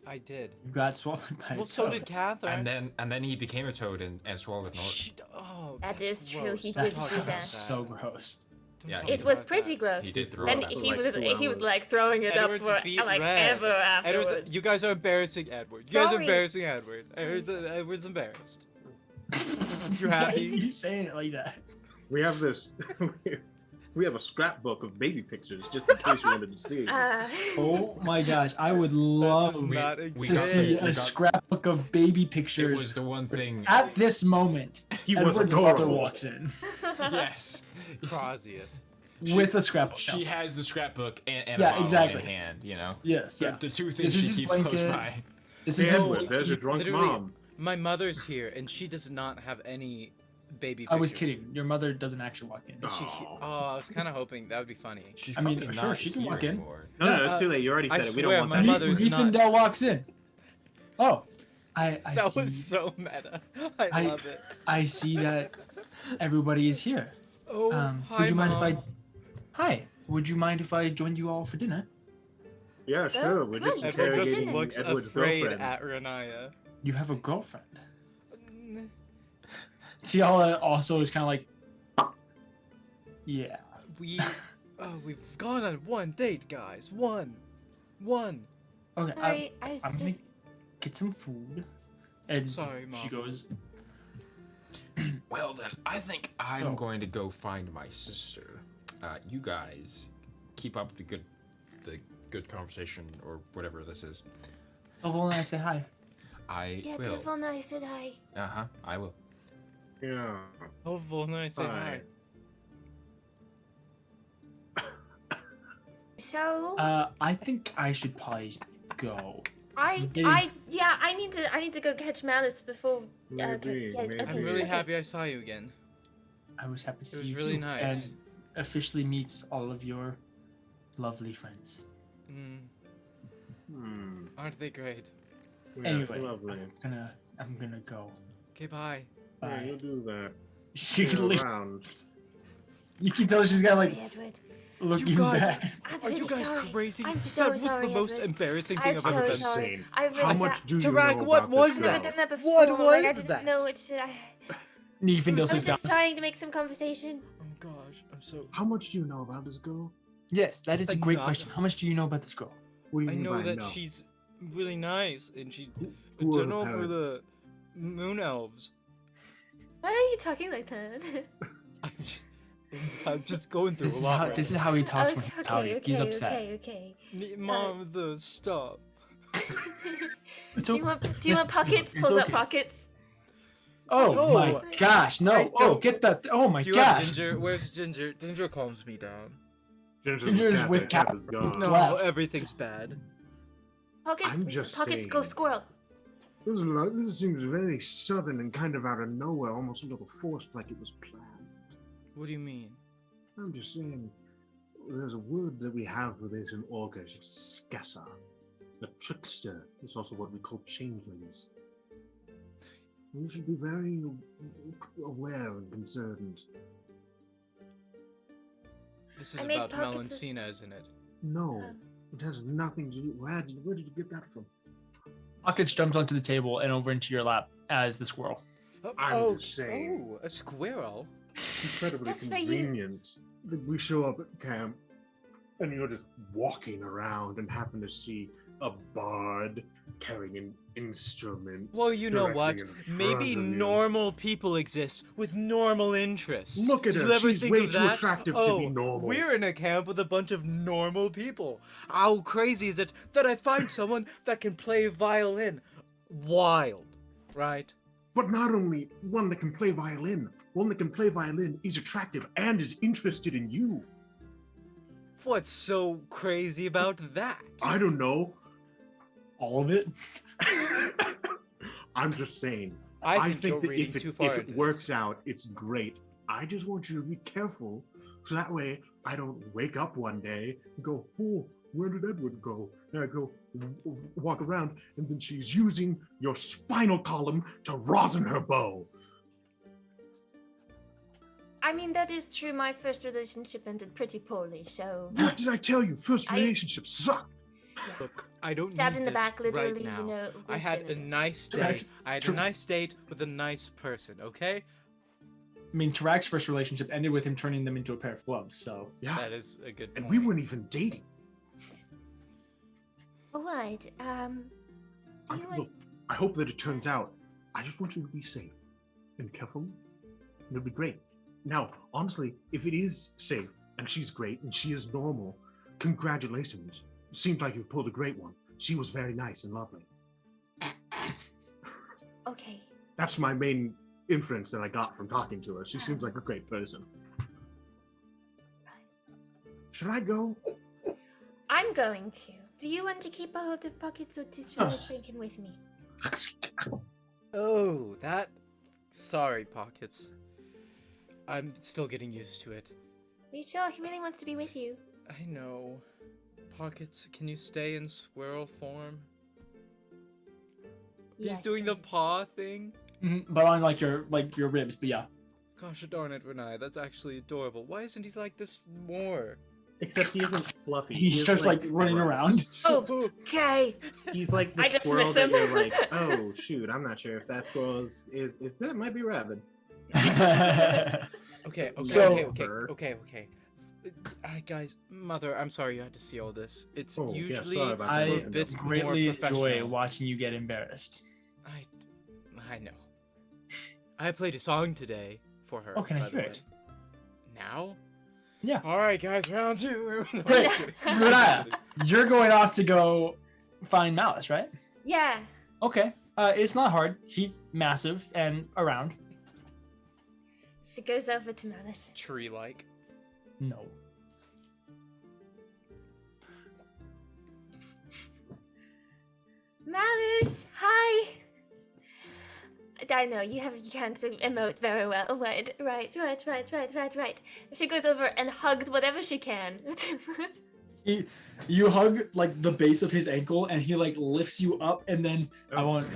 I did. You got swallowed by Well, a so toad. did Kathyr. And then he became a toad and swallowed Norton. Oh, That that's is true, gross. he Don't did talk do about that. So gross. Don't Yeah, talk he It was about pretty that. gross. He did throw Then it up. he For was like 2 he was hours. like throwing it Edward's up for beat like red. ever afterwards. Edward's, you guys are embarrassing Edward. You guys are Sorry. embarrassing Edward. Edward's embarrassed. You Why are happy? you saying it like that? We have this. We have a scrapbook of baby pictures, just in case you wanted to see. Oh my gosh, I would love does not to exist. see we a got- scrapbook of baby It pictures. was the one thing. At this moment, He was Edward's mother adorable. walks in. Yes. Crosius. with a scrapbook. She No. has the scrapbook and Yeah, a bottle exactly. in hand, you know? Yes, yeah. The two This things is she his keeps close blanket. by. This Hey, is his Edward, blanket. there's your drunk Literally- mom. My mother's here, and she does not have any baby I was pictures. kidding. Your mother doesn't actually walk in. Is she Oh. I was kind of hoping that would be funny. She's I mean, probably sure, not she can here walk in. anymore. No, it's too late. You already I said it. We swear, don't my want that. mother's Ethan not- Dell walks in. Oh, I That see. was so meta. I love it. I see that everybody is here. Oh, hi, would you mind Mom. if I? Hi. Would you mind if I joined you all for dinner? Yeah, sure. We're just come on, Everyone just interrogating looks Edward's afraid girlfriend. at Riniya. You have a girlfriend. Tiala also is kind of like, yeah. We've gone on one date, guys. One. Okay, Sorry, I was I'm gonna just. get some food. And Sorry, she Mom. goes, Well then, I think I'm Oh. going to go find my sister. You guys keep up the good conversation or whatever this is. oh, and I say hi. I Yeah, will. telephone, I said hi. I will. Yeah. Oh, well, nice. Say hi. So I think I should probably go. I need to go catch Malice before. Maybe, yeah, maybe. okay, I'm really okay. happy I saw you again. I was happy to see was you really too, nice. and officially meet all of your lovely friends. Aren't they great? Yeah, Anyway, lovely. I'm gonna go. Okay, bye. Yeah, Bye. you do that. She Stay leaves. around. You can tell she's got like Sorry, Edward. looking guys- back. I'm Are you really guys sorry. crazy? I'm that so was sorry, the most Edward. embarrassing thing I'm I've so ever I'm done. just sorry. saying. I really How much do you Tarak, know what about was this I've never that? show? done that before. What Like, I was didn't that? know it should. Ethan I Dill's was down. just trying to make some conversation. Oh gosh, I'm so. How much do you know about this girl? Yes, that is a great Enough. question. How much do you know about this girl? What do you I mean know by that no? she's really nice, and she Who are done the over parents? the moon elves. Why are you talking like that? I'm just going through This a is lot. how right this is now. how he Oh, talks it's when okay, he's okay, upset. okay. Mom, the stop. Do you want pockets? It's Pulls out okay. pockets. Oh No. my gosh, I no! Oh, don't- get that! Oh my Do you have gosh! Ginger? Where's Ginger? Ginger calms me down. Ginger's with Kathy's Kathyr. gone. No, Left. everything's bad. Pockets. I'm just Pockets go saying. squirrel. This seems very sudden and kind of out of nowhere, almost a little forced, like it was planned. What do you mean? I'm just saying, there's a word that we have for this in Orcish. It's skessa. A trickster is also what we call changelings. You should be very aware and concerned. This is I made about pockets as- Melancina, isn't it? No, Um. it has nothing to do. Where did you get that from? Pockets jumps onto the table and over into your lap as the squirrel. I'm just saying. Oh, a squirrel. Incredibly Just for you. convenient that we show up at camp and you're just walking around and happen to see a bard carrying an instrument. Well, you know what? directly in Maybe front of you. normal people exist with normal interests. Look at Did her. you ever She's think way of too that? attractive to Oh, be normal. We're in a camp with a bunch of normal people. How crazy is it that I find someone that can play violin? Wild, right? But not only one that can play violin, one that can play violin is attractive and is interested in you. What's so crazy about that? I don't know. All of it. I'm just saying. I think you're that reading if it, too far if into it works out, it's great. I just want you to be careful, so that way I don't wake up one day and go, "Oh, where did Edward go?" And I go walk around, and then she's using your spinal column to rosin her bow. I mean, that is true. My first relationship ended pretty poorly, so. What did I tell you? First I- relationships suck. Look, I don't Stabbed need in the this back, literally, right now. you know. I had a nice Tarak, day. I had a Tarak. nice date with a nice person, okay? I mean, Tarak's first relationship ended with him turning them into a pair of gloves. So Yeah, That is a good and point. we weren't even dating. Alright, do you like. Look, I hope that it turns out. I just want you to be safe and careful. It'll be great. Now, honestly, if it is safe and she's great and she is normal, congratulations. Seems like you've pulled a great one. She was very nice and lovely. Okay. That's my main inference that I got from talking to her. She seems like a great person. Should I go? I'm going to. Do you want to keep a hold of Pockets or should I bring him with me? Oh, that. Sorry, Pockets. I'm still getting used to it. Are you sure he really wants to be with you? I know. Pockets, can you stay in squirrel form? Yeah, He's doing the paw thing? But on like your ribs, but yeah. Gosh darn it, Riniya, that's actually adorable. Why isn't he like this more? Except he isn't fluffy. He is, starts like running gross. around. Oh, okay. He's like the I just squirrel miss that him. you're like, oh shoot, I'm not sure if that squirrel is that might be rabid. Okay. So- Guys, Mother, I'm sorry you had to see all this. It's Oh, yeah, usually sorry about I that. a bit greatly more enjoy professional. watching you get embarrassed. I know. I played a song today for her. Oh, can I by the hear way. it? Now? Yeah. All right, guys, round two. Great. Riniya, you're going off to go find Malice, right? Yeah. Okay. It's not hard. He's massive and around. So it goes over to Malice. Tree-like. No. Malice, hi. I know you can't emote very well. Right. She goes over and hugs whatever she can. You hug like the base of his ankle, and he like lifts you up, and then I won't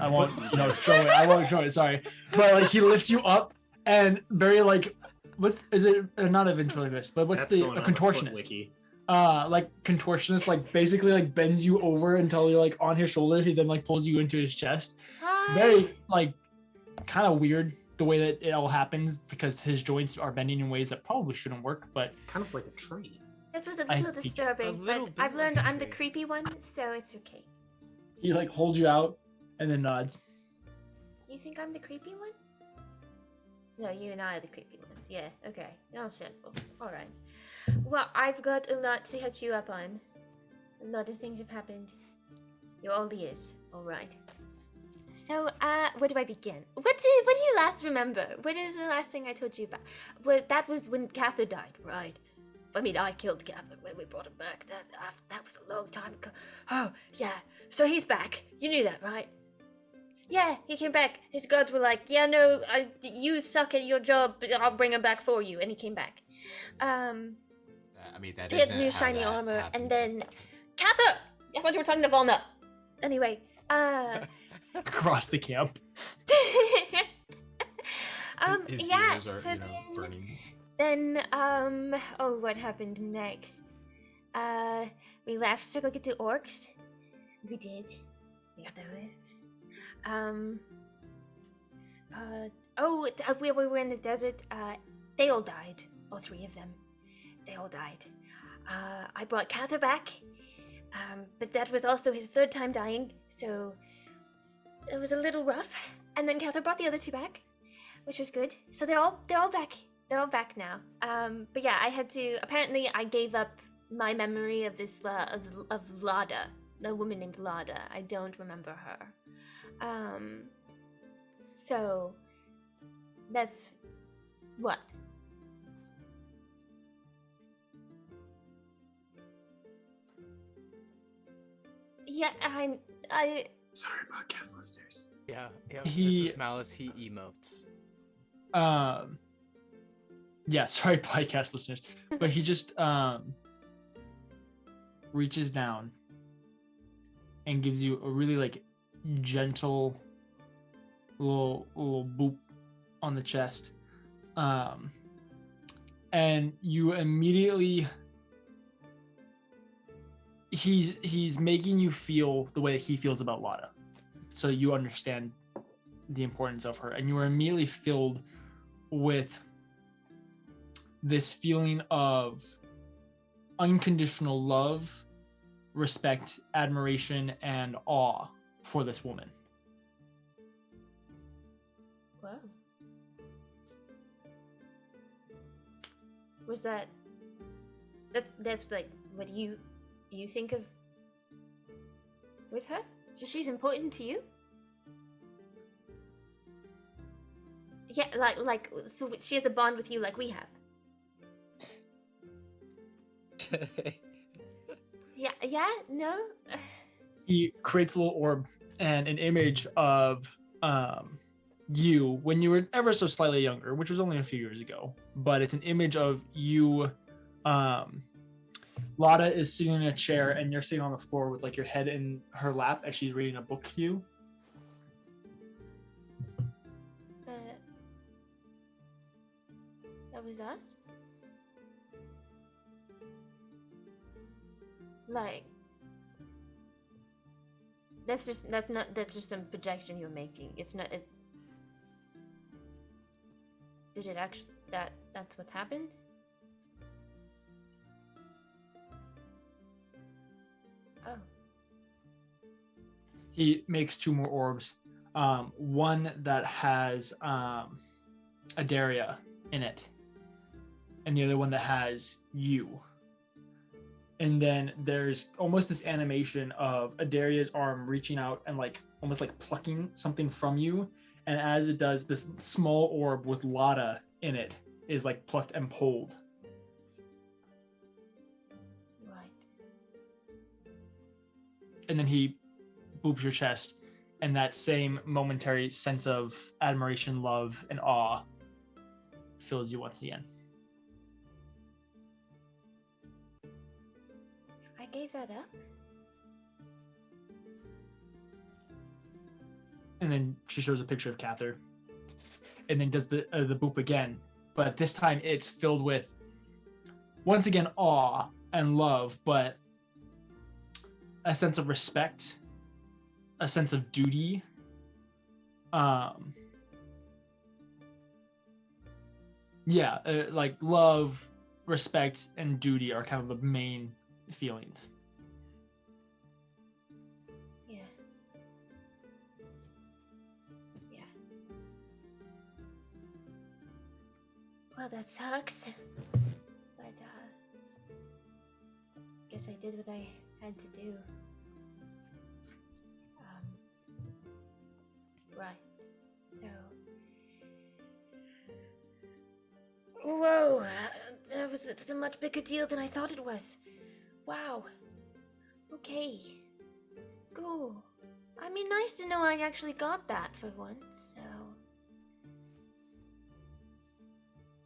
show it. I won't show it. Sorry, but like he lifts you up, and very like, what is it? Not a ventriloquist, but what's That's the going a on the Foot contortionist? Wiki. Like contortionist, like basically like bends you over until you're like on his shoulder. He then like pulls you into his chest. Hi. Very like kind of weird the way that it all happens because his joints are bending in ways that probably shouldn't work. But Kind of like a tree. It was a I little think- disturbing, A little but bit I've learned like a I'm the tree. creepy one, so it's okay. he like holds you out and then nods. You think I'm the creepy one? No, you and I are the creepy ones. Yeah, okay. Understandable. Alright. Well, I've got a lot to catch you up on. A lot of things have happened. You're all ears. Alright. So, where do I begin? What do you last remember? What is the last thing I told you about? Well, that was when Kathyr died, right? I mean, I killed Gambit when we brought him back. That was a long time ago. Oh, yeah. So he's back. You knew that, right? Yeah, he came back. His gods were like, yeah, no, you suck at your job, but I'll bring him back for you. And he came back. I mean, that He had isn't new how shiny that armor, happened. and then... Kathyr! I thought you were talking to Volna. Anyway, Across the camp. His yeah, ears are, so burning. then, oh, what happened next? We left to go get the orcs. We did. We got those. We were in the desert. They all died. All three of them. They all died. I brought Kathyr back. But that was also his third time dying, so it was a little rough. And then Kathyr brought the other two back, which was good. So they're all back. They're all back now. But yeah, I had to. Apparently, I gave up my memory of this of Lada, the woman named Lada. I don't remember her. So that's what. Yeah, I. Sorry, podcast listeners. Yeah, He- Mrs. Malice, he emotes. Yeah, sorry, podcast listeners, but he just reaches down and gives you a really like gentle little boop on the chest, and you immediately he's making you feel the way that he feels about Lada, so you understand the importance of her, and you are immediately filled with this feeling of unconditional love, respect, admiration, and awe for this woman. Wow. Was that? That's like what you think of with her? So she's important to you? Yeah, like so she has a bond with you like we have. Yeah, no. He creates a little orb and an image of you when you were ever so slightly younger, which was only a few years ago. But it's an image of you. Lada is sitting in a chair and you're sitting on the floor with like your head in her lap as she's reading a book to you. That was us? Like, that's just some projection you're making. It's not. Did it actually? That's what happened? Oh. He makes two more orbs. One that has Adaria in it, and the other one that has you. And then there's almost this animation of Adaria's arm reaching out and like almost like plucking something from you. And as it does, this small orb with Lada in it is like plucked and pulled. Right. And then he boops your chest, and that same momentary sense of admiration, love, and awe fills you once again. I gave that up? And then she shows a picture of Kathyr, and then does the boop again, but this time it's filled with once again awe and love, but a sense of respect, a sense of duty, like love, respect, and duty are kind of the main feelings. Yeah. Yeah. Well, that sucks. But, guess I did what I had to do. Right. So... Whoa! It's a much bigger deal than I thought it was. Wow. Okay. Cool. I mean, nice to know I actually got that for once, so...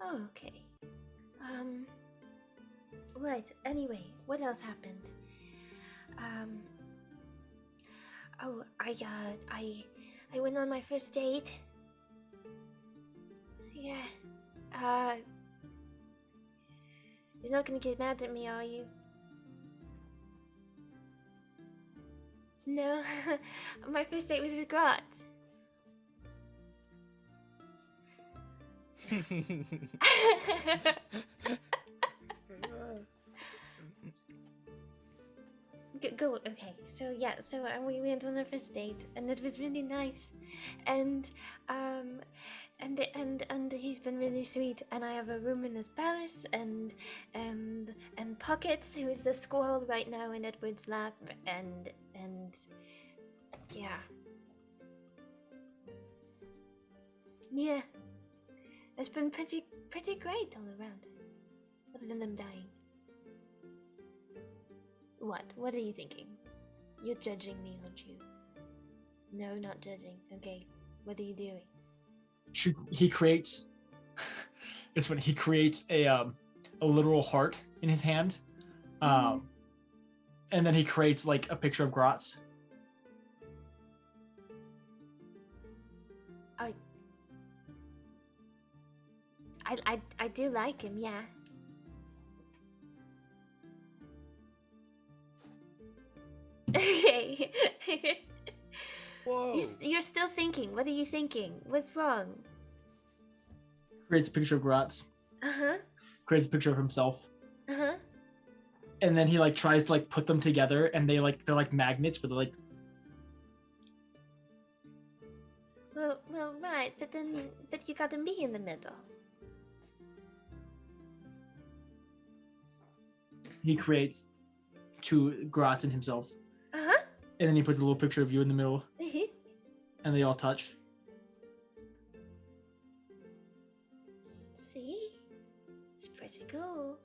Oh, okay. Right, anyway, what else happened? Oh, I went on my first date. Yeah. You're not gonna get mad at me, are you? No, my first date was with Grot. Go. Okay. So yeah. So we went on our first date, and it was really nice, and he's been really sweet. And I have a room in his palace, and Pockets, who is the squirrel right now in Edward's lap, and yeah. Yeah. It's been pretty great all around, other than them dying. What are you thinking? You're judging me, aren't you? No, not judging. Okay, what are you doing? He creates. It's when he creates a literal heart in his hand, and then he creates like a picture of Grotz. I do like him, yeah. Okay. Whoa. You're still thinking. What are you thinking? What's wrong? Creates a picture of Grotz. Uh-huh. Creates a picture of himself. Uh-huh. And then he like tries to like put them together, and they're like magnets, but they're like. Well, right, but you gotta be in the middle. He creates two Grotz and himself. Uh-huh. And then he puts a little picture of you in the middle. And they all touch. See? It's pretty cool.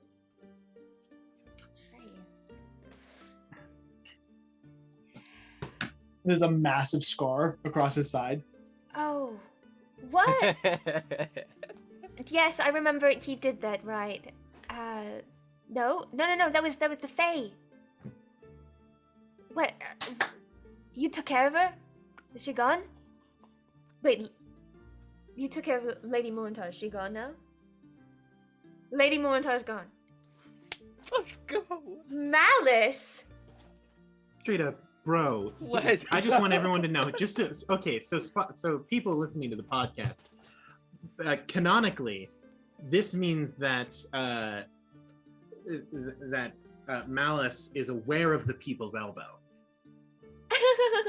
There's a massive scar across his side. Oh, what? Yes, I remember he did that, right? No. That was the Fae. What? You took care of her? Is she gone? Wait, you took care of Lady Morintar. Is she gone now? Lady Morintar's gone. Let's go. Malice. Straight up, bro. Let's I just want go. everyone to know. So people listening to the podcast, canonically, this means that Malice is aware of the people's elbow.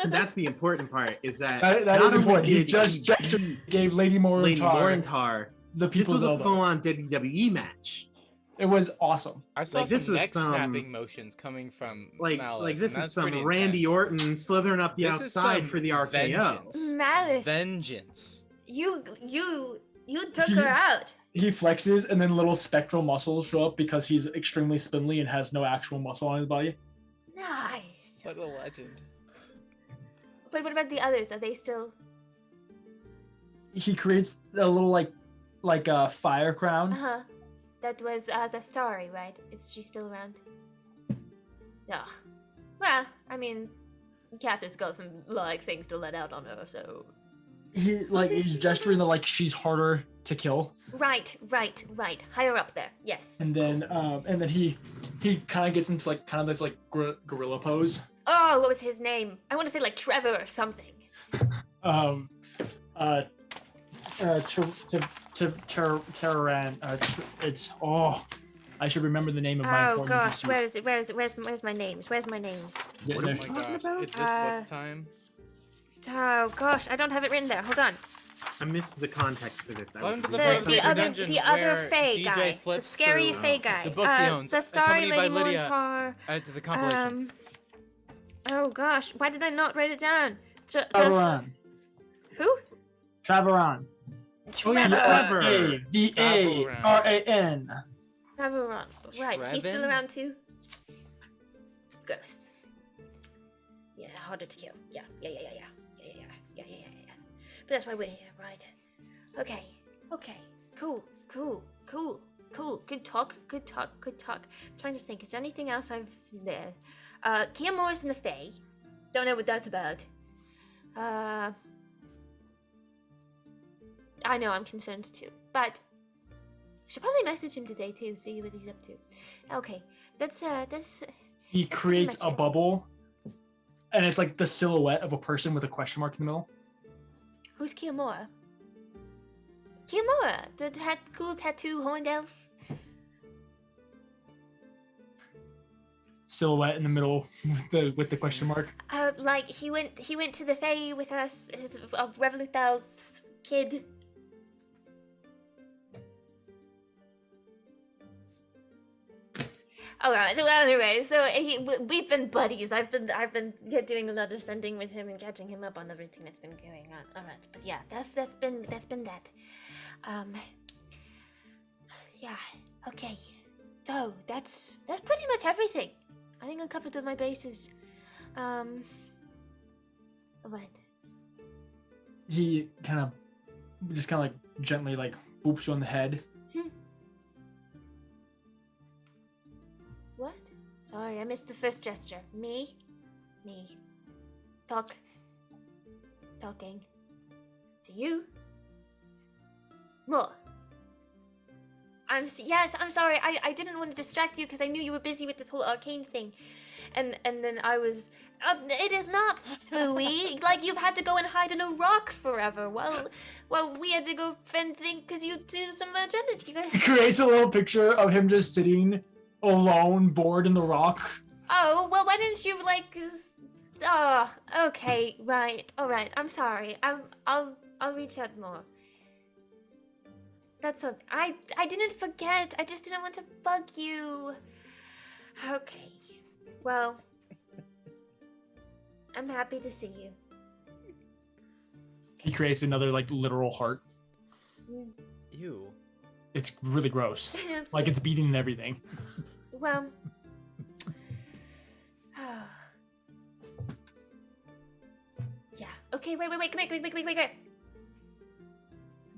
And that's the important part. Is that That not is only important. He did just gave Lady Lady Morintar Morintar. the This people's was a elbow. full-on WWE match. It was awesome. I saw Like, this some was neck some- snapping motions coming from Malice. Like this and is that's pretty some Randy intense. Orton slithering up the This is outside some for the RKO. vengeance. Malice. Vengeance. You took her out. He flexes, and then little spectral muscles show up because he's extremely spindly and has no actual muscle on his body. Nice. What a legend. But what about the others? Are they still? He creates a little like a fire crown. Uh-huh. That was Zastari, right? Is she still around? Ugh. Well, I mean, Kathyr's got some things to let out on her, so. He's gesturing that like she's harder to kill. Right. Higher up there. Yes. And then he kind of gets into this gorilla pose. Oh, what was his name? I want to say Trevor or something. Terran. It's I should remember the name of my. Oh gosh, where is it? Where's my names? Where's my names? Oh my gosh. Is this book time? Oh gosh, I don't have it written there. Hold on. I missed the context for this. Welcome to the The Book Hunter other Dungeon, the other where Fae DJ guy, the flips scary through Fae guy. the books he owns, Zastari, accompanied by Lady Lydia. Morintar. Add to the compilation. Oh gosh, why did I not write it down? Travaran. Who? Travaran. Oh yeah, Trevor. Trevor. Travaran. Trevor. Right, he's still Trevin? around too. Gross. Yeah, harder to kill. Yeah. But that's why we're here, right? Okay. Cool. Good talk. I'm trying to think. Is there anything else I've there? Kia Morris and the Fae. Don't know what that's about. I know I'm concerned too, but I should probably message him today too, see what he's up to. Okay, that's He creates much a it. bubble, and it's like the silhouette of a person with a question mark in the middle. Who's Kiamora? Kiamora, the cool tattoo horned elf. Silhouette in the middle with the question mark. Like he went to the Fae with us, his Revoluthal's kid. Alright, so anyway, we've been buddies. I've been doing a lot of sending with him and catching him up on everything that's been going on. Alright, but yeah, that's been that. Yeah, okay. So that's pretty much everything. I think I covered all my bases. What? He kind of gently boops you on the head. What? Sorry, I missed the first gesture. Me. Talking. To you. More. I'm sorry. I didn't want to distract you because I knew you were busy with this whole arcane thing, and then I was. It is not Fooey. You've had to go and hide in a rock forever. Well, we had to go fend things because you do some agenda. He creates a little picture of him just sitting alone, bored in the rock. Oh well, why didn't you Oh, okay, right, all right. I'm sorry. I'll reach out more. That's okay. I didn't forget. I just didn't want to bug you. Okay. Well, I'm happy to see you. He creates another literal heart. Ew. It's really gross. It's beating and everything. Okay, wait, come here.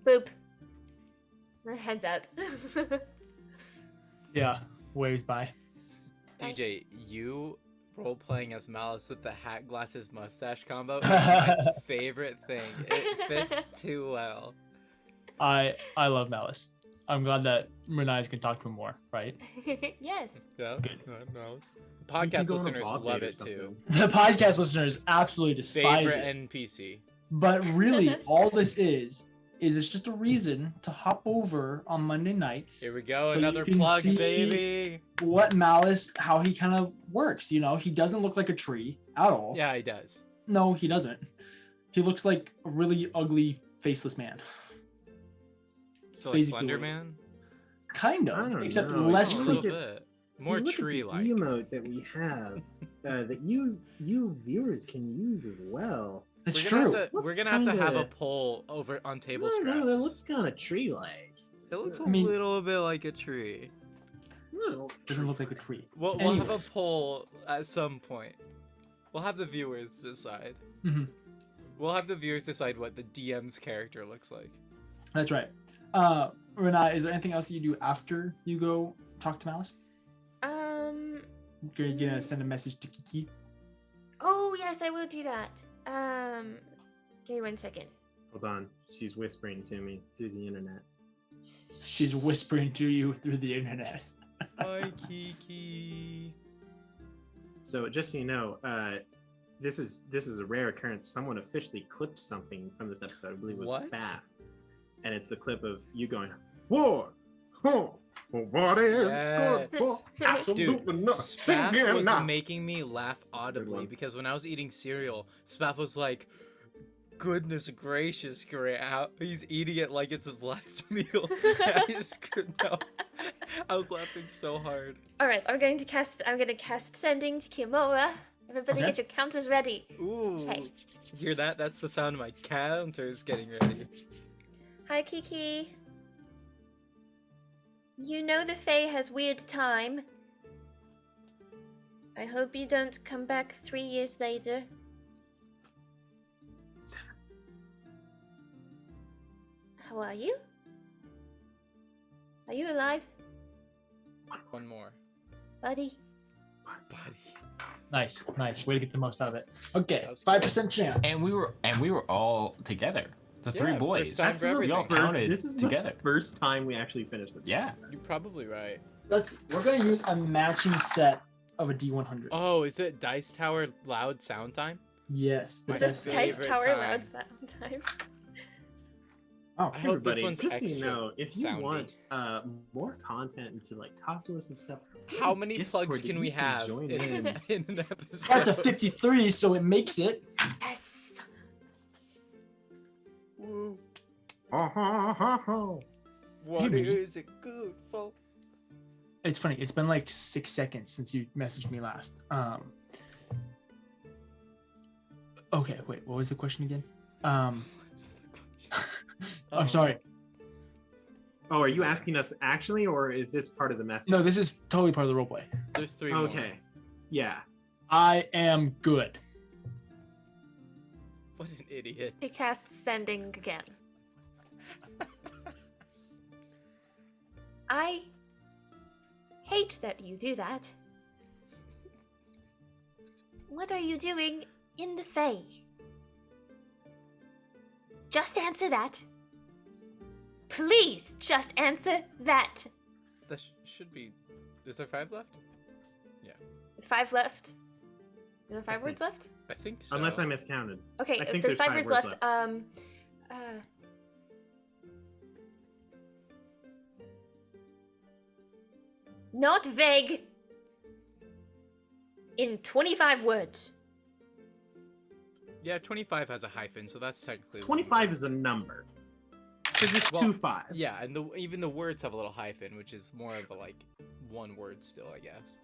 Boop. My head's out. Yeah, waves by. DJ, you role-playing as Malice with the hat glasses mustache combo is my favorite thing. It fits too well. I love Malice. I'm glad that Renai's can talk to him more, right? Yes. Yeah, Good. Malice. We can Podcast go on a listeners ball love date or it too. The podcast listeners absolutely despise Favorite it. NPC. But really, all this is it's just a reason to hop over on Monday nights. Here we go, So another you can plug, see baby. what Malice, how he kind of works. You know, he doesn't look like a tree at all. Yeah, he does. No, he doesn't. He looks like a really ugly, faceless man. So like basically Slender what- Man? Kind I of, don't except know. less A Look little creepy. bit. More If you look at tree-like. the emote that we have that you viewers can use as well. It's We're true. gonna Looks have to have a kinda- poll over on table No, scraps. no, that looks kind of tree-like. It looks a I mean- little bit like a tree. Doesn't look like a tree. We'll have Anyway. a poll at some point. We'll have the viewers decide. Hmm. We'll have the viewers decide what the DM's character looks like. That's right. Renai, is there anything else that you do after you go talk to Malice? You're gonna send a message to Kiki? Oh yes, I will do that. Give me 1 second. Hold on, she's whispering to me through the internet. She's whispering to you through the internet. Hi, Kiki. So just so you know, this is a rare occurrence. Someone officially clipped something from this episode. I believe it was What? Spaff, and it's the clip of you going, "War, huh? What is Yes. good for absolutely nothing?" Spaff was now. making me laugh audibly one. because when I was eating cereal, Spaff was like, "Goodness gracious, Grant, he's eating it like it's his last meal." I just couldn't help. I was laughing so hard. All right, I'm gonna cast sending to Kimura. Everybody, Okay. get your counters ready. Ooh, Okay. hear that? That's the sound of my counters getting ready. Hi, Kiki. You know the Fae has weird time. I hope you don't come back 3 years later. How are you? Are you alive, One more, buddy? buddy. Nice. Way to get the most out of it. Okay, That was 5% chance. And we were all together. The three Yeah, boys. first time That's for the We all everything. counted This is together. the first time we actually finished it. Yeah. You're probably right. We're gonna use a matching set of a D100. Oh, is it Dice Tower loud sound time? Yes. My Is that's- this Dice favorite Tower time. loud sound time? Oh, I hope this Everybody, one's just so you extra know, if you soundy. want more content and to like talk to us and stuff, How many Discord plugs that can you we can have join in, in. in an episode? that's a 53, so it makes it. Yes. Woo. What What Maybe. is it good for? It's funny. It's been like 6 seconds since you messaged me last. Okay, wait. What was the question again? What's the question? I'm sorry. Oh, are you asking us actually, or is this part of the message? No, this is totally part of the roleplay. There's 3 more. Okay. Yeah. I am good. What an idiot. He casts sending again. I hate that you do that. What are you doing in the Fae? Just answer that. Please, just answer that. That should be. Is there 5 left? It's 5 left. Are there I 5 think- words left? I think so. Unless I miscounted. Okay, I if think there's there's 5 five words words left, not vague. In 25 words. Yeah, 25 has a hyphen, so that's technically 25 is a number. So just Well, 2-5. Yeah, and even the words have a little hyphen, which is more of a like one word still, I guess.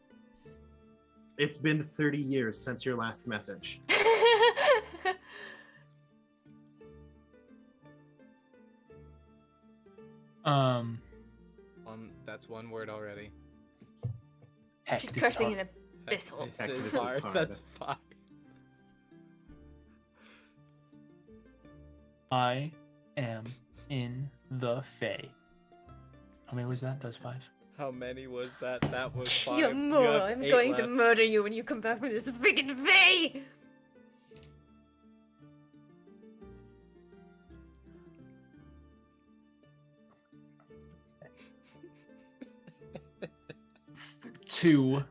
It's been 30 years since your last message. That's one word already. Heck, She's this is cursing hard. in abyssal. This Heck, is this is hard. hard. That's 5. I am in the Fae. How many was that? That was 5. How many was that? That was 5. You You more. have I'm 8 going to left. murder you when you come back from this freaking Fae! Two.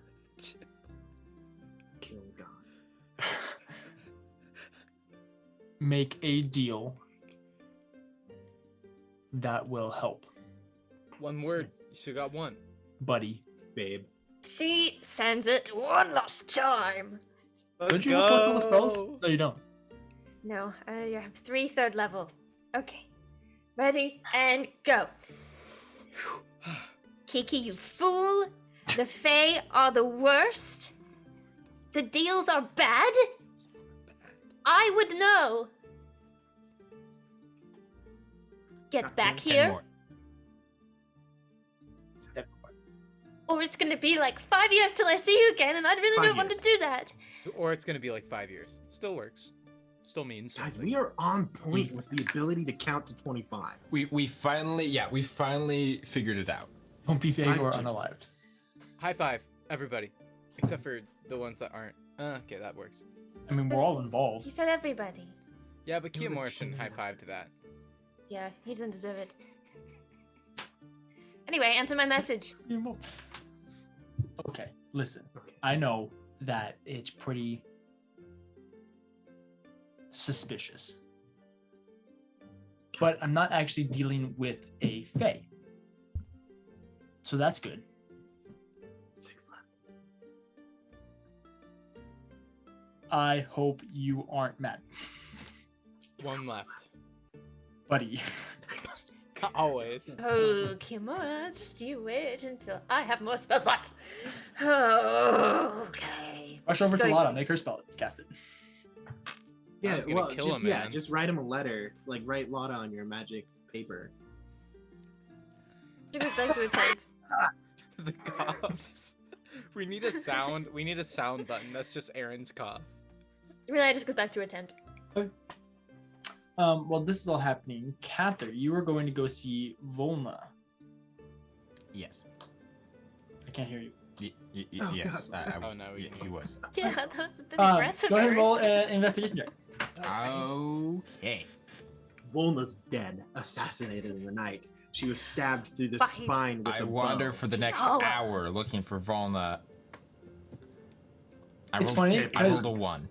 Kill God. Make a deal that will help, One word. You still got one. buddy. Babe. She sends it one last time. Let's Don't you have all the spells? go. No, you don't. No, you have 3 third level. Okay. Ready and go. Kiki, you fool. The Fae are the worst. The deals are bad. I would know. Get back 10 here, more. or it's gonna be like 5 years till I see you again, and I really 5 don't want to years. do that. Or it's gonna be like 5 years. Still works. Still means Guys, something. we are on point with the ability to count to 25. We finally figured it out. Don't be vague or Five. unalived. High five, everybody, except for the ones that aren't. Okay, that works. I mean, we're all involved. He said everybody. Yeah, but It was a Kiyomura shouldn't team high effort. five to that. Yeah, he doesn't deserve it. Anyway, answer my message. Okay, listen. Okay. I know that it's pretty suspicious, but I'm not actually dealing with a Fae, so that's good. 6 left. I hope you aren't mad, One left. buddy. Nice. Always. Oh, Kimura, just you wait until I have more spell slots. Okay. Rush over to Just Lada, make her spell it, cast it. Yeah, was gonna well, kill just, him, yeah, man. just write him a letter. Like, write Lotta on your magic paper. She goes back to her tent. The coughs. We need a sound. We need a sound button. That's just Aaron's cough. Really, I just goes back to her tent. While this is all happening, Kathyr, you are going to go see Volna. Yes. I can't hear you. Oh, Yes. Oh, no, we he was. Yeah, that was a bit aggressive. Go ahead and Aaron. roll an investigation check. Okay. Volna's dead, assassinated in the night. She was stabbed through the Bye. spine with I a wander bow. for the next Oh. hour looking for Volna. It's funny, I because- rolled a 1.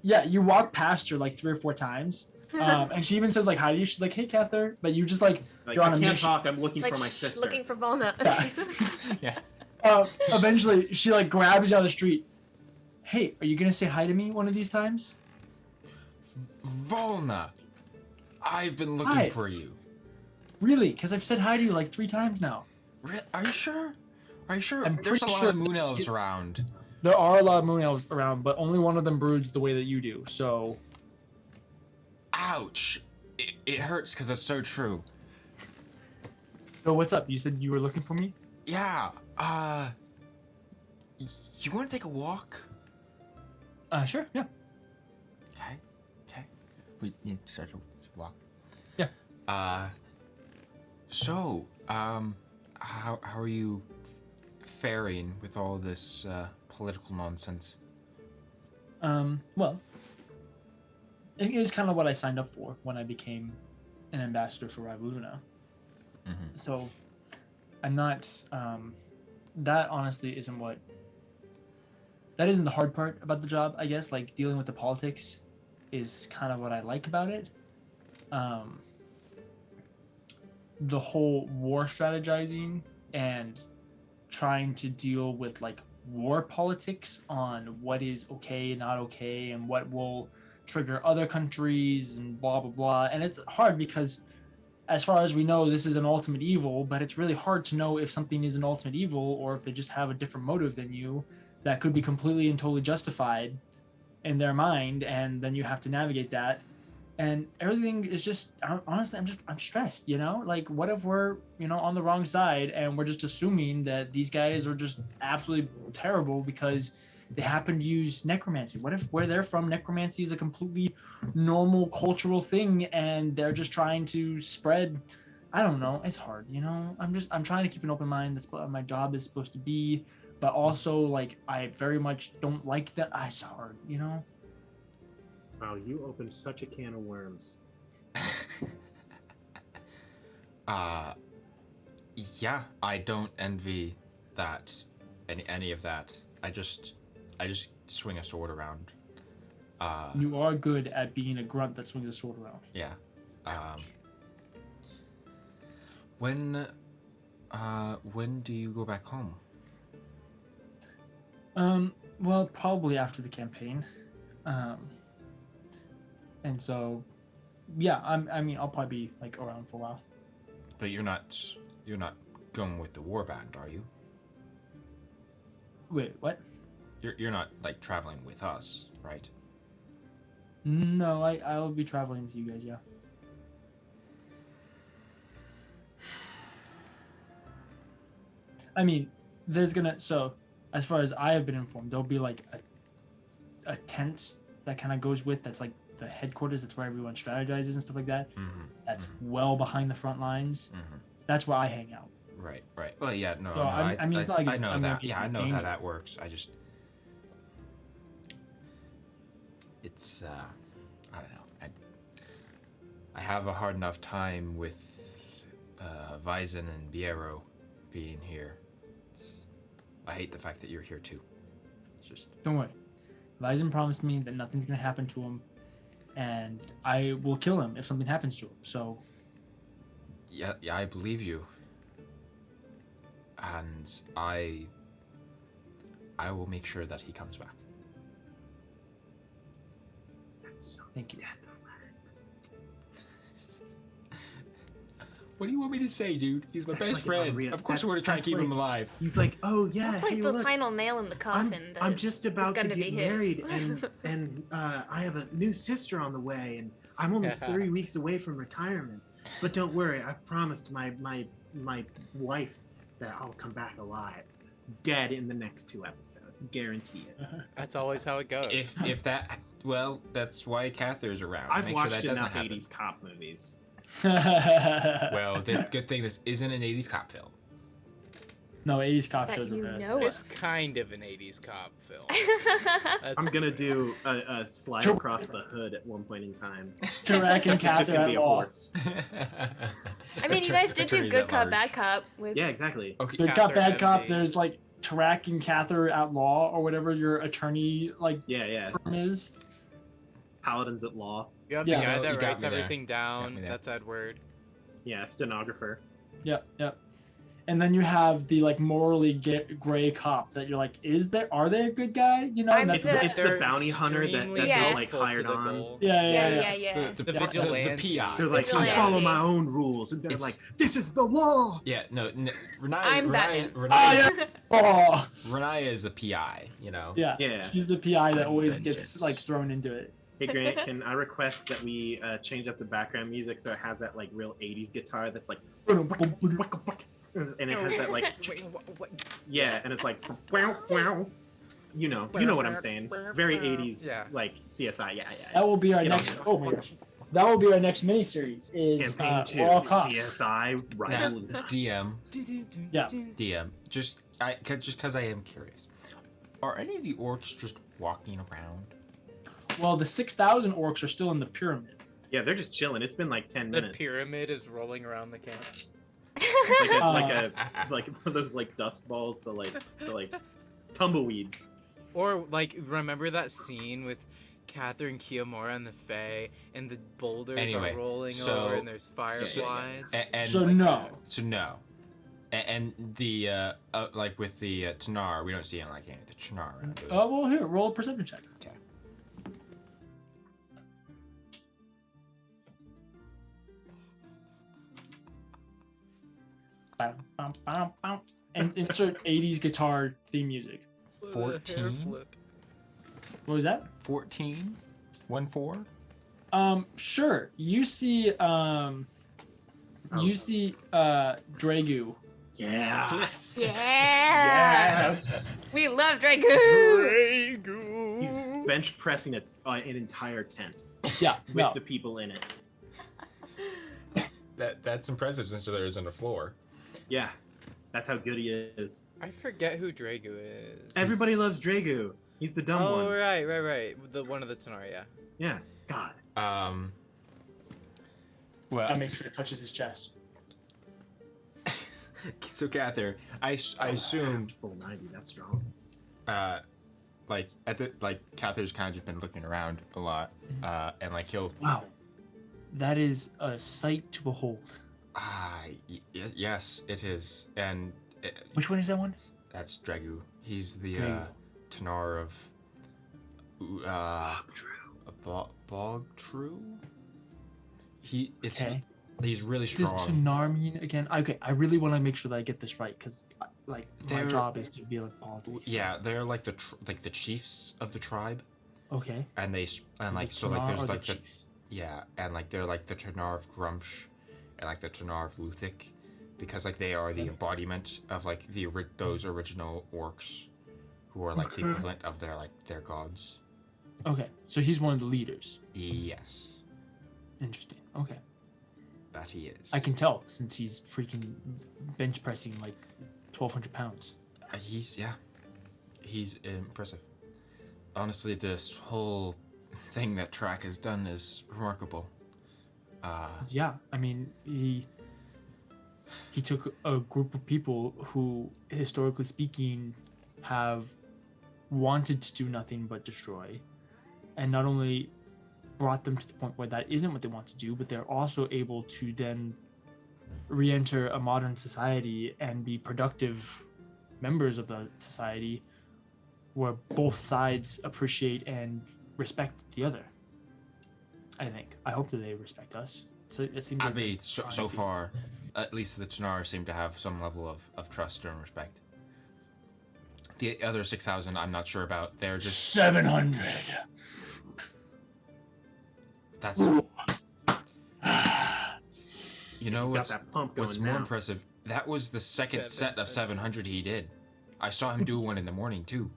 Yeah, you walk past her like 3 or 4 times, and she even says like hi to you. She's like, "Hey, Kathyr," but you just like Like, you're on I a can't mission. talk, I'm looking like for my shh, sister. looking for Volna. Yeah. Eventually, she like grabs you out of the street. Hey, are you gonna say hi to me one of these times? Volna, I've been looking Hi. for you. Really? Because I've said hi to you like 3 times now. Are you sure? Are you sure? I'm There's a pretty lot sure of moon elves around. There are a lot of moon elves around, but only one of them broods the way that you do. So, Ouch. It hurts because it's so true. so what's up? You said you were looking for me? Yeah. You want to take a walk? Sure. Yeah. Okay. Okay. We need to start to walk. Yeah. So, how are you faring with all this political nonsense? Well, it is kind of what I signed up for when I became an ambassador for Ravluna. Mm-hmm. So, I'm not. That honestly isn't what. That isn't the hard part about the job, I guess. Like dealing with the politics is kind of what I like about it. The whole war strategizing and trying to deal with like war politics on what is okay, not okay, and what will trigger other countries and blah blah blah. And it's hard because as far as we know, this is an ultimate evil, but it's really hard to know if something is an ultimate evil or if they just have a different motive than you that could be completely and totally justified in their mind, and then you have to navigate that. And everything is just, honestly, I'm stressed, you know? Like, what if we're, on the wrong side and we're just assuming that these guys are just absolutely terrible because they happen to use necromancy. What if where they're from, necromancy is a completely normal cultural thing, and they're just trying to spread? I don't know. It's hard, you know. I'm trying to keep an open mind. That's what my job is supposed to be, but also like I very much don't like that. It's hard, you know. Wow, you opened such a can of worms. Yeah, I don't envy that, any of that. I just swing a sword around. You are good at being a grunt that swings a sword around. Yeah. When do you go back home? Well, probably after the campaign. And so, yeah, I mean, I'll probably be like around for a while. But you're not going with the warband, are you? Wait, what? You're not like traveling with us, right? No, I'll be traveling with you guys, yeah. I mean, so as far as I have been informed, there'll be like a tent that kind of goes with, that's like the headquarters, that's where everyone strategizes and stuff like that. Mm-hmm. That's well behind the front lines. Mm-hmm. That's where I hang out. Right. Well, yeah, no, So, no, I mean, it's not like I know I'm gonna that. be Yeah, I know how dangerous. that works. It's I don't know. I have a hard enough time with Vizen and Biero being here. I hate the fact that you're here too. It's just. Don't worry. Vizen promised me that nothing's gonna happen to him, and I will kill him if something happens to him. So. Yeah, I believe you. And I will make sure that he comes back. That's so Thank you. death flags. What do you want me to say, dude? He's my best like friend. unreal. Of course, we're gonna try to That's keep him like- alive. He's like, oh yeah, That's like hey, the look, final nail in the coffin. I'm just about to gonna get be his. married, and I have a new sister on the way, and I'm only 3 weeks away from retirement. But don't worry, I've promised my wife that I'll come back alive, dead in the next 2 episodes, guarantee it. That's always how it goes. If that, well, that's why Kathyr's around. I've Make watched sure that doesn't enough happen. 80s cop movies. Well, the good thing this isn't an 80s cop film. No, 80s cop That shows you are bad. know It's of. kind of an 80s cop film. That's I'm gonna weird. do a slide across the hood at one point in time. Tarak and It's just Kathyr gonna at be a law. horse. I mean, you guys did do Attorneys good at cop, large. bad cop with. Yeah, exactly. Okay. Good cop, Kathyr bad cop. MD. There's like Tarak and Kathyr at law, or whatever your attorney like Yeah. firm is. Paladins at law. You have Yeah. the guy You that got writes me there. everything down. me there. That's Edward. Yeah, stenographer. Yep. And then you have the like morally gray cop that you're like, are they a good guy? You know, I'm and It's, that's the- it's the They're bounty hunter that extremely Yeah. they like faithful to hired the on. goal. Yeah. The The vigilante. PI. They're like, I Vigilante. follow my own rules, and they're It's- like, this is the law. Yeah, no, Riniya. I'm Batman. oh Riniya is the PI. You know. yeah. Yeah. She's the PI that always Vengeance. gets like thrown into it. Hey Grant, can I request that we change up the background music so it has that like real 80s guitar that's like, and it has that like, Wait, what? yeah, and it's like, wow. You know what I'm saying. Very 80s, Yeah. like CSI. Yeah. That will be our Get on next. that. Oh my gosh, that will be our next miniseries. Is Campaign 2, we're all cops. CSI Now, rival. DM. Yeah. DM. Just because I am curious. Are any of the orcs just walking around? Well, the 6,000 orcs are still in the pyramid. Yeah, they're just chilling. It's been like 10 The minutes. pyramid is rolling around the camp. Like one of those like dust balls, the like tumbleweeds. Or like, remember that scene with Kathyr and Kiyomura and the Fae, and the boulders Anyway, are rolling so- over, and there's fireflies. And So like no. So no. And the like with the Tanar, we don't see any the Tanar around. do we? Well, here, roll a perception check. Okay. Bam, bam, bam, bam. And insert 80s guitar theme music. Hair 14. flip. What was that? 14. 1-4. Sure. You see, Dragu. Yes. Yeah. Yes. We love Dragu. He's bench pressing an entire tent Yeah, with no. the people in it. That's impressive since there isn't a floor. Yeah, that's how good he is. I forget who Dragu is. Everybody loves Dragu. He's the dumb Oh, one. right. The one of the Tenaria. Yeah. God. Well, That makes sure it touches his chest. so Kathyr, I assume Past full 90. That's strong. Kathyr's kind of just been looking around a lot, and like he'll Wow. That is a sight to behold. yes, it is, and Which one is that one? that's Dragu. He's the Dragu. Tanar of Bog True. Okay. He's really strong. Does Tanar mean again? Okay, I really want to make sure that I get this right because, like, my They're- job is to be like politics. Yeah, they're like the chiefs of the tribe, Okay. and the there's Tanar like are the chiefs. yeah, and like they're like the Tanar of Grumsh, and like the Tanar of Luthik, because like they are the embodiment of like those original orcs, who are like the Okay. equivalent of their gods. Okay, so he's one of the leaders. Yes, Interesting. Okay. that he is. I can tell since he's freaking bench pressing like 1,200 pounds. He's impressive. Honestly, this whole thing that Tarak has done is remarkable. Yeah, I mean, he took a group of people who, historically speaking, have wanted to do nothing but destroy, and not only brought them to the point where that isn't what they want to do, but they're also able to then re-enter a modern society and be productive members of the society where both sides appreciate and respect the other. I hope that they respect us. So it seems I like mean, they're so trying to. far, at least the Tanar seem to have some level of trust and respect. The other 6,000, I'm not sure about. They're just 700. that's. You know He's got what's that pump going what's more now. impressive? That was the second set of 700 he did. I saw him do one in the morning too.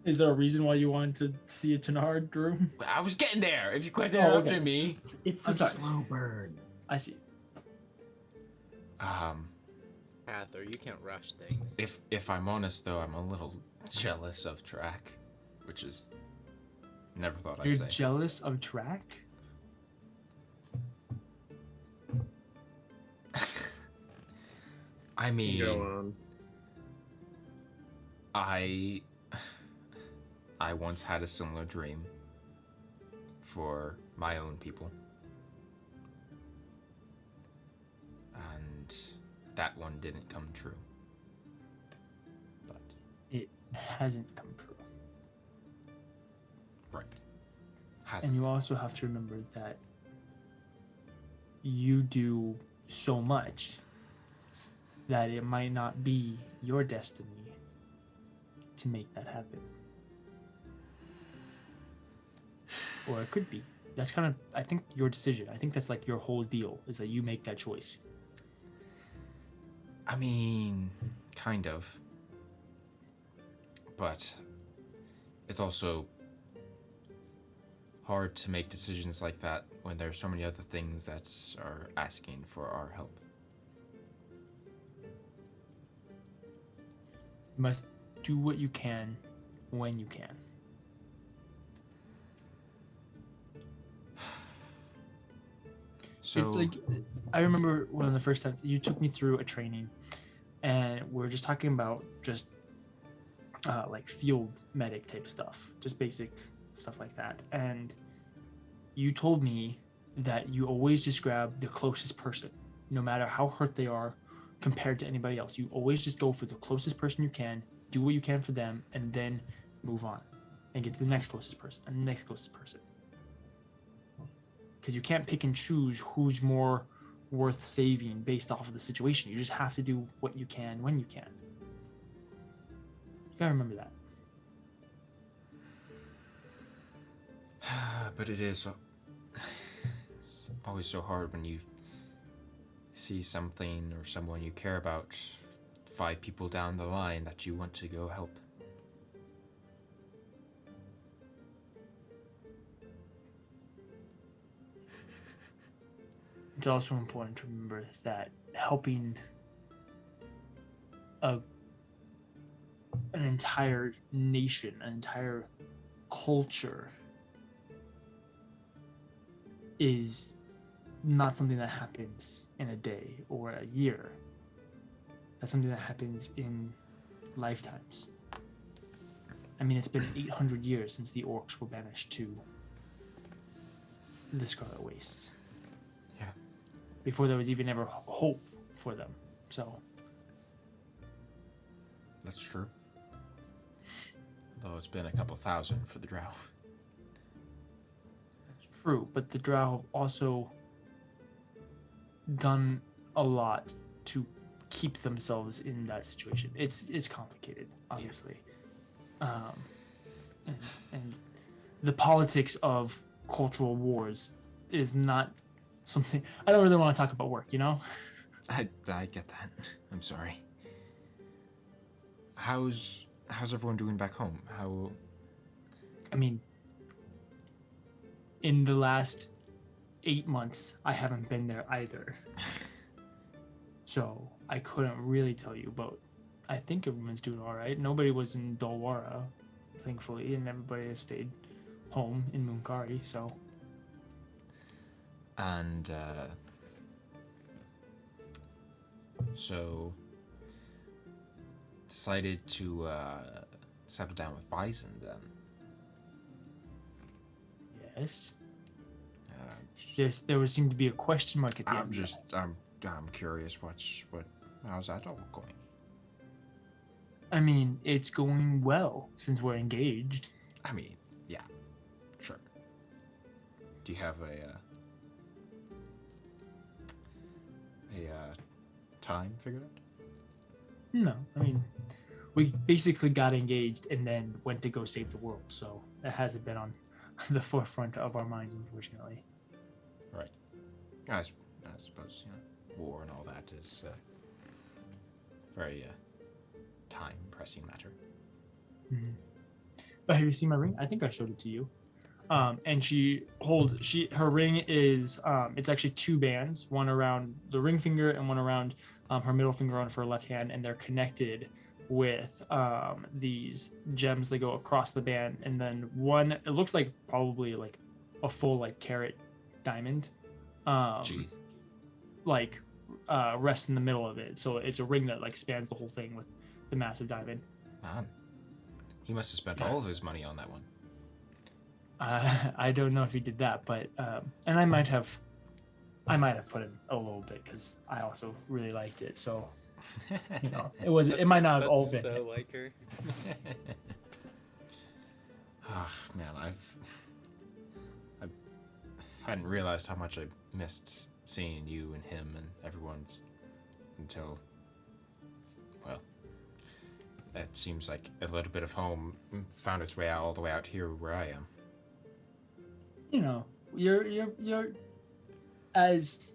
Is there a reason why you wanted to see a Tanar, Drew? I was getting there. If you quit Oh, interrupting okay. me. It's I'm a sorry. slow burn. I see. Kathyr, you can't rush things. If I'm honest though, I'm a little jealous of Tarak, which is never thought You're I'd say. jealous of Tarak? I mean, Go on. I once had a similar dream for my own people. And that one didn't come true. But It hasn't come true. right. And you also have to remember that you do so much that it might not be your destiny to make that happen. Or it could be. That's kind of, I think, your decision. I think that's like your whole deal, is that you make that choice. I mean, kind of. But it's also hard to make decisions like that when there's so many other things that are asking for our help. You must do what you can when you can. So It's like, I remember one of the first times you took me through a training, and we were just talking about just like field medic type stuff, just basic stuff like that. And you told me that you always just grab the closest person, no matter how hurt they are compared to anybody else. You always just go for the closest person you can, do what you can for them, and then move on and get to the next closest person and the next closest person. Because you can't pick and choose who's more worth saving based off of the situation. You just have to do what you can when you can. You gotta remember that. but it is It's always so hard when you see something or someone you care about 5 people down the line that you want to go help. It's also important to remember that helping an entire nation, an entire culture is not something that happens in a day or a year. That's something that happens in lifetimes. I mean, it's been 800 years since the orcs were banished to the Scarlet Wastes. Yeah. Before there was even ever hope for them. So. That's true. Though it's been a couple thousand for the Drow. That's true, but the Drow have also done a lot to keep themselves in that situation. It's complicated, obviously. And the politics of cultural wars is not something I don't really want to talk about work, you know? I get that. I'm sorry. How's everyone doing back home? I mean, in the last 8 months, I haven't been there either. So I couldn't really tell you, but I think everyone's doing all right. Nobody was in Dolwara, thankfully, and everybody has stayed home in Munkari, so. And so decided to settle down with Bison then. Yes. There would seem to be a question mark at the I'm end. I'm curious. How's that all going? I mean, it's going well since we're engaged. I mean, yeah, sure. Do you have a time figured out? No, I mean, we basically got engaged and then went to go save the world, so that hasn't been on the forefront of our minds, unfortunately. Right. I suppose, you know, war and all that is very time-pressing matter. Mm-hmm. But have you seen my ring? I think I showed it to you. And her ring is, it's actually 2 bands, one around the ring finger and one around her middle finger on her left hand, and they're connected with these gems that go across the band, and then one, it looks like probably like a full like carat diamond. Jeez. Like rests in the middle of it. So it's a ring that like spans the whole thing with the massive diamond. Man, he must have spent all of his money on that one. I don't know if he did that, but and I might have put in a little bit because I also really liked it. So, you know, it might not have all been. So like her. Oh, man, I hadn't realized how much I missed seeing you and him and everyone's until, well, it seems like a little bit of home found its way out all the way out here where I am. You know, you're as,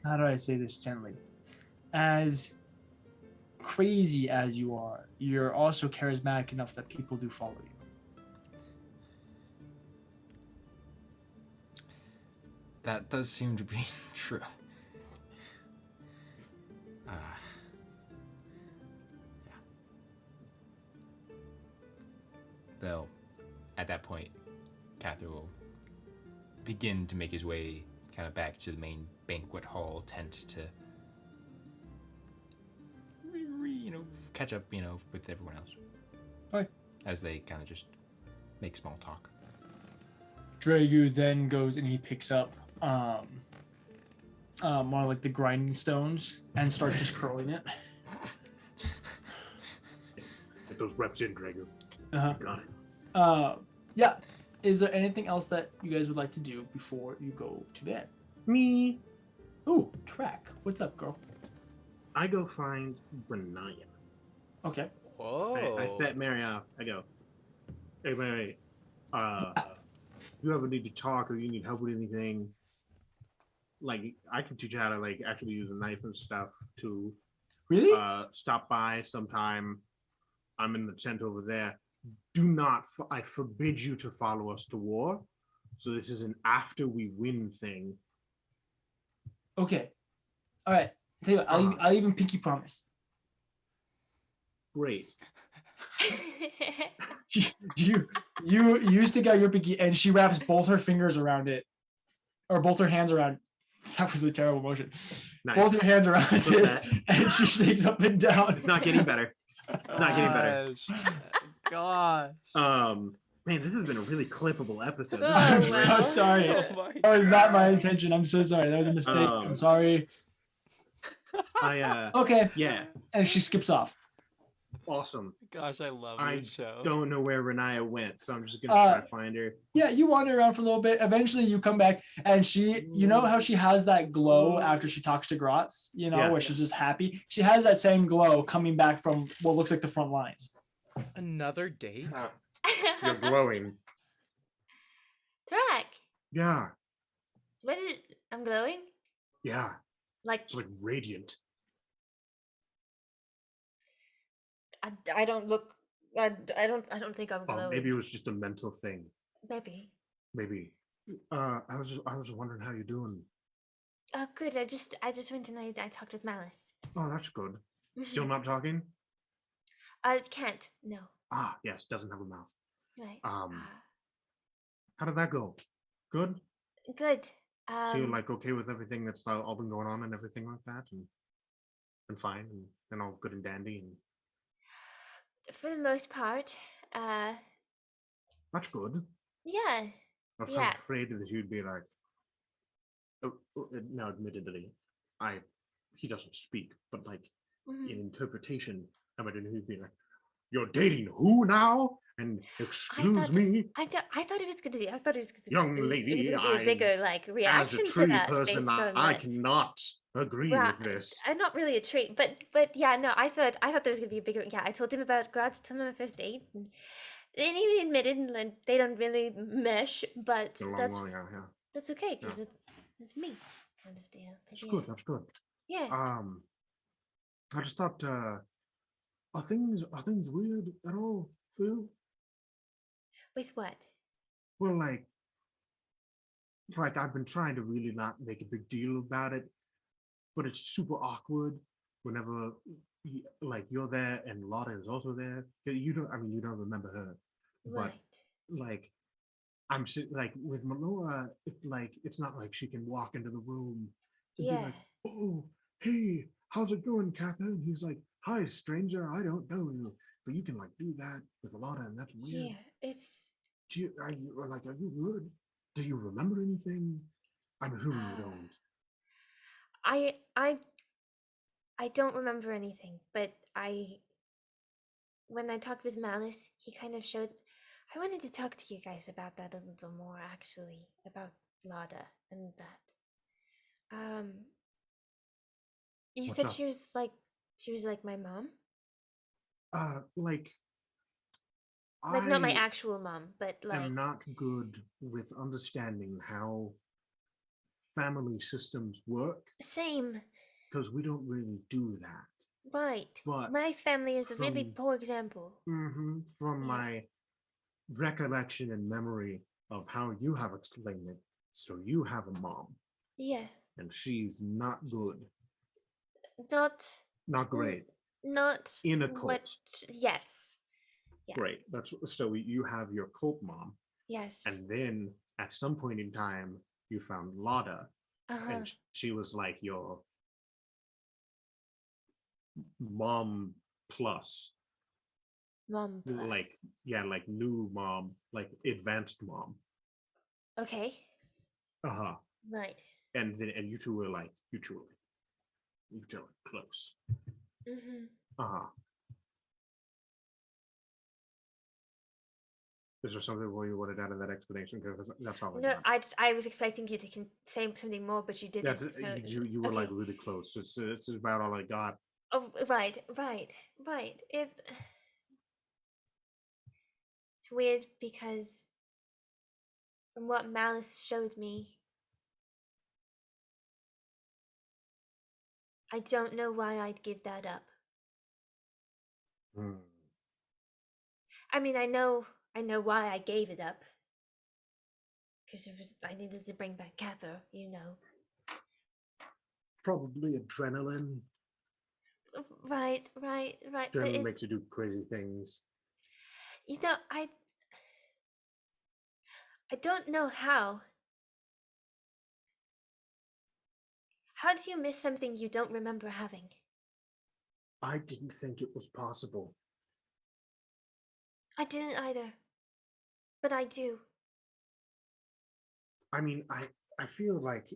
how do I say this gently? As crazy as you are, you're also charismatic enough that people do follow you. That does seem to be true. Yeah. Though, at that point, Kathyr will begin to make his way kind of back to the main banquet hall tent to, you know, catch up, you know, with everyone else. Right. As they kind of just make small talk. Dragu then goes and he picks up one of like the grinding stones and starts just curling it. Get those reps in, Drago. Uh-huh. Got it. Yeah. Is there anything else that you guys would like to do before you go to bed? Me, Ooh, Track. What's up, girl? I go find Riniya. Okay. Whoa. I set Mary off. I go, hey Mary, if you ever need to talk or you need help with anything, like I can teach you how to like actually use a knife and stuff to Really? stop by sometime. I'm in the tent over there. Do not, I forbid you to follow us to war. So this is an after we win thing. Okay. All right. Tell you what, I'll even pinky promise. Great. You stick out your pinky and she wraps both her fingers around it, or both her hands around. That was a terrible motion. Nice. Both her hands around Look it, at that. and she shakes up and down. It's not getting better. It's not getting better. Gosh. Man, this has been a really clippable episode. Oh, I'm This is so great. sorry. Oh my That was not my intention. I'm so sorry. That was a mistake. I'm sorry. Okay. Yeah, And she skips off. awesome. gosh, I love I this show. don't know where Riniya went, so I'm just gonna try to find her. Yeah, you wander around for a little bit. Eventually, you come back, and she, you know how she has that glow after she talks to Grotz, you know, Yeah. where she's just happy. She has that same glow coming back from what looks like the front lines. Another date? You're glowing. Tarak, Yeah, I'm glowing? yeah. Like, It's like radiant. I don't look, I don't think I'm glowing. Oh, maybe it was just a mental thing. Maybe. Maybe. I was wondering how you're doing. Oh, good. I just went and I talked with Malice. Oh, that's good. Still not talking? I can't. No. Ah, yes, doesn't have a mouth. Right. How did that go? Good? Good. So you're like okay with everything that's all been going on and everything like that, and fine and all good and dandy and for the most part, that's good. yeah. I was kind Yeah. of afraid that you'd be like, now admittedly, he doesn't speak, but like Mhm. in interpretation, I imagine he'd be like, "You're dating who now?" And excuse me, I thought it was gonna be. I thought it was gonna be. young it was lady, gonna be a bigger like as a reaction to tree that person, based on I that. cannot agree Right. with this. Not really a treat, but yeah, no, I thought there was gonna be a bigger. Yeah, I told him about Graz, told him my first date, and he admitted like they don't really mesh, but It's a long that's while, yeah. that's okay because it's me kind of deal. But That's yeah. good. That's good. Yeah. I just thought, are things weird at all, Phil? With what? Well, like I've been trying to really not make a big deal about it, but it's super awkward whenever like you're there and Lotta is also there. You don't remember her, but Right. like like with Manoa, it's not like she can walk into the room and be Yeah. like, "Oh, hey, how's it going, Kathyr?" And he's like, "Hi, stranger, I don't know you," but you can like do that with Lotta, and that's weird. Yeah. It's. Are you good? Do you remember anything? I'm assuming you don't. I don't remember anything, but when I talked with Malice, he kind of showed. I wanted to talk to you guys about that a little more, actually, about Lada and that. You What's said up? she was like my mom, Like not my I actual mom, but like am not good with understanding how family systems work same, because we don't really do that. right? But My family is a really from- poor example. from Yeah. my recollection and memory of how you have explained it, so you have a mom Yeah, and she's not good, not not great. not In a what. cult. Yes, yeah. Great. That's so you have your cult mom, yes. and then at some point in time you found Lada, Uh-huh. and she was like your mom plus, Mom plus. like new mom, like advanced mom. Okay. Uh-huh. Right. And you two were close. Mm-hmm. Uh-huh. Is there something more you wanted out of that explanation? Because that's all I No, got. I was expecting you to say something more, but you didn't. That's So, you were okay. like really close. It's about all I got. Oh, right. It's weird because From what Malice showed me, I don't know why I'd give that up. Hmm. I mean, I know why I gave it up. Because I needed to bring back Kathyr, you know. Probably adrenaline. Right. But Adrenaline it's, makes you do crazy things. you know, I don't know how. How do you miss something you don't remember having? I didn't think it was possible. I didn't either. But I do. I mean, I feel like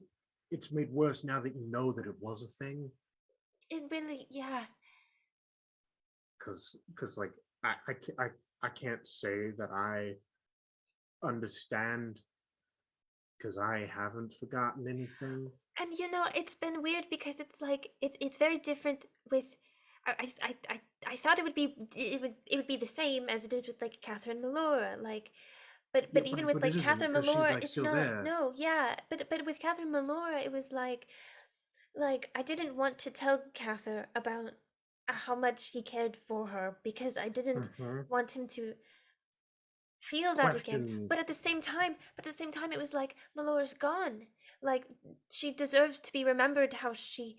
it's made worse now that you know that it was a thing. It really, yeah. Cause like I can't say that I understand because I haven't forgotten anything. And you know, it's been weird because it's like it's very different with. I thought it would be the same as it is with like Catherine Melora, like, but Yeah, even with but like it isn't, Catherine 'cause she's, Melora, like, it's still not. there. No, yeah, but with Catherine Melora, it was like I didn't want to tell Cather about how much he cared for her because I didn't Mhm. want him to feel that again. Question. But at the same time, it was like Melora's gone. Like she deserves to be remembered how she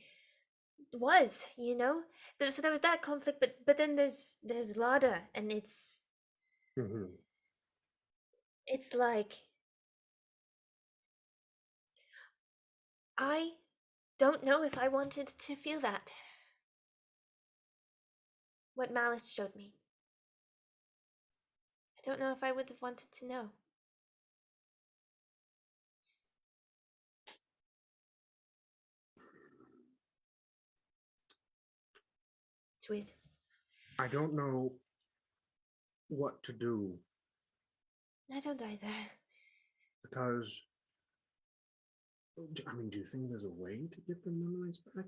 was, you know. So there was that conflict, but then there's Lada, and Mhm. it's like I don't know if I wanted to feel that. What Malice showed me. I don't know if I would have wanted to know. It's weird. I don't know what to do I don't either. because I mean, do you think there's a way to get the memories back?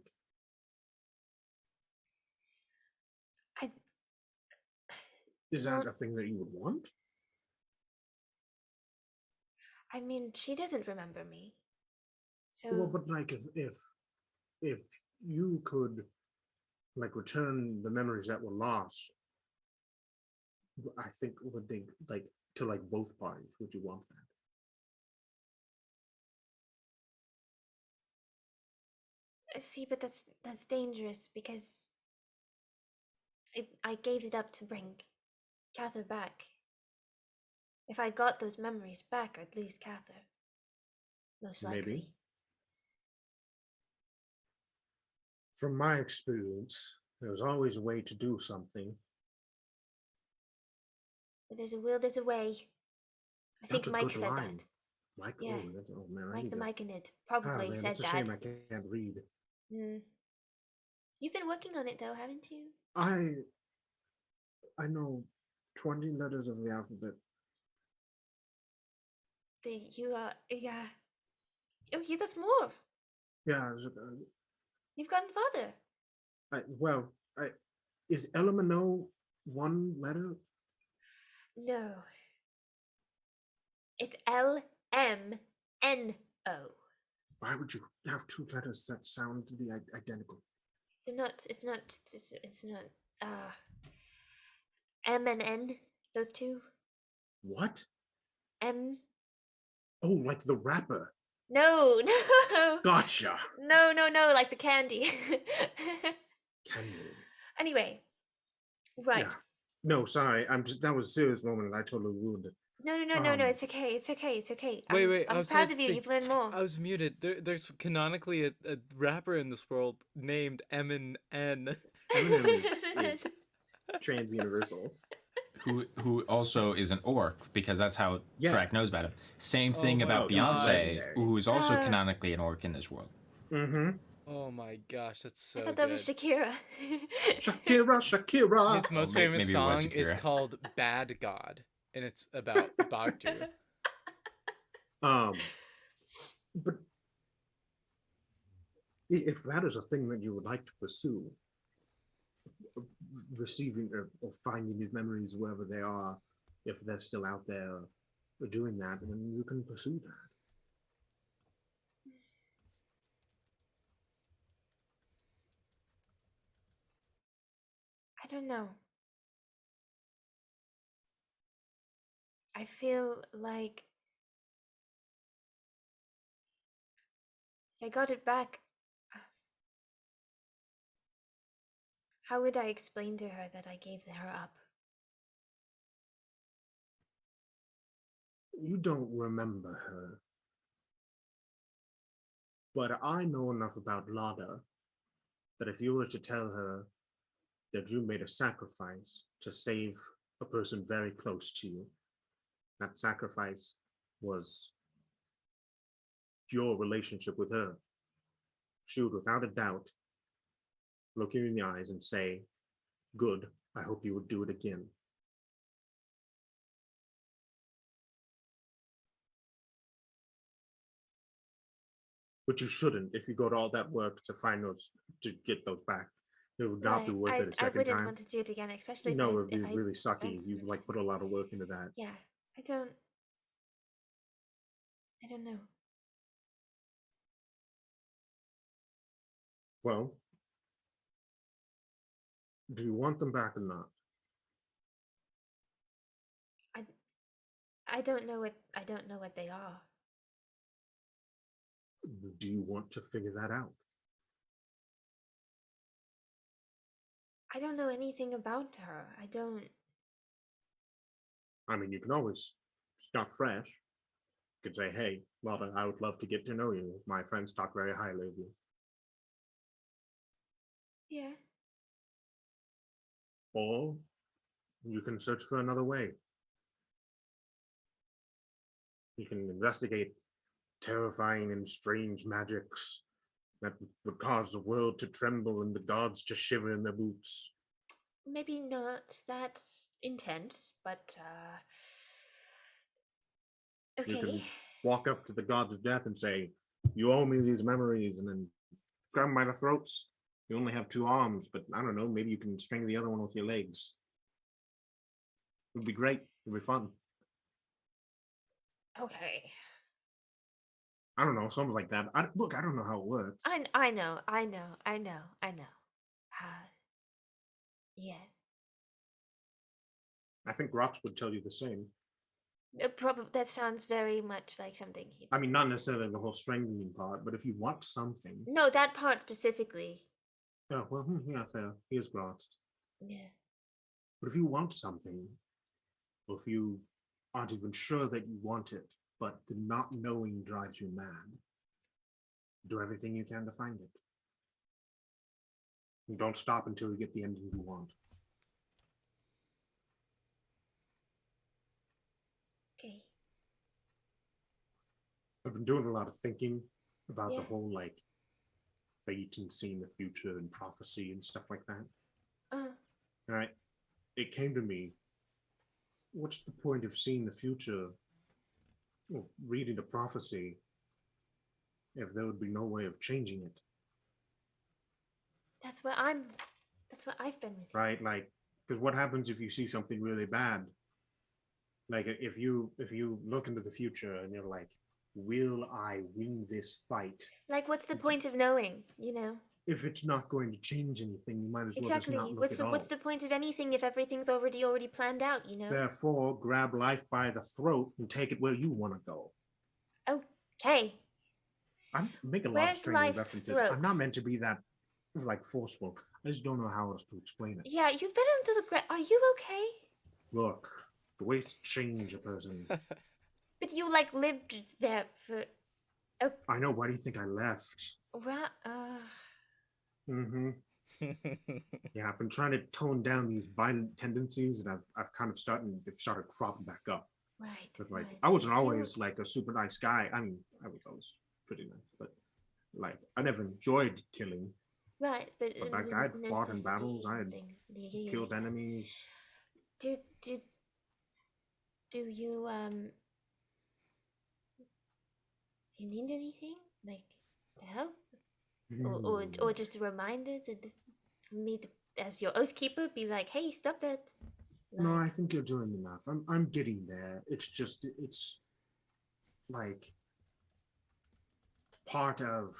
I Is no. that a thing that you would want? I mean, she doesn't remember me. Well, So but like if you could like return the memories that were lost, I think would they like to like both parties? Would you want that? see, but that's dangerous because I gave it up to bring Cather back. If I got those memories back, I'd lose Cather. Most Maybe. likely. From my experience, there was always a way to do something. But there's a will, there's a way. I think That's a Mike good said line. that. Mike, Yeah. oh man, I Mike need the to. Myconid Ah probably man, said it's a that. shame I can't read. Mm. You've been working on it though, haven't you? I know 20 letters of the alphabet. You are, yeah. Oh, yeah, that's more. Yeah, You've gotten farther. well, is Elemino one letter? No. It's LMNO. Why would you have two letters that sound identical? They're not, it's not, uh, M and N, those two. What? M. Oh, like the rapper. No, no. Gotcha. No, like the candy. Candy. Anyway, right. Yeah. No, sorry. That was a serious moment and I totally ruined it. No, it's okay, it's okay. Wait. I'm proud of you, you've learned more. I was muted. There's canonically a rapper in this world named Eminem. Eminem is trans universal. Who also is an orc because that's how Yeah. Tarak knows about him. Same Oh thing my about God. Beyonce, Legendary. who is also Ah. canonically an orc in this world. Mm-hmm. Oh my gosh, that's so I thought good. that was Shakira. Shakira. His most Well, famous maybe it was song is Shakira. called Bad God, and it's about Bactu. But if that is a thing that you would like to pursue, receiving or finding these memories wherever they are, if they're still out there, doing that, then you can pursue that. I don't know. I feel like if I got it back, how would I explain to her that I gave her up? You don't remember her. But I know enough about Lada that if you were to tell her that you made a sacrifice to save a person very close to you, that sacrifice was your relationship with her, she would without a doubt look you in the eyes and say, "Good, I hope you would do it again." But you shouldn't if you go to all that work to find those, to get those back. It would not be Right. worth it a I second wouldn't time. want to do it again, especially No, it if would be I really spent sucky. so You much like put a lot of work into that. Yeah, I don't know. Well, do you want them back or not? I don't know what they are. Do you want to figure that out? I don't know anything about her. I don't. I mean, you can always start fresh. You could say, "Hey, well, I would love to get to know you. My friends talk very highly of you." Yeah. Or you can search for another way. You can investigate terrifying and strange magics that would cause the world to tremble and the gods to shiver in their boots. Maybe not that intense, but You okay. can walk up to the gods of death and say, "You owe me these memories," and then grab them by the throats. You only have two arms, but I don't know, maybe you can string the other one with your legs. It would be great. It would be fun. Okay. I don't know, something like that. Look, I don't know how it works. I know. Yeah. I think Rox would tell you the same. Probably that sounds very much like something he. I mean, not necessarily the whole strangling part, but if you want something. No, that part specifically. Oh, well, yeah, fair. He is Rox. Yeah. But if you want something, or if you aren't even sure that you want it, but the not knowing drives you mad, do everything you can to find it. And don't stop until you get the ending you want. Okay. I've been doing a lot of thinking about the Yeah. whole like fate and seeing the future and prophecy and stuff like that. Uh. All right. It came to me, what's the point of seeing the future, well, reading a prophecy, if there would be no way of changing it? That's what I've been with. Right? Like, because what happens if you see something really bad? Like if you look into the future and you're like, will I win this fight? Like, what's the point of knowing? You know. If it's not going to change anything, you might as well just not Exactly. look at all. What's the point of anything if everything's already planned out? You know. Therefore, grab life by the throat and take it where you want to go. Okay. I'm making a lot of Where's strange life's references. throat? I'm not meant to be that like forceful. I just don't know how else to explain it. Yeah, you've been into the ground. Are you okay? Look, the ways change a person. But you like lived there for. Oh, I know. Why do you think I left? what? Mm-hmm. Yeah, I've been trying to tone down these violent tendencies, and they've started cropping back up. Right. But like, right. I wasn't Do you- always like a super nice guy. I mean, I was always pretty nice, but like, I never enjoyed killing. Right, but Like, I had fought in necessity battles. I had thing. Yeah, killed yeah. enemies. Do you need anything like to help, or just a reminder that for me to, as your oath keeper, be like, hey, stop it. No, Like, I think you're doing enough. I'm getting there. It's like part of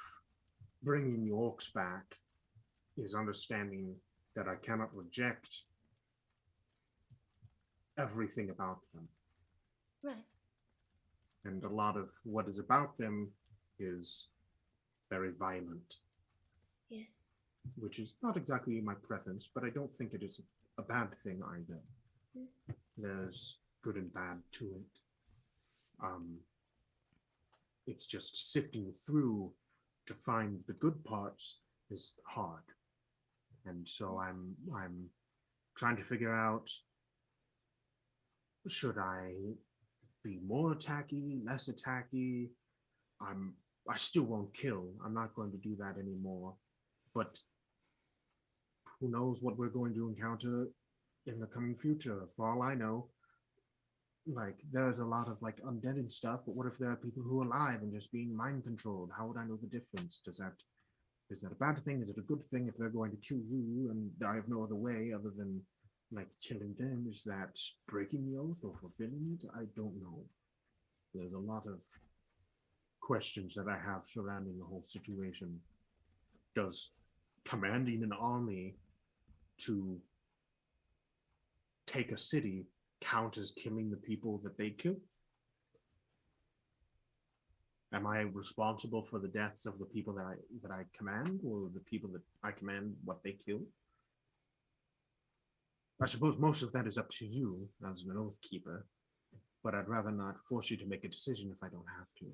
bringing the orcs back is understanding that I cannot reject everything about them. right. And a lot of what is about them is very violent. Yeah. Which is not exactly my preference, but I don't think it is a bad thing either. Mm. There's good and bad to it. It's just sifting through to find the good parts is hard. And so I'm trying to figure out, should I be more attacky, less attacky? I still won't kill. I'm not going to do that anymore. But who knows what we're going to encounter in the coming future? For all I know, like there's a lot of like undead and stuff, but what if there are people who are alive and just being mind controlled? How would I know the difference? Is that a bad thing? Is it a good thing if they're going to kill you and I have no other way other than like killing them? Is that breaking the oath or fulfilling it? I don't know. There's a lot of questions that I have surrounding the whole situation. Does commanding an army to take a city count as killing the people that they kill? Am I responsible for the deaths of the people that I command, or the people that I command what they kill? I suppose most of that is up to you as an oath keeper, but I'd rather not force you to make a decision if I don't have to.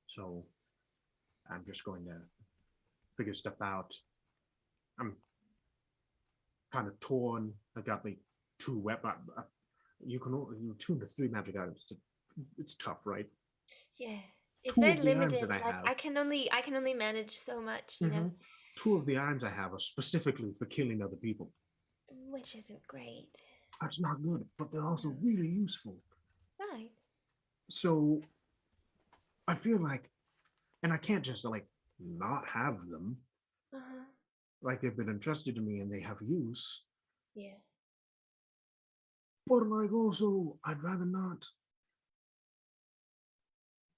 So I'm just going to figure stuff out. I'm kind of torn. I got me 2 weapons. You 2 to 3 magic items. It's tough, right? Yeah. It's 2 very of the items limited. that I Like have. I can only manage so much, you know, 2 of the items I have are specifically for killing other people. which isn't great. That's not good, but they're also really useful. Right. So I feel like, and I can't just like not have them. Uh-huh. Like they've been entrusted to me and they have use. Yeah. But like also, I'd rather not,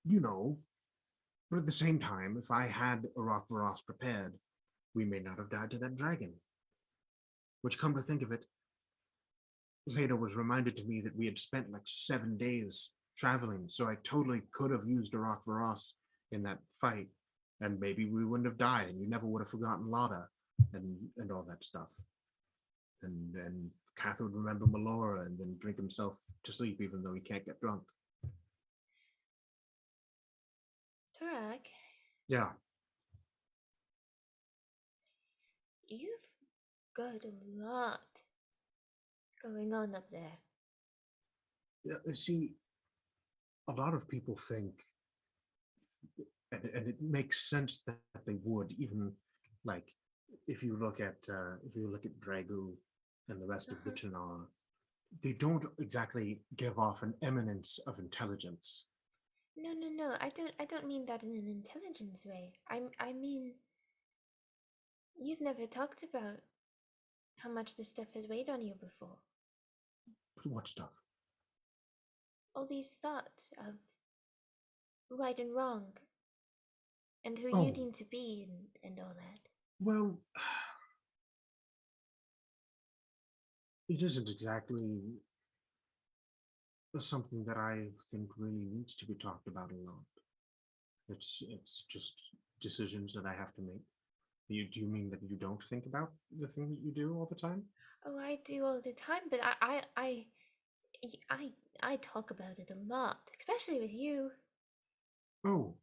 you know. But at the same time, if I had a Rock Varos prepared, we may not have died to that dragon. Which, come to think of it, later was reminded to me that we had spent like 7 days traveling, so I totally could have used a Rock Varos in that fight, and maybe we wouldn't have died, and you never would have forgotten Lotta and all that stuff. And Kathyr would remember Melora and then drink himself to sleep, even though he can't get drunk. Tarak, Yeah. you've got a lot going on up there. Yeah, see, a lot of people think, and it makes sense that they would, even like if you look at Dragu and the rest of the Tunar, they don't exactly give off an eminence of intelligence. No. I don't mean that in an intelligence way. I mean you've never talked about how much this stuff has weighed on you before. What stuff? All these thoughts of right and wrong and who you Oh, need to be and all that. well, it isn't exactly something that I think really needs to be talked about a lot. It's just decisions that I have to make. Do you mean that you don't think about the things that you do all the time? Oh, I do all the time, but I talk about it a lot, especially with you. Oh,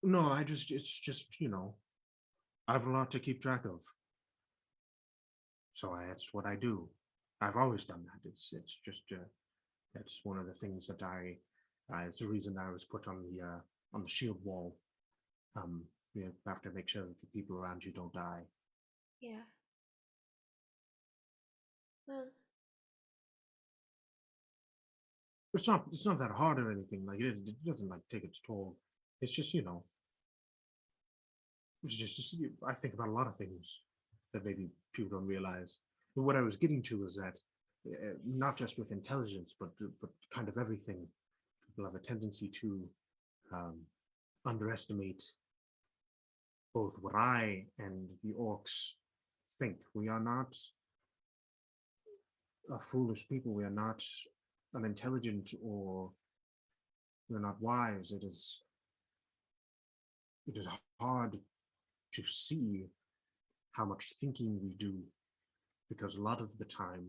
no, it's just, I have a lot to keep track of. So that's what I do. I've always done that. It's just, that's one of the things that it's the reason I was put on the shield wall. You have to make sure that the people around you don't die. Yeah. Well, It's not that hard or anything. Like it doesn't like take its toll. It's just, it's just I think about a lot of things that maybe people don't realize. what I was getting to is that not just with intelligence, but kind of everything, people have a tendency to underestimate both what I and the orcs think. We are not a foolish people. We are not unintelligent, or we're not wise. It is hard to see how much thinking we do, because a lot of the time,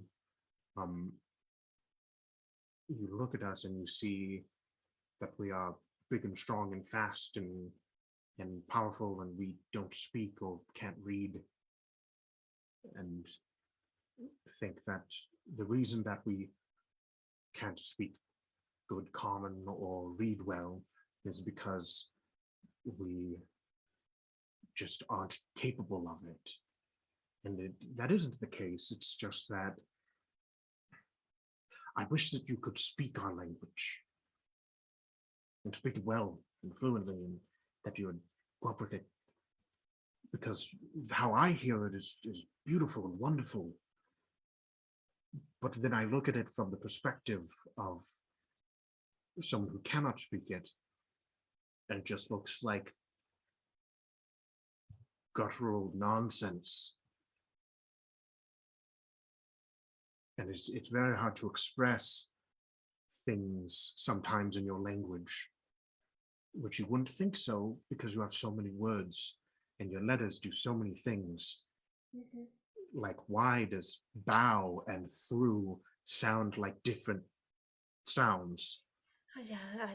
you look at us and you see that we are big and strong and fast and powerful, and we don't speak or can't read, and think that the reason that we can't speak good common or read well is because we just aren't capable of it. And that isn't the case. It's just that I wish that you could speak our language and speak it well and fluently, and that you would go up with it, because how I hear it is beautiful and wonderful. But then I look at it from the perspective of someone who cannot speak it, and it just looks like guttural nonsense. And it's very hard to express things sometimes in your language, which you wouldn't think so, because you have so many words and your letters do so many things. Like, why does bow and through sound like different sounds? I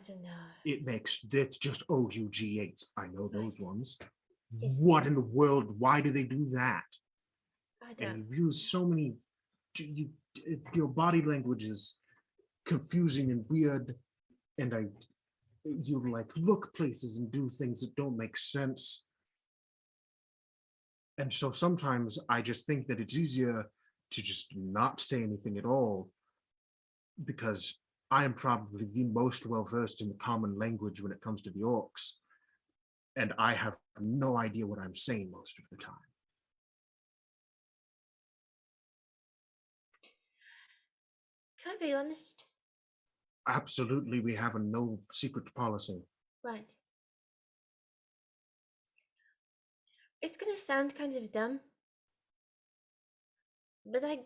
don't know. It's just OUGH. I know those ones. Yes. What in the world? Why do they do that? I don't. And you use so many. Your body language is confusing and weird, and you like look places and do things that don't make sense. And so sometimes I just think that it's easier to just not say anything at all, because I am probably the most well-versed in the common language when it comes to the orcs, and I have no idea what I'm saying most of the time. Can I be honest? Absolutely, we have a no secret policy. Right. It's gonna sound kind of dumb, but I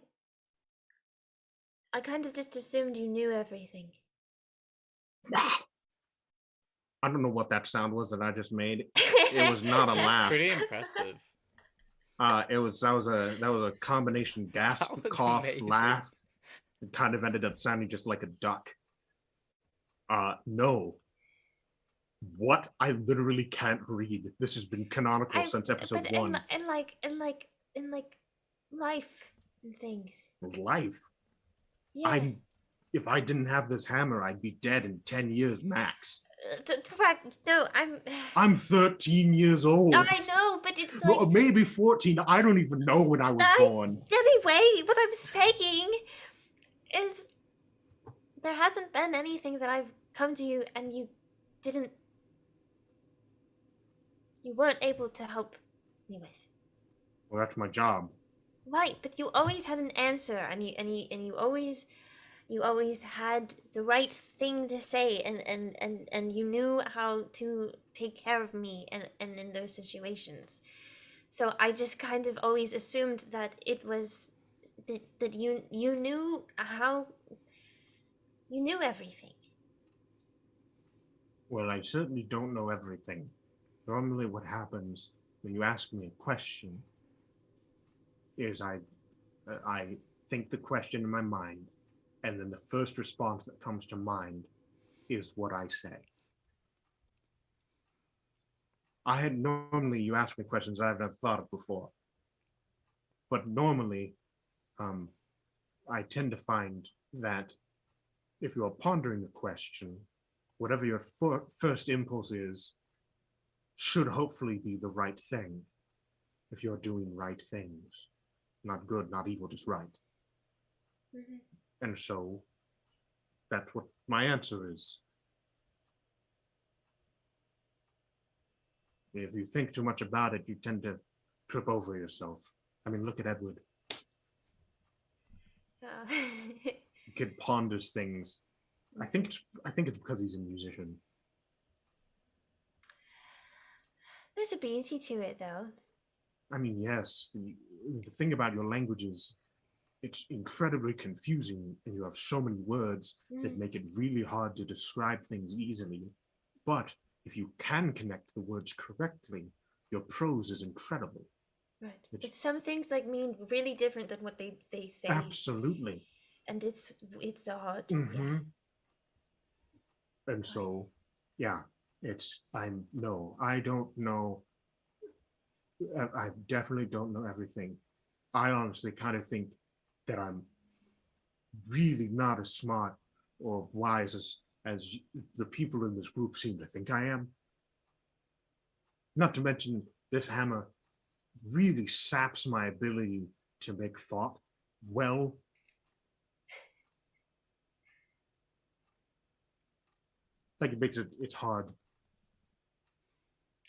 kind of just assumed you knew everything. I don't know what that sound was that I just made. It was not a laugh. Pretty impressive. That was a combination gasp, That was cough, amazing. laugh. It kind of ended up sounding just like a duck. No. What? I literally can't read. This has been canonical since episode 1. In like life and things. Life. Yeah. If I didn't have this hammer, I'd be dead in 10 years max. No, I'm 13 years old. I know, but it's like Well, maybe 14. I don't even know when I was born. Anyway, what I'm saying is there hasn't been anything that I've come to you and you weren't able to help me with. Well, that's my job. Right, but you always had an answer, and you always had the right thing to say, and you knew how to take care of me and in those situations. So I just kind of always assumed that it was that you knew how you knew everything. Well, I certainly don't know everything. Normally what happens when you ask me a question is I think the question in my mind, and then the first response that comes to mind is what I say. Normally you ask me questions I've never thought of before. But normally, I tend to find that if you are pondering a question, whatever your first impulse is, should hopefully be the right thing. If you're doing right things. Not good, not evil, just right. Mm-hmm. And so that's what my answer is. If you think too much about it, you tend to trip over yourself. I mean, look at Edward. Kid ponders things. I think it's because he's a musician. There's a beauty to it, though. I mean, yes, the thing about your language is it's incredibly confusing, and you have so many words that make it really hard to describe things easily. But if you can connect the words correctly, your prose is incredible. Right. But some things like mean really different than what they say. Absolutely. And it's odd. Mm-hmm. Yeah. And so, yeah, I don't know. I definitely don't know everything. I honestly kind of think that I'm really not as smart or wise as the people in this group seem to think I am. Not to mention, this hammer really saps my ability to make thought well. Like it's hard.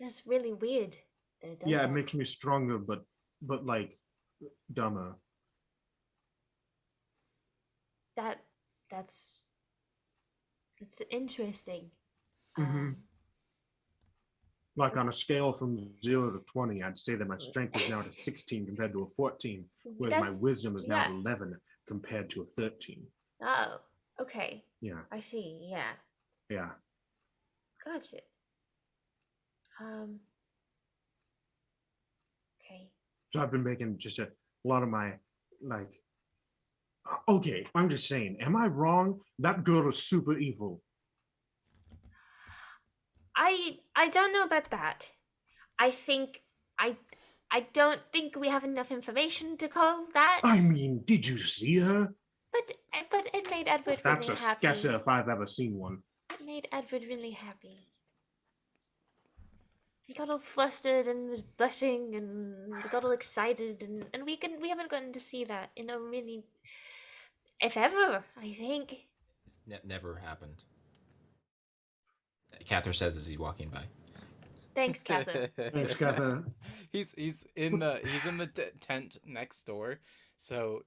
That's really weird that it does Yeah, that. it makes me stronger, but like dumber. That's interesting. Mm-hmm. Like on a scale from 0 to 20, I'd say that my strength is now at a 16 compared to a 14, whereas my wisdom is now yeah. 11 compared to a 13. Oh, okay. Yeah. I see. Yeah. Yeah. Gotcha. Okay. So I've been making just a lot of my like. Okay, I'm just saying. Am I wrong? That girl is super evil. I don't know about that. I think I don't think we have enough information to call that. I mean, did you see her? But it made Edward That's really a happy. skesser if I've ever seen one. It made Edward really happy. He got all flustered and was blushing and got all excited and we haven't gotten to see that in a really, if ever, I think. Never happened. Kathyr says as he's walking by. Thanks, Kathyr. Thanks, Kathyr. He's in the tent next door, so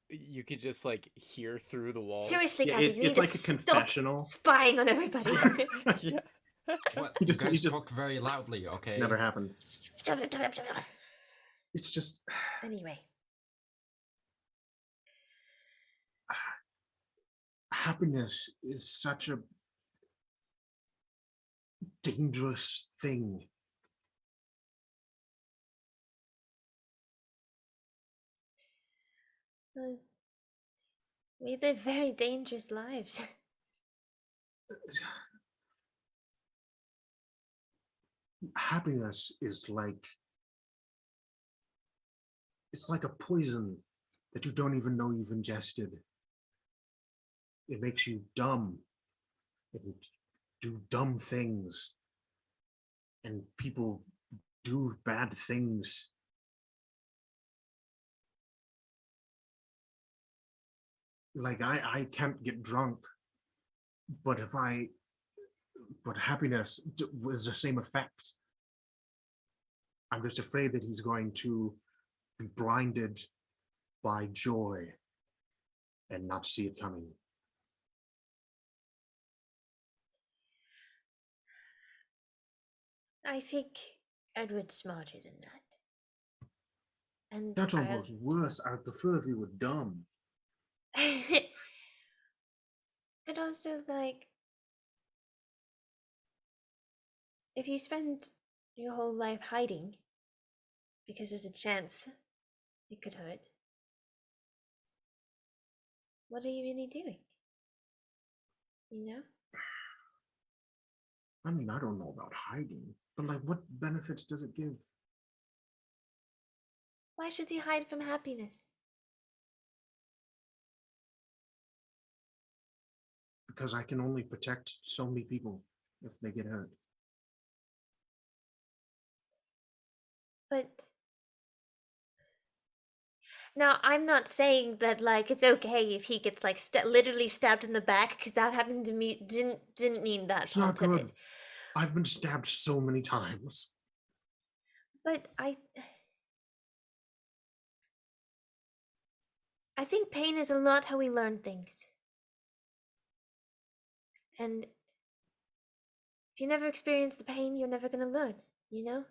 you could just like hear through the walls. Seriously, Yeah, Kathyr, it's you need like to a stop confessional. spying on everybody. Yeah. What? He You just guys talk very loudly, okay? never happened. It's just Anyway. happiness is such a dangerous thing. We live very dangerous lives. Happiness is like it's like a poison that you don't even know you've ingested. It makes you dumb. It do dumb things. And people do bad things. Like I can't get drunk, but happiness was the same effect. I'm just afraid that he's going to be blinded by joy and not see it coming. I think Edward's smarter than that. And That's almost worse. I would prefer if you were dumb. but also, like, if you spend your whole life hiding because there's a chance it could hurt, what are you really doing? You know? I mean, I don't know about hiding, but like, what benefits does it give? Why should he hide from happiness? Because I can only protect so many people if they get hurt. But now I'm not saying that like it's okay if he gets like literally stabbed in the back, because that happened to me. Didn't mean that It's not part of good. it. I've been stabbed so many times. But I think pain is a lot how we learn things. And if you never experience the pain, you're never gonna learn, you know?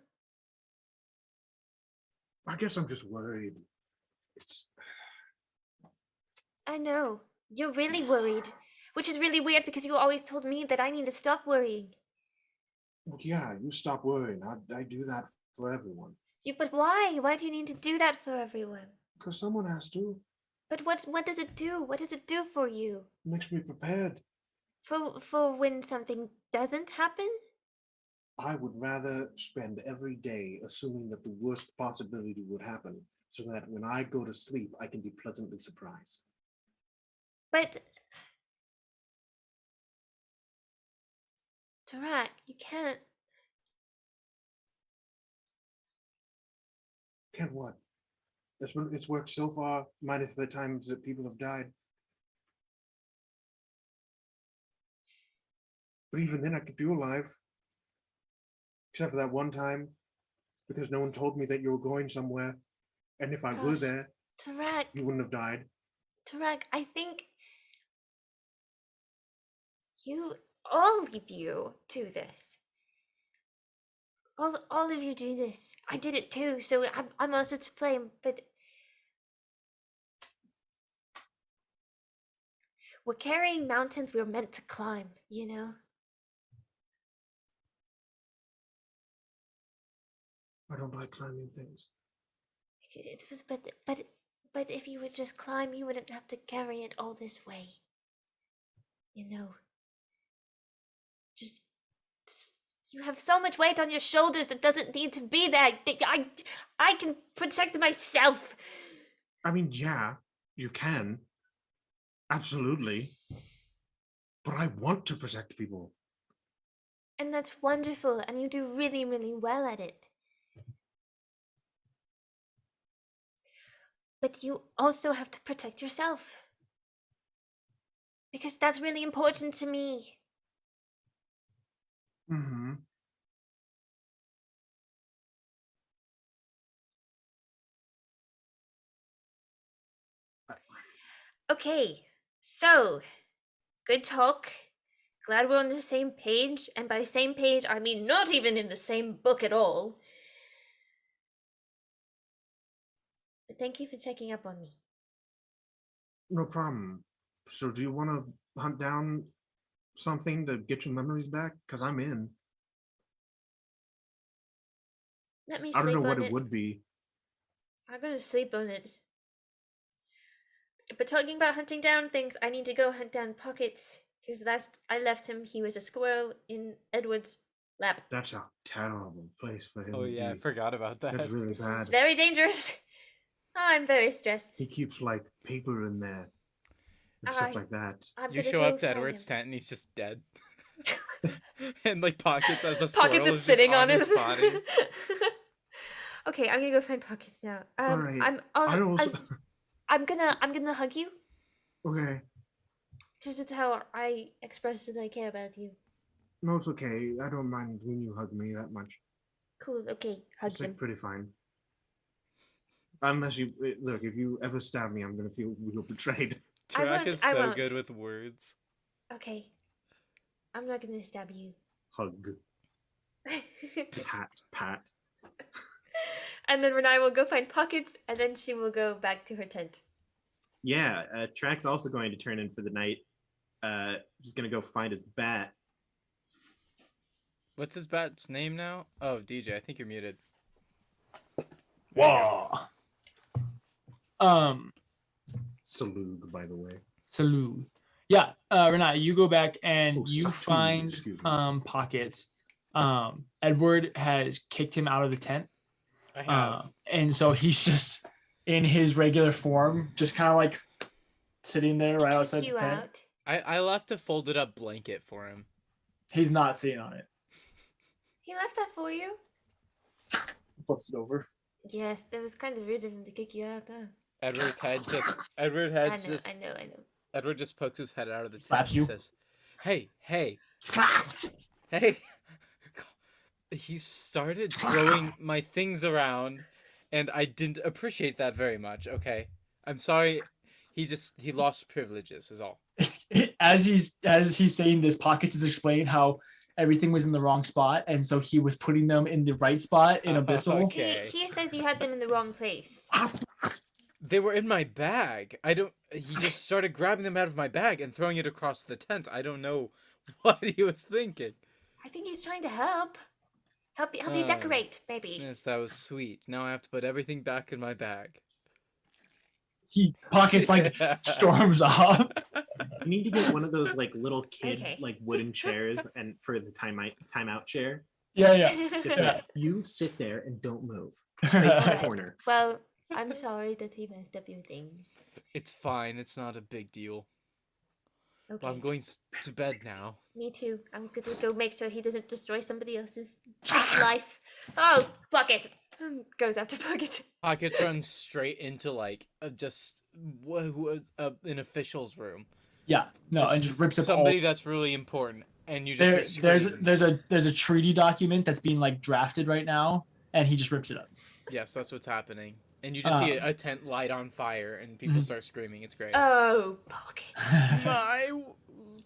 I guess I'm just worried. It's I know. You're really worried. Which is really weird because you always told me that I need to stop worrying. well, yeah. You stop worrying. I do that for everyone But why? Why do you need to do that for everyone? because someone has to. But what does it do? What does it do for you? It makes me prepared. For when something doesn't happen? I would rather spend every day assuming that the worst possibility would happen, so that when I go to sleep, I can be pleasantly surprised. But Tarak, you can't. Can't what? It's worked so far, minus the times that people have died. But even then, I kept you alive. Except for that one time, because no one told me that you were going somewhere. And if I were Gosh, there, Tarak, you wouldn't have died. Tarak, I think all of you do this. All of you do this. I did it too, so I'm also to blame. But we're carrying mountains we're meant to climb. You know. I don't like climbing things. But if you would just climb, you wouldn't have to carry it all this way. You know. Just you have so much weight on your shoulders that doesn't need to be there. I can protect myself. I mean, yeah, you can. Absolutely. But I want to protect people. And that's wonderful, and you do really, really well at it. But you also have to protect yourself. Because that's really important to me. Mm-hmm. Okay, so good talk. Glad we're on the same page, and by same page, I mean not even in the same book at all. But thank you for checking up on me. No problem. So do you want to hunt down something to get your memories back? Because I'm in. Let me I don't sleep know what on it would be. I'm gonna sleep on it. But talking about hunting down things, I need to go hunt down Pockets. Because last I left him, he was a squirrel in Edward's lap. That's a terrible place for him Oh to yeah, I be. forgot about that. That's really This bad. is very dangerous. Oh, I'm very stressed. He keeps like paper in there and stuff like that. I'm You gonna show go up to find Edward's him. tent and he's just dead. And like Pockets as a Pockets squirrel is sitting just on his body. Okay, I'm gonna go find Pockets now. All right. I'm gonna hug you. Okay. Just to how I express that I care about you. No, it's okay. I don't mind when you hug me that much. Cool. Okay, hugs It's like him. pretty fine. Unless you look, if you ever stab me, I'm gonna feel real betrayed. Tarak is I so won't. good with words. Okay, I'm not gonna stab you. Hug, pat. And then Renai will go find Pockets, and then she will go back to her tent. Yeah, Tarak's also going to turn in for the night. He's gonna go find his bat. What's his bat's name now? Oh, DJ, I think you're muted. Whoa. Salute, by the way. Salute. Yeah, Renata, you go back and Oh, you salute, find excuse me. Pockets. Edward has kicked him out of the tent. I have. And so he's just in his regular form, just kind of like sitting there right outside the You tent. out. I left a folded up blanket for him. He's not sitting on it. He left that for you? Flips it over. Yes, that was kind of rude of him to kick you out, though. Edward just pokes his head out of the tent Slaps and you. says, Hey. He started throwing my things around and I didn't appreciate that very much, okay? I'm sorry. He lost privileges is all. As he's saying this, Pockets is explaining how everything was in the wrong spot, and so he was putting them in the right spot in Abyssal. Okay. He says you had them in the wrong place. They were in my bag. He just started grabbing them out of my bag and throwing it across the tent. I don't know what he was thinking. I think he's trying to help. Help you decorate, baby. Yes, that was sweet. Now I have to put everything back in my bag. Pockets like storms off. You need to get one of those like little kid Okay. like wooden chairs and for the timeout chair. Yeah. Just Yeah. like, you sit there and don't move. Face the Alright. corner. Well, I'm sorry that he messed up your things. It's fine. It's not a big deal. Okay. Well, I'm going to bed now. Me too. I'm going to go make sure he doesn't destroy somebody else's life. Oh, Bucket! Goes after Bucket. Pockets runs straight into like just an official's room. Yeah. No, and just rips up somebody all. that's really important, and you just hear There's a treaty document that's being like drafted right now, and he just rips it up. Yes, that's what's happening. And you just see a tent light on fire, and people start screaming. It's great. Oh, Bucket. My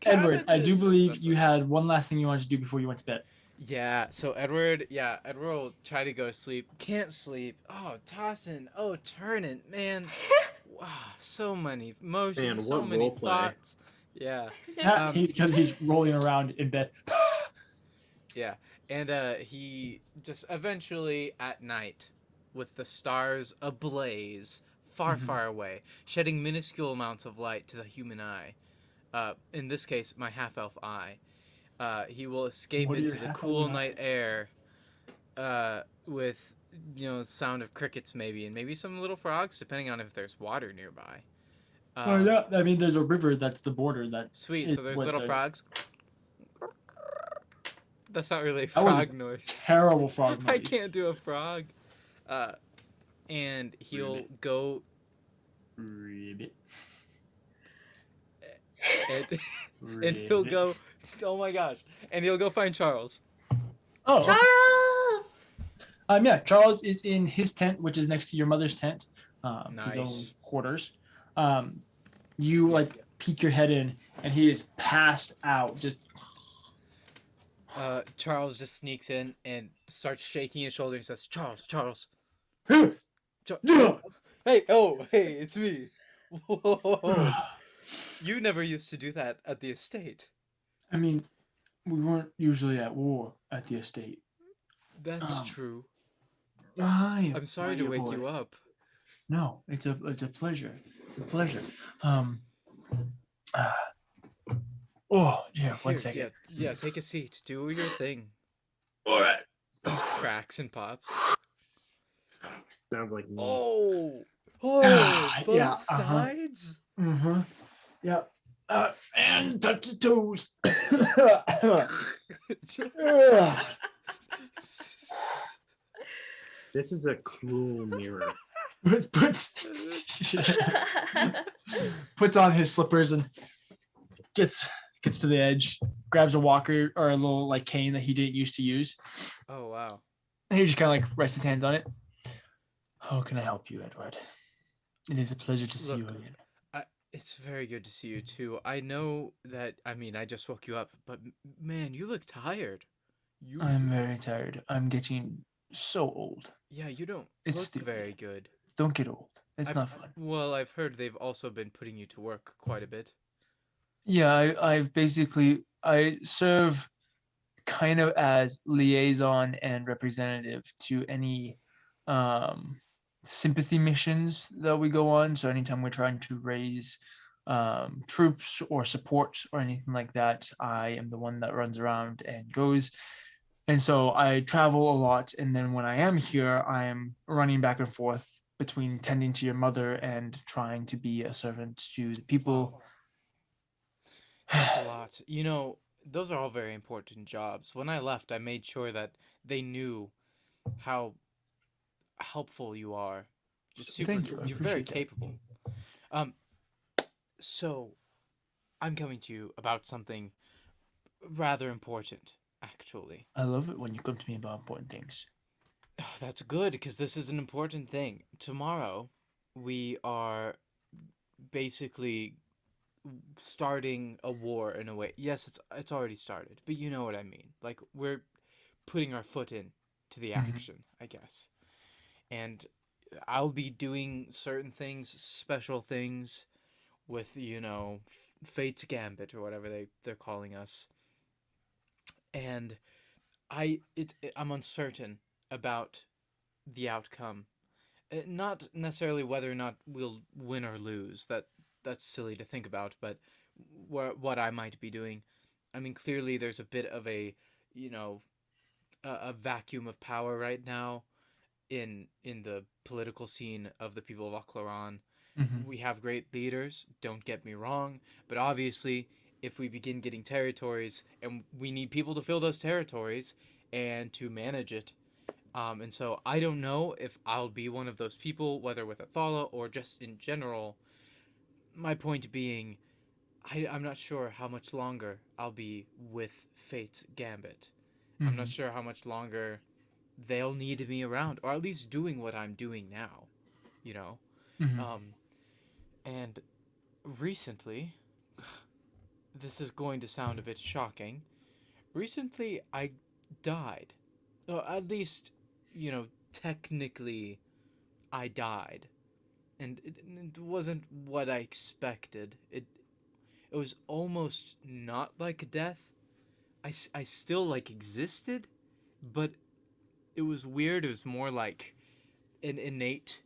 Edward, I do cabbages! believe That's you what- had one last thing you wanted to do before you went to bed. Yeah, so Edward will try to go to sleep. Can't sleep. Oh, tossing. Oh, turning. Man, wow, so many emotions, Man, so what many roleplay. thoughts. Yeah, Because he's rolling around in bed. yeah. And he just eventually at night, with the stars ablaze, far, far away, shedding minuscule amounts of light to the human eye. In this case, my half-elf eye. He will escape What are into your the half-elf cool eyes? night air with, the sound of crickets maybe, and maybe some little frogs, depending on if there's water nearby. Oh yeah, I mean there's a river that's the border that. Sweet, is so there's what little the- frogs. That's not really a That was frog noise. Terrible frog noise. I can't do a frog. And he'll Ribbit. go Ribbit. and he'll go. Oh my gosh! And he'll go find Charles. Oh. Charles! Yeah. Charles is in his tent, which is next to your mother's tent. His own Nice. quarters. You like peek your head in, and he is passed out. Just. Charles just sneaks in and starts shaking his shoulder and says, "Charles, Charles, hey, it's me." Whoa. You never used to do that at the estate. I mean, we weren't usually at war at the estate. That's true. I'm sorry to wake you up. No, it's a pleasure. It's a pleasure. Oh, yeah. One Here, second. Yeah, take a seat. Do your thing. All right. Just cracks and pops. Sounds like me. Oh, both Yeah, sides. Mm-hmm. Yeah. And touch the toes. This is a cruel mirror. puts on his slippers and gets to the edge, grabs a walker or a little like cane that he didn't used to use. Oh wow. And he just kind of like rests his hands on it. How can I help you, Edward? It is a pleasure to see you Look, again. It's very good to see you too. I know that. I mean, I just woke you up, but man, you look tired. You. I'm very tired. I'm getting so old. Yeah, you don't It's look stupid. very good. Don't get old. It's I've- not fun. Well, I've heard they've also been putting you to work quite a bit. Yeah, I've basically I serve kind of as liaison and representative to any sympathy missions that we go on. So anytime we're trying to raise troops or support or anything like that, I am the one that runs around and goes. And so I travel a lot, and then when I am here, I am running back and forth between tending to your mother and trying to be a servant to the people. That's a lot. You know, those are all very important jobs. When I left, I made sure that they knew how helpful you are. Just super, Thank you. I you're very appreciate that. capable. So I'm coming to you about something rather important, actually. I love it when you come to me about important things. That's good because this is an important thing. Tomorrow, we are basically starting a war in a way. Yes, it's already started, but you know what I mean. Like we're putting our foot in to the Mhm. action, I guess. And I'll be doing certain things, special things with, Fate's Gambit or whatever they're calling us. And I'm uncertain about the outcome. Not necessarily whether or not we'll win or lose. That's silly to think about, but what I might be doing. I mean, clearly there's a bit of you know, a vacuum of power right now in the political scene of the people of Oclaron. Mhm. We have great leaders, don't get me wrong, but obviously if we begin getting territories and we need people to fill those territories and to manage it, and so I don't know if I'll be one of those people, whether with Athala or just in general. My point being, I'm not sure how much longer I'll be with Fate's Gambit. I'm not Mhm. sure how much longer they'll need me around, or at least doing what I'm doing now, you know? Mhm. Um, and recently, this is going to sound a bit shocking. Recently, I died. Or at least, technically, I died. And it wasn't what I expected. It was almost not like a death. I still, like, existed, but it was weird. It was more like an innate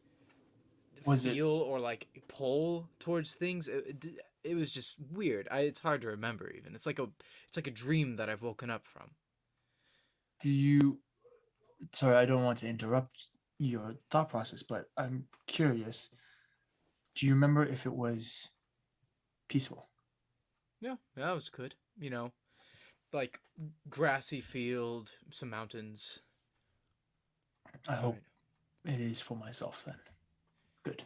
Was it feel or like pull towards things. It was just weird. It's hard to remember even. It's like a dream that I've woken up from. do you sorry, I don't want to interrupt your thought process, but I'm curious. Do you remember if it was peaceful? Yeah, that was good. Like grassy field, some mountains. I All right. hope it is for myself then. Good.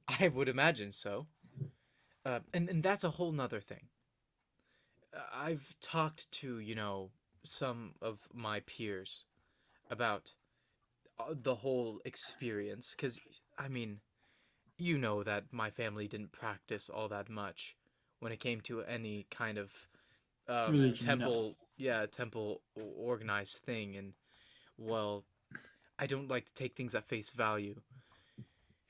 I would imagine so. And that's a whole nother thing. I've talked to, some of my peers about the whole experience because, I mean, you know that my family didn't practice all that much when it came to any kind of Religion, no. temple organized thing. And, well, I don't like to take things at face value.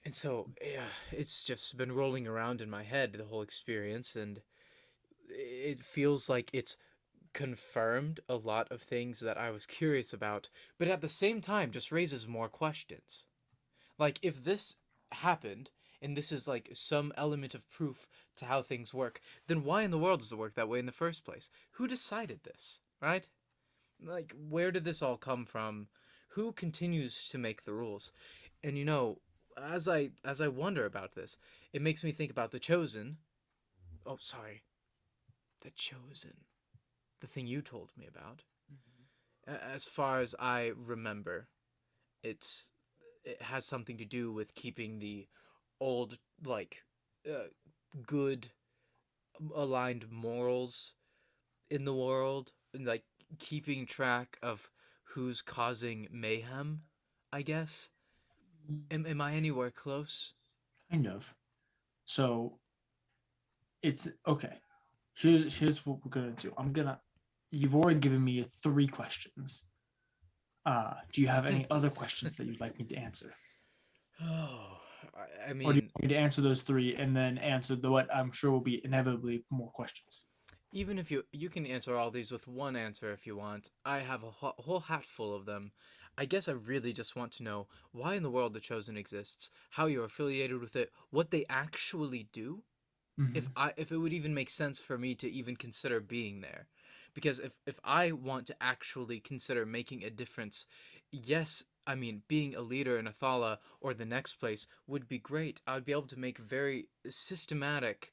And so, yeah, it's just been rolling around in my head, the whole experience, and it feels like it's confirmed a lot of things that I was curious about, but at the same time just raises more questions. Like, if this happened, and this is like some element of proof to how things work, then why in the world does it work that way in the first place? Who decided this, right? Like, where did this all come from? Who continues to make the rules? And as I wonder about this, it makes me think about the Chosen. Oh, sorry, the Chosen. The thing you told me about. As far as I remember, it has something to do with keeping the old, like, uh, good aligned morals in the world, and like keeping track of who's causing mayhem, I guess. Am I anywhere close? Kind of. So it's okay. Here's what we're gonna do. You've already given me three questions. Do you have any other questions that you'd like me to answer? Oh, I Or do you mean, want me to answer those three and then answer the what I'm sure will be inevitably more questions? even if you can answer all these with one answer if you want. I have a whole hat full of them. I guess I really just want to know why in the world the Chosen exists, how you're affiliated with it, what they actually do, Mm-hmm. if it would even make sense for me to even consider being there. Because if I want to actually consider making a difference, yes, I mean being a leader in Athala or the next place would be great. I would be able to make very systematic,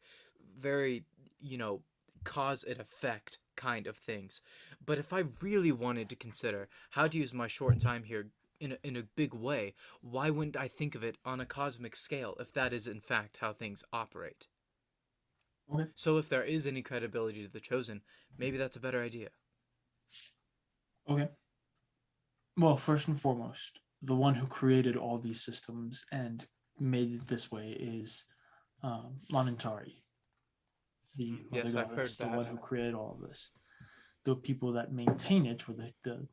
very, you know, cause and effect kind of things. But if I really wanted to consider how to use my short time here in a big way, why wouldn't I think of it on a cosmic scale if that is in fact how things operate? Okay. So if there is any credibility to the Chosen, maybe that's a better idea. Okay. Well, first and foremost, the one who created all these systems and made it this way is Lanantari, the Yes, mother I've heard goddess, the that. one who created all of this. The people that maintain it, or the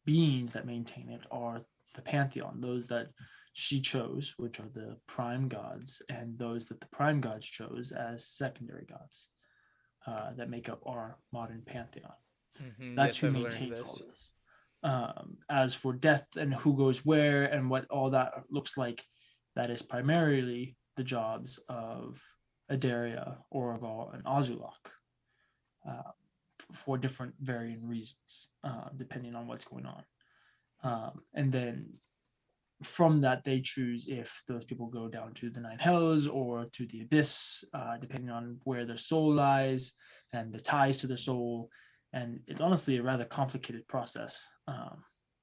beings that maintain it, are the pantheon, those that she chose, which are the prime gods, and those that the prime gods chose as secondary gods that make up our modern pantheon. That's Yes, who I've learned maintains all this. this. As for death and who goes where and what all that looks like, that is primarily the jobs of Adaria, Oraval, and Azulok, for different varying reasons, depending on what's going on. And then from that, they choose if those people go down to the Nine Hells or to the Abyss, depending on where their soul lies and the ties to their soul. And it's honestly a rather complicated process.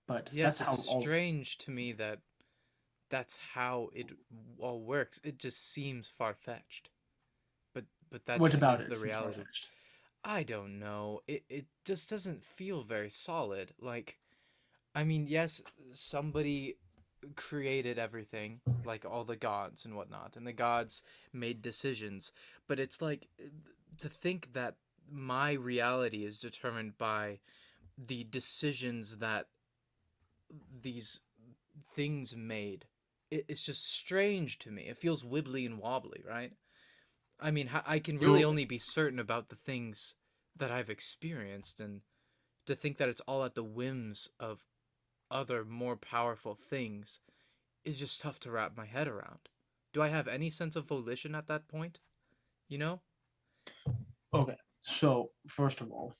But Yes, that's how it's all. strange to me that that's how it all works. It just seems far-fetched. But that What just about is it the seems reality. far-fetched? I don't know. It just doesn't feel very solid. Like, I mean, yes, somebody created everything, like all the gods and whatnot, and the gods made decisions, but it's like to think that my reality is determined by the decisions that these things made. It's just strange to me. It feels wibbly and wobbly, right? I mean, I can really You only be certain about the things that I've experienced, and to think that it's all at the whims of other more powerful things is just tough to wrap my head around. Do I have any sense of volition at that point? You know? okay? So first of all,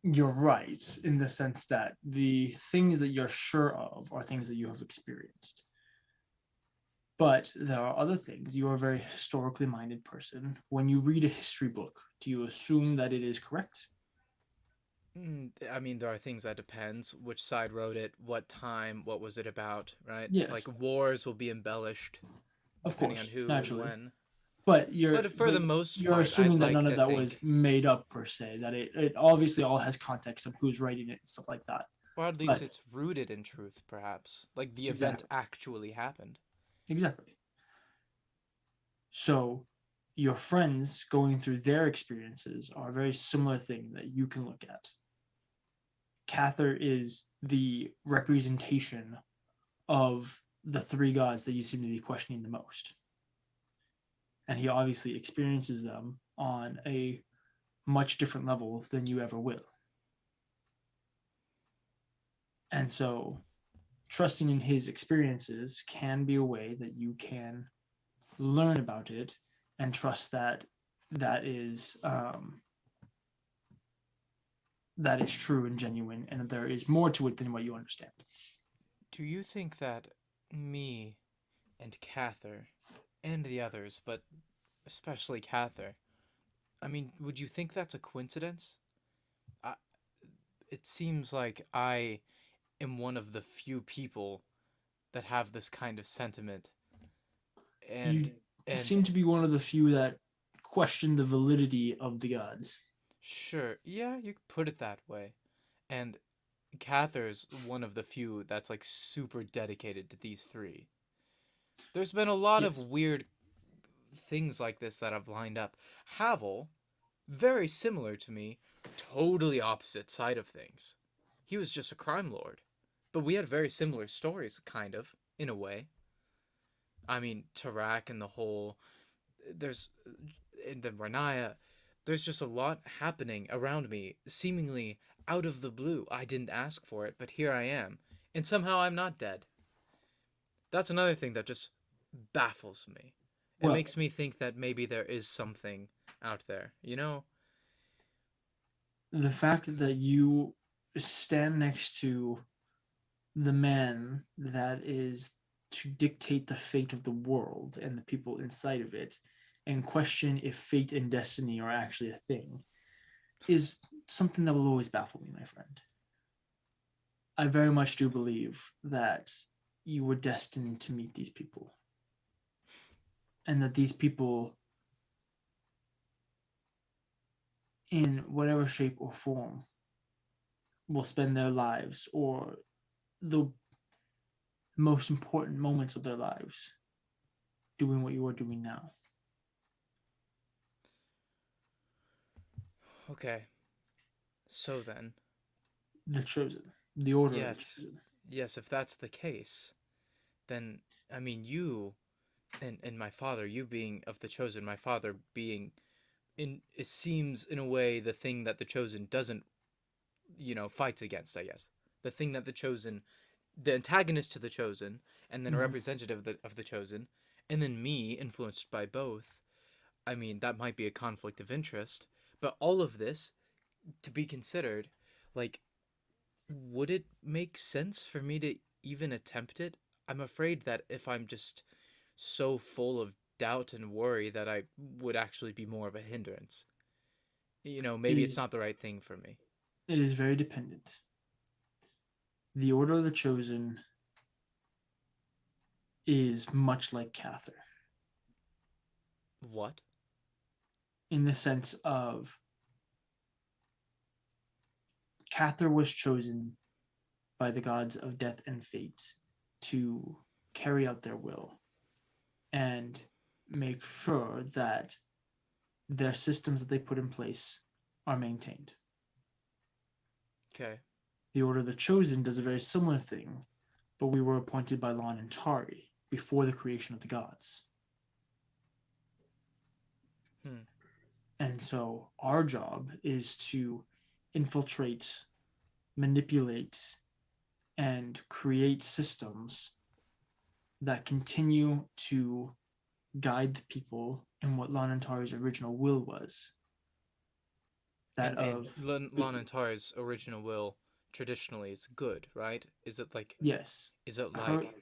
you're right in the sense that the things that you're sure of are things that you have experienced. But there are other things. You are a very historically minded person. When you read a history book, do you assume that it is correct? I mean, there are things that depends which side wrote it, what time, what was it about, right? Yes, Like wars will be embellished of depending on course, who and naturally. when. But you're But for the but most you're part, I'd assuming that like none of to that was think, made up per se. That it obviously all has context of who's writing it and stuff like that. or at least But it's rooted in truth, perhaps. Like the event exactly, actually happened. exactly. So your friends going through their experiences are a very similar thing that you can look at. Kathyr is the representation of the three gods that you seem to be questioning the most. And he obviously experiences them on a much different level than you ever will. And so trusting in his experiences can be a way that you can learn about it and trust that that is true and genuine, and that there is more to it than what you understand. Do you think that me and Kathyr and the others, but especially Kathyr, I mean, would you think that's a coincidence? I, it seems like I am one of the few people that have this kind of sentiment, and You and seem to be one of the few that question the validity of the gods. sure, yeah, you could put it that way. And Cathyr's one of the few that's like super dedicated to these three. There's been a lot Yes. of weird things like this that have lined up. Havel, very similar to me, totally opposite side of things. He was just a crime lord, but we had very similar stories, kind of, in a way. I mean, Tarak and the whole. There's. And then Riniya. There's just a lot happening around me, seemingly out of the blue. I didn't ask for it, but here I am. And somehow I'm not dead. That's another thing that just baffles me. It Well, makes me think that maybe there is something out there, you know? the fact that you stand next to the man that is to dictate the fate of the world and the people inside of it and question if fate and destiny are actually a thing is something that will always baffle me, my friend. I very much do believe that you were destined to meet these people and that these people, in whatever shape or form, will spend their lives or the most important moments of their lives doing what you are doing now. Okay. So then, The chosen. The order of the yes. chosen. Yes, if that's the case, then I mean you and my father, you being of the chosen, my father being in it seems in a way the thing that the chosen doesn't, fights against, I guess. The thing that the antagonist to the chosen, and then a Mhm. representative of the chosen, and then me influenced by both. I mean, that might be a conflict of interest, but all of this to be considered, like, would it make sense for me to even attempt it? I'm afraid that if I'm just so full of doubt and worry that I would actually be more of a hindrance. It Maybe it's is not the right thing for me. it is very dependent. The order of the chosen is much like Kathyr What? in the sense of Kathyr was chosen by the gods of death and fate to carry out their will and make sure that their systems that they put in place are maintained. Okay. The Order of the Chosen does a very similar thing, but we were appointed by Lon and Tari before the creation of the gods. Hmm. And so our job is to infiltrate, manipulate, and create systems that continue to guide the people in what Lon and Tari's original will was. That And of Lon and Tar's original will traditionally is good, right? yes, Is it her, like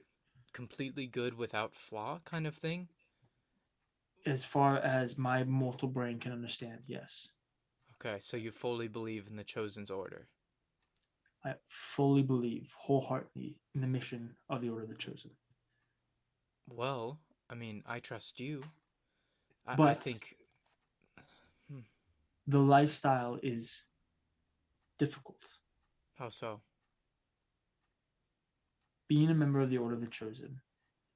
completely good without flaw kind of thing? as far as my mortal brain can understand, yes. Okay, so you fully believe in the chosen's order. I fully believe wholeheartedly in the mission of the Order of the Chosen. Well, I mean, I trust you. I But think. Hmm, the lifestyle is difficult. how so? Being a member of the Order of the Chosen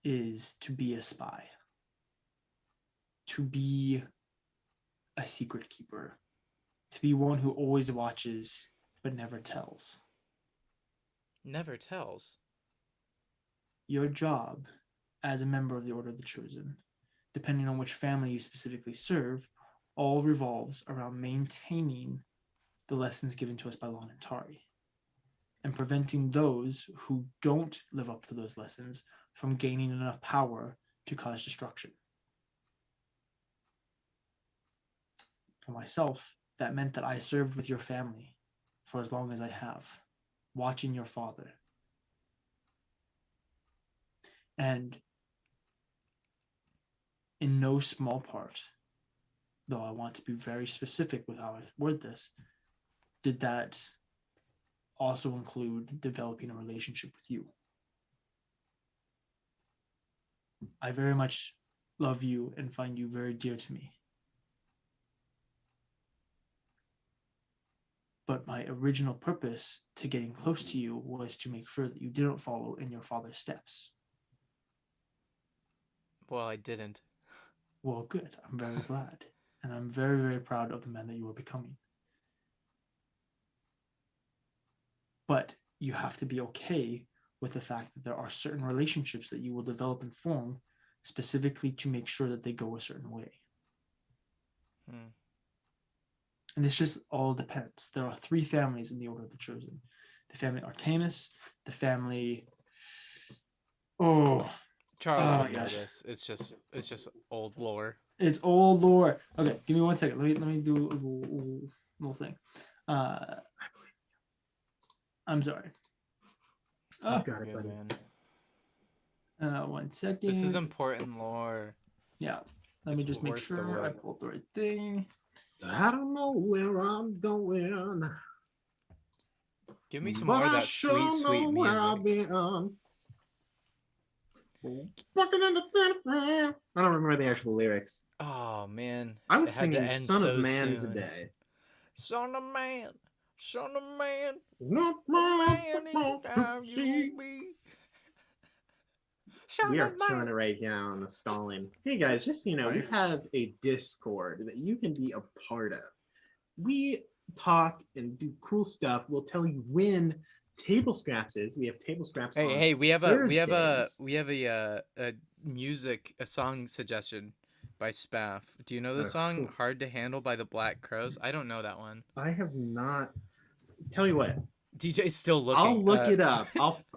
is to be a spy, to be a secret keeper, to be one who always watches but never tells. Never tells. Your job as a member of the Order of the Chosen, depending on which family you specifically serve, all revolves around maintaining the lessons given to us by Lon and Tari and preventing those who don't live up to those lessons from gaining enough power to cause destruction. For myself, that meant that I served with your family for as long as I have, watching your father. And in no small part, though I want to be very specific with how I word this, did that also include developing a relationship with you. I very much love you and find you very dear to me. But my original purpose to getting close to you was to make sure that you didn't follow in your father's steps. Well, I didn't. Well, good. I'm very glad. And I'm very, very proud of the man that you are becoming. But you have to be okay with the fact that there are certain relationships that you will develop and form specifically to make sure that they go a certain way. Hmm. And this just all depends. There are three families in the Order of the Chosen: the family Artemis, the family. Oh, Charles oh would my know gosh, this. It's just old lore. it's old lore. Okay, give me 1 second. Let me do a little thing. I'm sorry. You've got it, Good buddy. man. 1 second. This is important lore. Yeah. Let me It's just make worth the sure I wait. pulled the right thing. I don't know where I'm going, Give me some but more of I that sure sweet, sweet know where I've music. been. Fucking in the I don't remember the actual lyrics. Oh man, I was it had to singing end "Son of so Man" soon. today. Son of man, son of man, Not a my man fault to anytime you see. be. Son We are of killing man. it right here on the stalling. Hey guys, just so you know, we Right. have a Discord that you can be a part of. we talk and do cool stuff. We'll tell you when Table Scraps is. We have Table Scraps on Hey, we have Thursdays. a music a song suggestion by Spaff. Do you know the Oh, song cool. "Hard to Handle" by the Black Crows? I don't know that one. I have not. Tell you what, DJ's still looking. I'll look it up.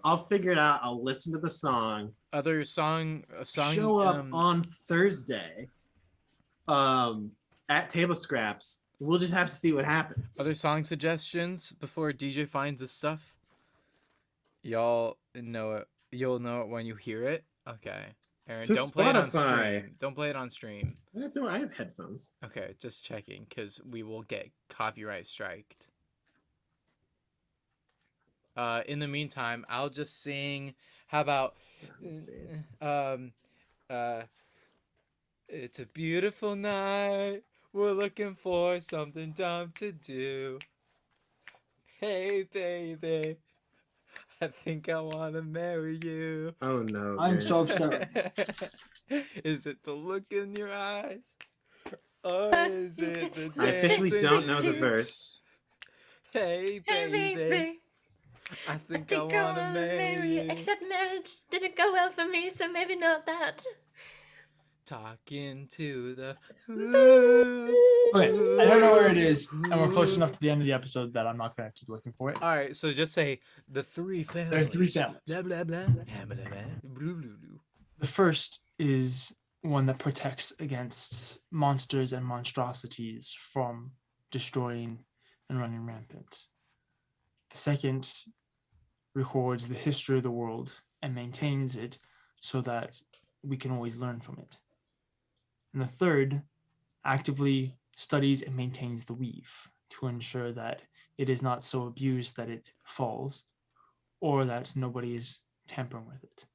I'll figure it out. I'll listen to the song. Other song Show up on Thursday at Table Scraps. We'll just have to see what happens. other song suggestions before DJ finds the stuff. Y'all know it. You'll know it when you hear it. Okay. Aaron, To don't play it on Spotify. stream. Don't play it on stream. I have headphones. Okay, just checking because we will get copyright striked. In the meantime, I'll just sing. How about Let's see. it's a beautiful night. We're looking for something dumb to do. Hey baby, I think I wanna marry you. Oh no. I'm man. so upset. Is it the look in your eyes? Or is it the I officially dance in don't your know the jeans? verse. Hey Hey, baby, baby. I think I wanna marry you. Except marriage didn't go well for me, so maybe not that. Talking to the. Okay, I don't know where it is, and we're close enough to the end of the episode that I'm not gonna keep looking for it. All right, so just say the three families. There are three families. Blah blah blah. Blah blah blah. Blue blue blue. The first is one that protects against monsters and monstrosities from destroying and running rampant. The second records the history of the world and maintains it so that we can always learn from it. And the third actively studies and maintains the weave to ensure that it is not so abused that it falls or that nobody is tampering with it.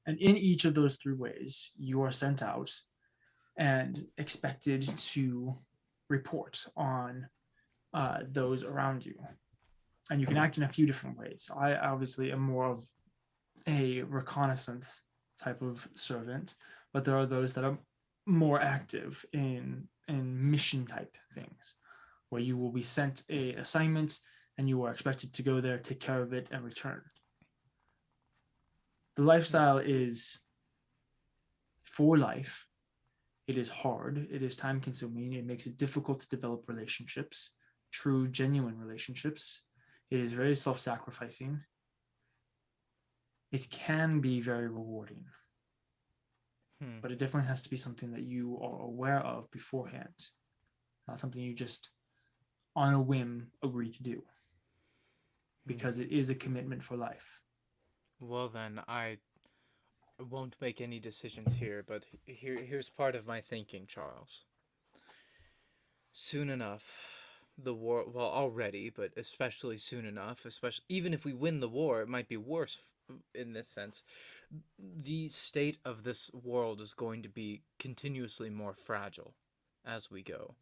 And in each of those three ways, you are sent out and expected to report on those around you. And you can act in a few different ways. I obviously am more of a reconnaissance type of servant, but there are those that are more active in mission type things, where you will be sent a assignment and you are expected to go there, take care of it, and return. The lifestyle is for life. It is hard. It is time consuming. It makes it difficult to develop relationships, true, genuine relationships. It is very self-sacrificing. It can be very rewarding, but it definitely has to be something that you are aware of beforehand, not something you just on a whim agree to do, because it is a commitment for life. Well then, I won't make any decisions here, but here's part of my thinking, Charles. Soon enough, the war, well, already, but especially soon enough, especially even if we win the war, it might be worse in this sense. The state of this world is going to be continuously more fragile as we go.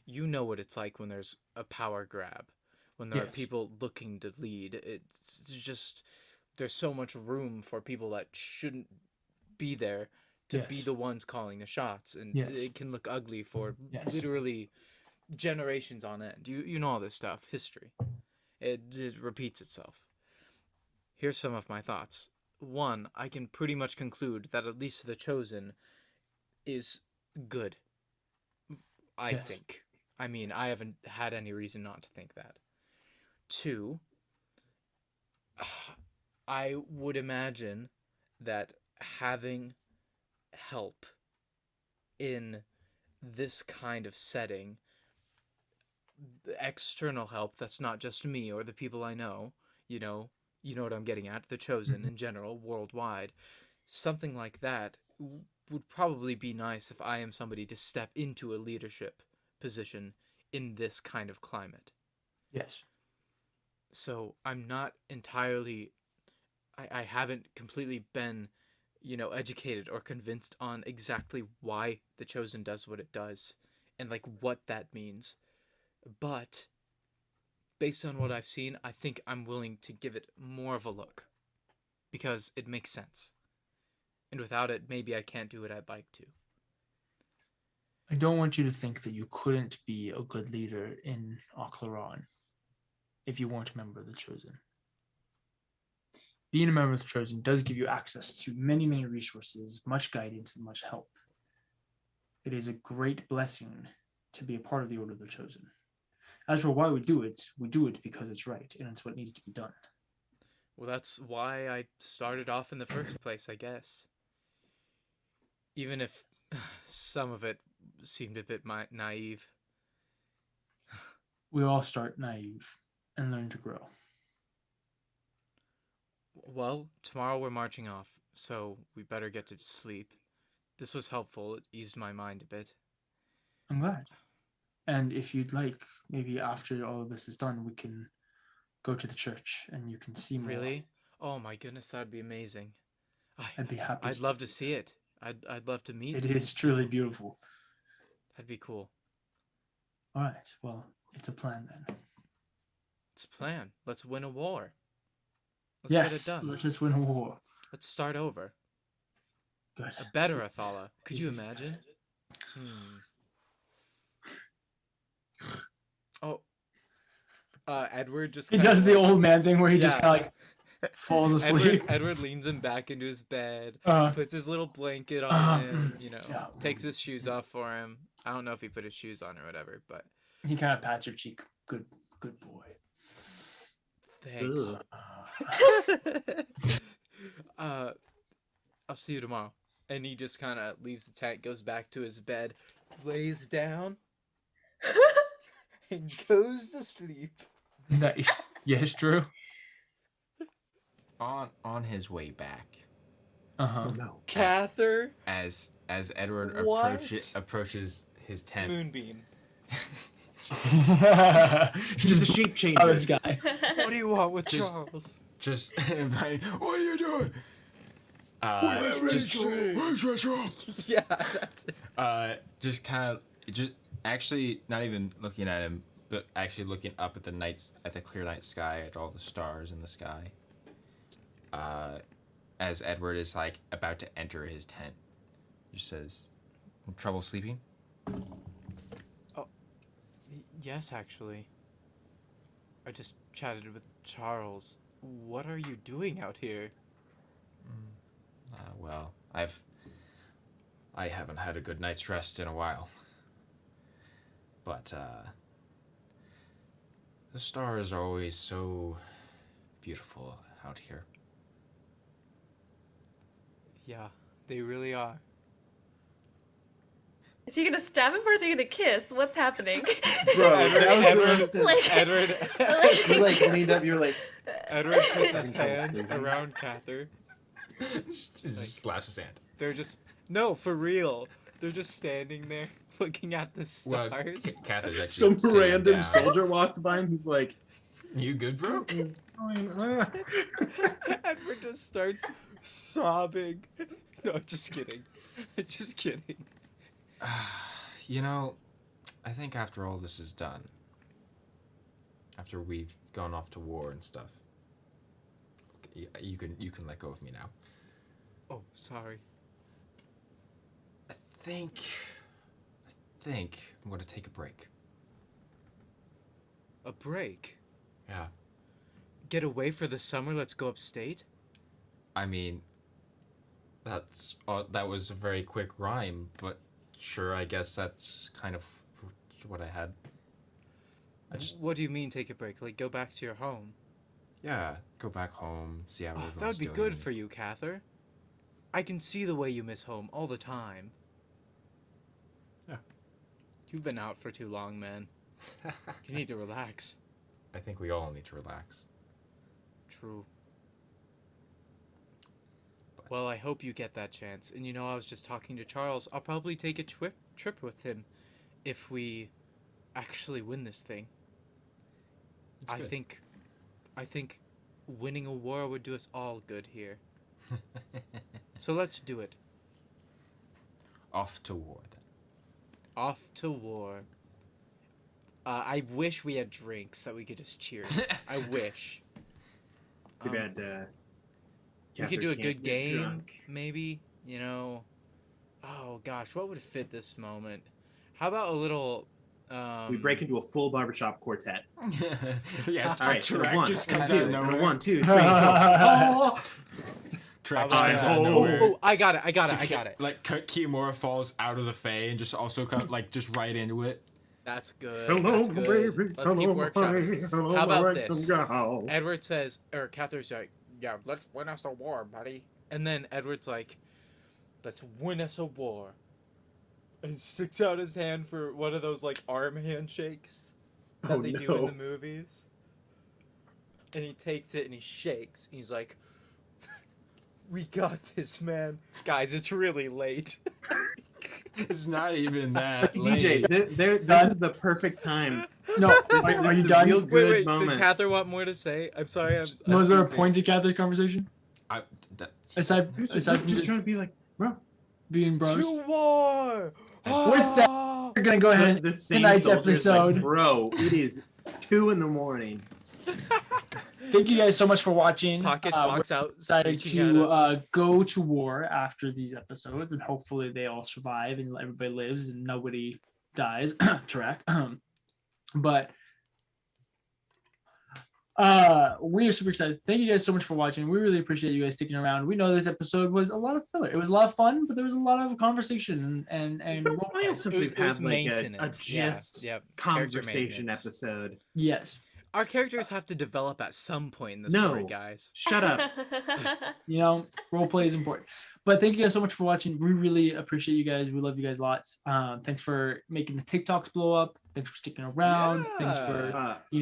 You know what it's like when there's a power grab, when there are Yes. people looking to lead. It's just, there's so much room for people that shouldn't be there to be Yes. the ones calling the shots, and Yes. it can look ugly for Yes. literally generations on end. You know all this stuff, history. It just repeats itself. Here's some of my thoughts. One, I can pretty much conclude that at least the Chosen is good. I Yes. think. I mean, I haven't had any reason not to think that. Two, I would imagine that having help in this kind of setting, the external help that's not just me or the people I know, you know what I'm getting at, the Chosen in general, worldwide, something like that would probably be nice if I am somebody to step into a leadership position in this kind of climate. Yes. So I'm not entirely, I haven't completely been, educated or convinced on exactly why the Chosen does what it does and like what that means. But based on what I've seen, I think I'm willing to give it more of a look because it makes sense. And without it, maybe I can't do what I'd like to. I don't want you to think that you couldn't be a good leader in Oclaron if you weren't a member of the Chosen. Being a member of the Chosen does give you access to many, many resources, much guidance, and much help. It is a great blessing to be a part of the Order of the Chosen. As for why we do it because it's right, and it's what needs to be done. Well, that's why I started off in the first place, I guess. Even if some of it seemed a bit naive. We all start naive and learn to grow. Well, tomorrow we're marching off, so we better get to sleep. This was helpful. It eased my mind a bit. I'm glad. And if you'd like, maybe after all of this is done, we can go to the church and you can see more. Really? Oh my goodness, that'd be amazing. I'd be happy. I'd love to see it. I'd love to meet it. them. It is truly beautiful. That'd be cool. All right. Well, it's a plan then. It's a plan. Let's win a war. Let's yes, get it done. Let's just win a war. Let's start over. Good. A better Athala. Could you imagine? Oh. Edward just He does the old man thing where he just kind of like falls asleep. Edward leans him back into his bed, puts his little blanket on him, takes his shoes off for him. I don't know if he put his shoes on or whatever, but he kind of pats her cheek. Good boy. Thanks. I'll see you tomorrow. And he just kind of leaves the tent, goes back to his bed, lays down, and goes to sleep. Nice. Yes, Drew. On his way back. Oh no. Kathyr. As Edward approaches his tent. Moonbeam. Just a shape changer. Oh, this guy. What do you want with Charles? Just inviting. What are you doing? Where's Rachel? Yeah, that's it. Just kind of, actually not even looking at him, but actually looking up at the clear night sky, at all the stars in the sky. As Edward is like about to enter his tent, he says, "Trouble sleeping?" Oh, yes, actually. I just chatted with Charles. What are you doing out here? Well, I haven't had a good night's rest in a while. But, the stars are always so beautiful out here. Yeah, they really are. Is he gonna stab him or are they gonna kiss? What's happening? Bro, that was the most. Edward, You like leaned up. You're like. Edward puts his hand around Kathyr. Just slaps his hand. They're just for real. They're just standing there looking at the stars. Well, Cathyr's actually Some sitting random down. soldier walks by and he's like, "You good, bro?" "What's going on?" Edward just starts sobbing. No, just kidding. Just kidding. I think after all this is done, after we've gone off to war and stuff, you can let go of me now. Oh, sorry. I think I'm gonna take a break. A break? Yeah. Get away for the summer, let's go upstate? I mean, that was a very quick rhyme, but sure, I guess that's kind of what I had. What do you mean take a break? Like go back to your home? Yeah, go back home, see how everyone's That would be doing. good for you, Kathyr. I can see the way you miss home all the time. Yeah. You've been out for too long, man. You need to relax. I think we all need to relax. True. Well, I hope you get that chance. And I was just talking to Charles. I'll probably take a trip with him if we actually win this thing. I think winning a war would do us all good here. So let's do it. Off to war then. Off to war. I wish we had drinks that we could just cheer. I wish. Too bad. We could do a good get game, drunk. maybe. Oh gosh, what would fit this moment? How about a little? We break into a full barbershop quartet. Yeah, All right, Tarak one, just comes two, out of nowhere. 1, 2, 3. Oh, Tarak just I- comes out of nowhere. Oh, I got it. Like Kimura falls out of the Fae and just also like just right into it. That's good. hello, That's good. baby. Let's keep Hello, workshopping. honey. Hello, How about my this? gal. Edward says, or Catherine's like, yeah, let's win us a war, buddy. And then Edward's like, let's win us a war. And sticks out his hand for one of those like arm handshakes that Oh, they do no. in the movies. And he takes it and he shakes. And he's like, we got this, man. Guys, it's really late. It's not even that DJ, late. this is the perfect time. No, This, are this you is a done? real good Wait, moment. did Catherine want more to say? I'm sorry. I'm Was there a goofy. point to Cather's conversation? That, Aside Just from just trying to be like, bro. being bros? To war! With that, we're gonna go ahead and The same tonight's soldier's episode. like, bro, it is 2 a.m. Thank you guys so much for watching. Pockets We're walks out excited screeching at us. to go to war after these episodes, and hopefully they all survive and everybody lives and nobody dies. Track. But we are super excited. Thank you guys so much for watching. We really appreciate you guys sticking around. We know this episode was a lot of filler. It was a lot of fun, but there was a lot of conversation and It's been a while since It was we've had like a maintenance. Yeah, gist yeah, character conversation maintenance. episode. yes. Our characters have to develop at some point in the No. story, guys. Shut up. You know, role play is important. But thank you guys so much for watching. We really appreciate you guys. We love you guys lots. Thanks for making the TikToks blow up. Thanks for sticking around. Thanks for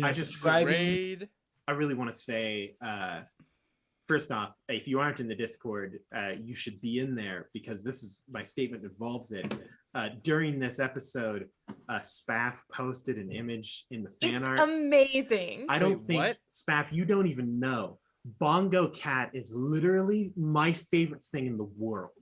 I just subscribing. Raid. I really want to say, first off, if you aren't in the Discord, you should be in there because this is my statement involves it. During this episode, Spaff posted an image in the fan It's art. amazing. I don't Wait, think what? Spaff, you don't even know. Bongo Cat is literally my favorite thing in the world.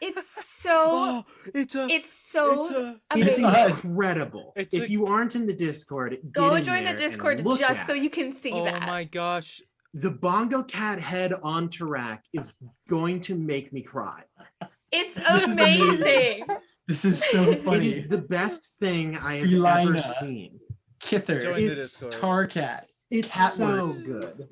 It's so Oh, it's it's so It's amazing. Us. incredible. It's If a- you aren't in the Discord, Go get in join the there and Discord look just at so it. you can see oh that. my gosh. The Bongo Cat head on Tarak is going to make me cry. It's is amazing. This is so It funny. is the best thing I have Felina. ever seen. Kither. Join the It's Discord. Tarkat. It's Cat so words. good.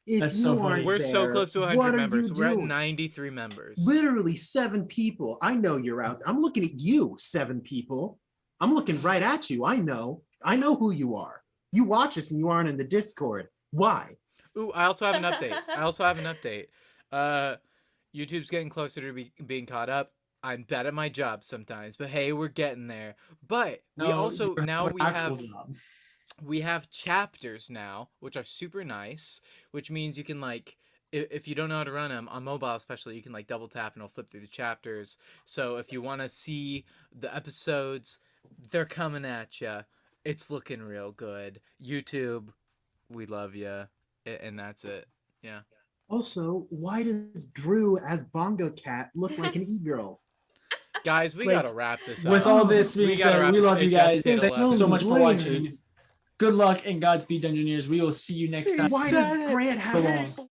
If That's you so funny. aren't We're so there, close to 100 what are members. you We're at doing? 93 members. Literally 7 people. I know you're out. I'm looking at you, 7 people. I'm looking right at you. I know who you are. You watch us and you aren't in the Discord. Why? Ooh, I also have an update. YouTube's getting closer to being caught up. I'm bad at my job sometimes, but hey, we're getting there. But we also now we have chapters now, which are super nice, which means you can like if you don't know how to run them on mobile especially, you can like double tap and it'll flip through the chapters. So if you want to see the episodes, they're coming at you. It's looking real good. YouTube, we love you, and that's it. Yeah. Also, why does Drew as Bongo Cat look like an e-girl? Guys, we Like, gotta wrap this up. With all this We being gotta said, wrap we this love up. you It guys. just hit Thanks 11. so much for watching. Ladies. Good luck and Godspeed, Dungeoneers. We will see you next time. Why does Grant have So a long.